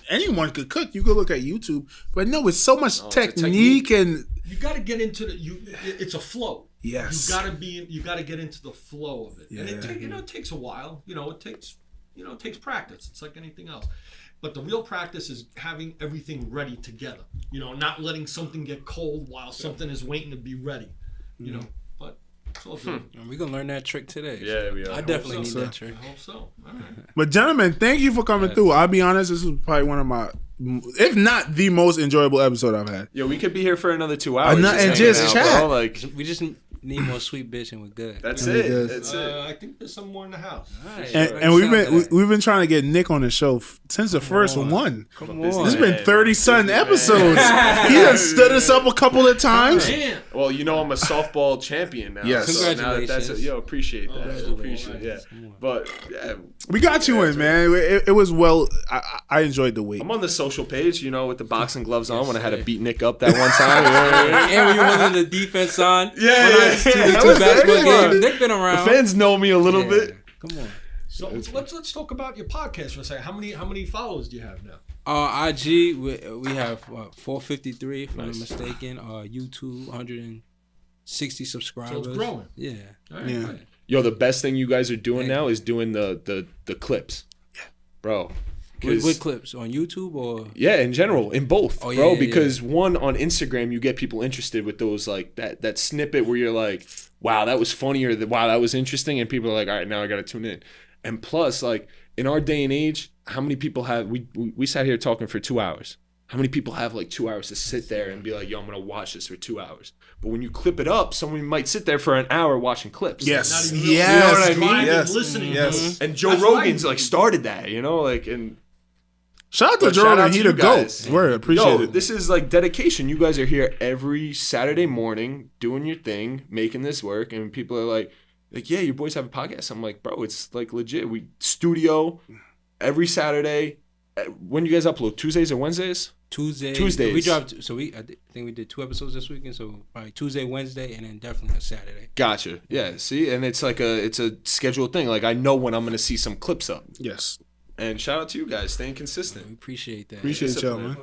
anyone could cook. You could look at YouTube. But no, it's so much technique and you got to get into it's a flow. Yes. You got to get into the flow of it. Yeah. And it takes a while. It takes practice. It's like anything else. But the real practice is having everything ready together. Not letting something get cold while something is waiting to be ready. But It's all good. We gonna learn that trick today. Yeah, we are. I definitely hope need so. that trick. I hope so. All right. But gentlemen, thank you for coming through. I'll be honest, this is probably one of my, if not the most enjoyable episode I've had. Yo, we could be here for another 2 hours. And hanging just out, chat. bro. Like, We just need more sweet bitch and we're good. that's Yeah, it. we That's it. I think there's some more in the house. All right, And we've been trying to get Nick on the show since the first one. Come This on. has been 30-something episodes. He done stood us up a couple of times. Damn. Well, you know I'm a softball champion now. Yes. So now that that's Congratulations. appreciate that. Congratulations. Appreciate it. Yeah. But yeah, We got you in, man. It was well. I enjoyed the wait. I'm on the social page, with the boxing gloves on when I had to beat Nick up that one time. And when you were in the defense on, Yeah, when I yeah. was to the That two was basketball everyone. games, Nick been around. The fans know me a little Yeah. bit. Come on. So let's talk about your podcast for a second. How many followers do you have now? IG, we have 453 if I'm not mistaken. YouTube 160 subscribers. So it's growing. Yeah. All right. Yeah. Right. Yo, the best thing you guys are doing now is doing the clips. Yeah. Bro. With clips on YouTube or Yeah, in general, in both, Oh, bro. yeah, Because one, on Instagram, you get people interested with those, like, that snippet where you're like, wow, that was funny, or wow, that was interesting, and people are like, all right, now I gotta tune in. And plus, like, in our day and age, how many people have, we sat here talking for 2 hours. How many people have like 2 hours to sit there and be like, yo, I'm gonna watch this for 2 hours? But when you clip it up, someone might sit there for an hour watching clips. Yes. Not even Yes. You know what I mean? driving, Yes. listening. Yes. And Joe That's what I Rogan's do. like started that, like, and Shout out to But Joe shout out Rogan. to He you the GOAT. guys. Word. Appreciate yo, it. this is like dedication. You guys are here every Saturday morning doing your thing, making this work, and people are like, yeah, your boys have a podcast. I'm like, bro, it's like legit. We studio every Saturday. When you guys upload? Tuesdays or Wednesdays? Tuesdays. We dropped. So I think we did 2 episodes this weekend. So probably Tuesday, Wednesday, and then definitely a Saturday. Gotcha. Yeah. See, and it's like it's a scheduled thing. Like I know when I'm gonna see some clips up. Yes. And shout out to you guys, staying consistent. We appreciate that. Appreciate y'all, man.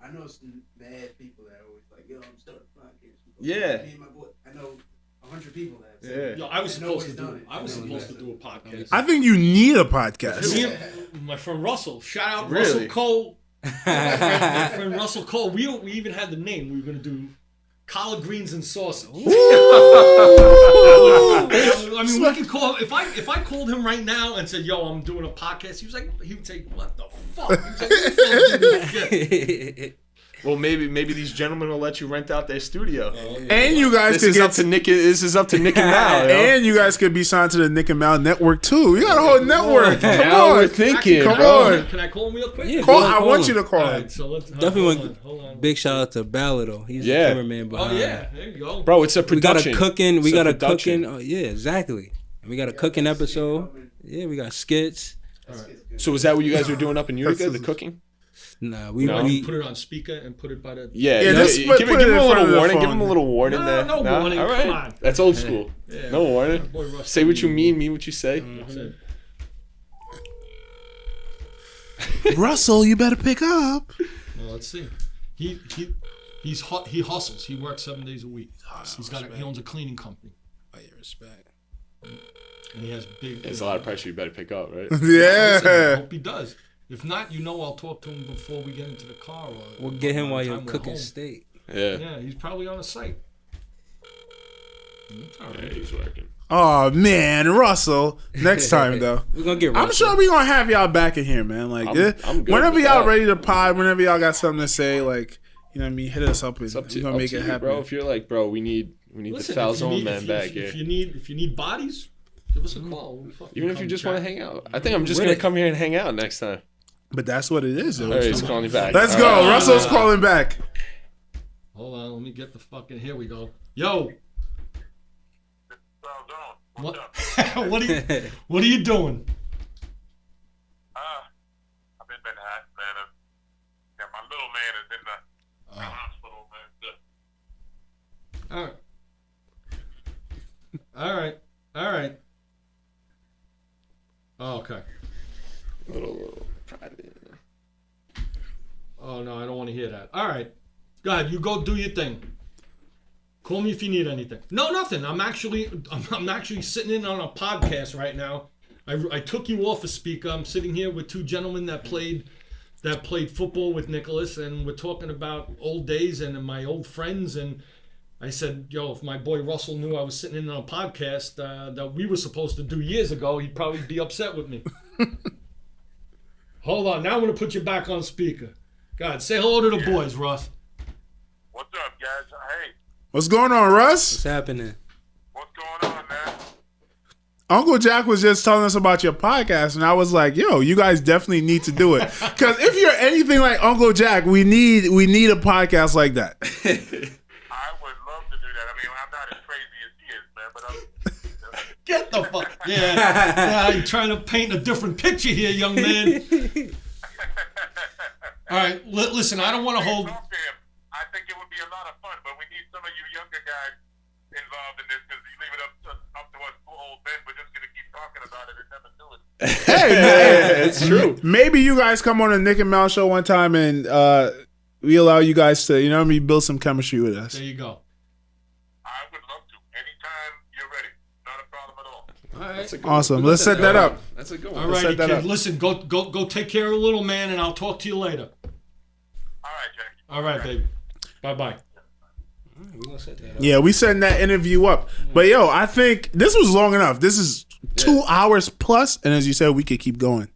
I know some mad people that are always like, yo, I'm starting a podcast. Yeah. Me and my boy, I know 100 people that have Yeah. said, Yo, I was and supposed to nobody's do done it. it. I was Nobody's supposed to done do a podcast. I think you need a podcast. Me and my friend Russell. Shout out Really? Russell Cole. My friend Russell Cole. We even had the name. We were gonna do collard greens and sausage. I mean, we could call if I called him right now and said, "Yo, I'm doing a podcast," he would say, "What the fuck?" He was like, "Who the fuck did this shit?" Well, maybe these gentlemen will let you rent out their studio. And you guys This could is get up to Nick. This is up to Nick and Mal. yo. and you guys could be signed to the Nick and Mal network too. You got a whole network. Come Now we're on. thinking. Come bro. on. Can I call him real quick? Yeah, Call, go I on, want call you to him. call All him. right, so let's Definitely hold on. Big shout out to Ballado. He's Yeah. the cameraman Oh behind. yeah, there you go. Bro, it's a We got production. a cooking. We It's got a production. cooking. Oh, yeah, exactly. And we got a cooking episode. Yeah, we got skits. So is that what you guys were doing up in Utica, the cooking? Nah, we No. we Put it on speaker and put it by the. Yeah, Yeah, just give, put give it him in a front of little the warning. Give phone. him a little warning No, there. no warning, All right. come on. That's old school. Yeah. No warning. Boy, Russ, Say what you mean what you say. That's it. Russell, you better pick up. Well, let's see. He hustles. He works 7 days a week. He owns a cleaning company, Oh, yeah, respect. and he has big. There's a lot of pressure you better pick up, right? Listen, I Yeah. hope he does. If not, I'll talk to him before we get into the car. Or We'll get him by while the you're time we're cooking home. steak. Yeah. Yeah, he's probably on a site. It's all Yeah, right. he's working. Oh man, Russell. Next time though. We're gonna get. I'm Russell. sure we gonna have y'all back in here, man. Like, I'm good whenever with y'all that. ready to pod, whenever y'all got something to say, like, you know what I mean, hit us up and It's up to, we're gonna up make to it you, happen. bro. If you're like, bro, we need Listen, the if you Falzone need- man if you- back if here. If you need bodies, give us a call. We'll fucking Even if you come just chat. want to hang out. I think I'm just We're gonna the- come here and hang out next time. But that's what it is. Though. All right, he's calling you back. Let's All go. right. Russell's calling back. Hold on, let me get the fucking. Here we go. Yo. What? What are you doing? I've been hot, man. Yeah, my little man is in the hospital, man. All right. Oh, okay. Little private. Oh no, I don't want to hear that. All right. Go ahead. You go do your thing. Call me if you need anything. No, nothing. I'm actually sitting in on a podcast right now. I took you off a speaker. I'm sitting here with two gentlemen that played football with Nicholas, and we're talking about old days and my old friends, and I said, yo, if my boy Russell knew I was sitting in on a podcast that we were supposed to do years ago, he'd probably be upset with me. Hold on. Now I'm going to put you back on speaker. God, say hello to the boys, Russ. What's up, guys? Hey, What's going on, Russ? What's happening? what's going on, man? Uncle Jack was just telling us about your podcast, and I was like, "Yo, you guys definitely need to do it." Because if you're anything like Uncle Jack, we need a podcast like that. I would love to do that. I mean, I'm not as crazy as he is, man, but I'm... Get the fuck. Yeah, you're trying to paint a different picture here, young man. All right, listen, I don't want to hold... Talk to him. I think it would be a lot of fun, but we need some of you younger guys involved in this because you leave it up to us old men. We're just going to keep talking about it and never do it. Hey, man, It's true. maybe you guys come on a Nick and Mal show one time, and we allow you guys to, build some chemistry with us. There you go. I would love to. Anytime you're ready. Not a problem at all. All right. That's a good Awesome. one. Let's set that up. That's a good one. All Let's righty, set that kid. up. Listen, go take care of the little man, and I'll talk to you later. All right, Jack. All right, baby. Bye-bye. We're gonna set that up. Yeah, we setting that interview up. But yo, I think this was long enough. This is 2 hours plus, and as you said, we could keep going.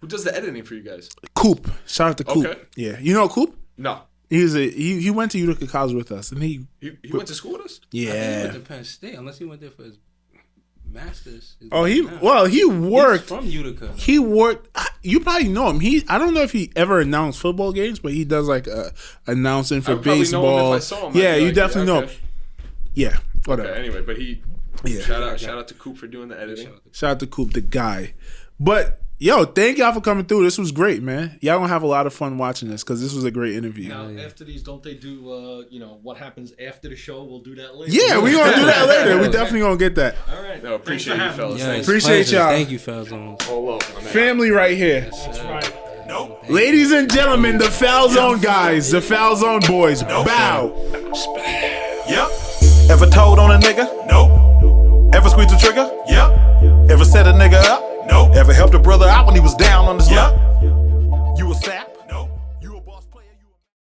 Who does the editing for you guys? Coop, shout out to Coop. Okay. Yeah, you know Coop? No. He went to Utica College with us, and He went to school with us? I think he yeah. went to Penn State, unless he went there for his master's. Oh, he He's worked. from Utica. He worked. You probably know him. I don't know if he ever announced football games, but he does like announcing for I would probably know him baseball. if I saw him. I'd Yeah, be you like, definitely know okay. him. Yeah, whatever. Okay, anyway, but he... Yeah. Shout out to Coop for doing the editing. Shout out to Coop, the guy. But yo, thank y'all for coming through. This was great, man. Y'all gonna have a lot of fun watching this because this was a great interview. Now, after these, don't they do, what happens after the show? We'll do that later. Yeah, we gonna do that later. We definitely gonna get that. All right. No, appreciate you, Thanks for having fellas. me. Yes, Appreciate pleasure. y'all. Thank you, Falzone. All over, my man. Family right here. That's right. Ladies and gentlemen, the Falzone guys, the Falzone boys. Bow. Yep. Ever told on a nigga? No.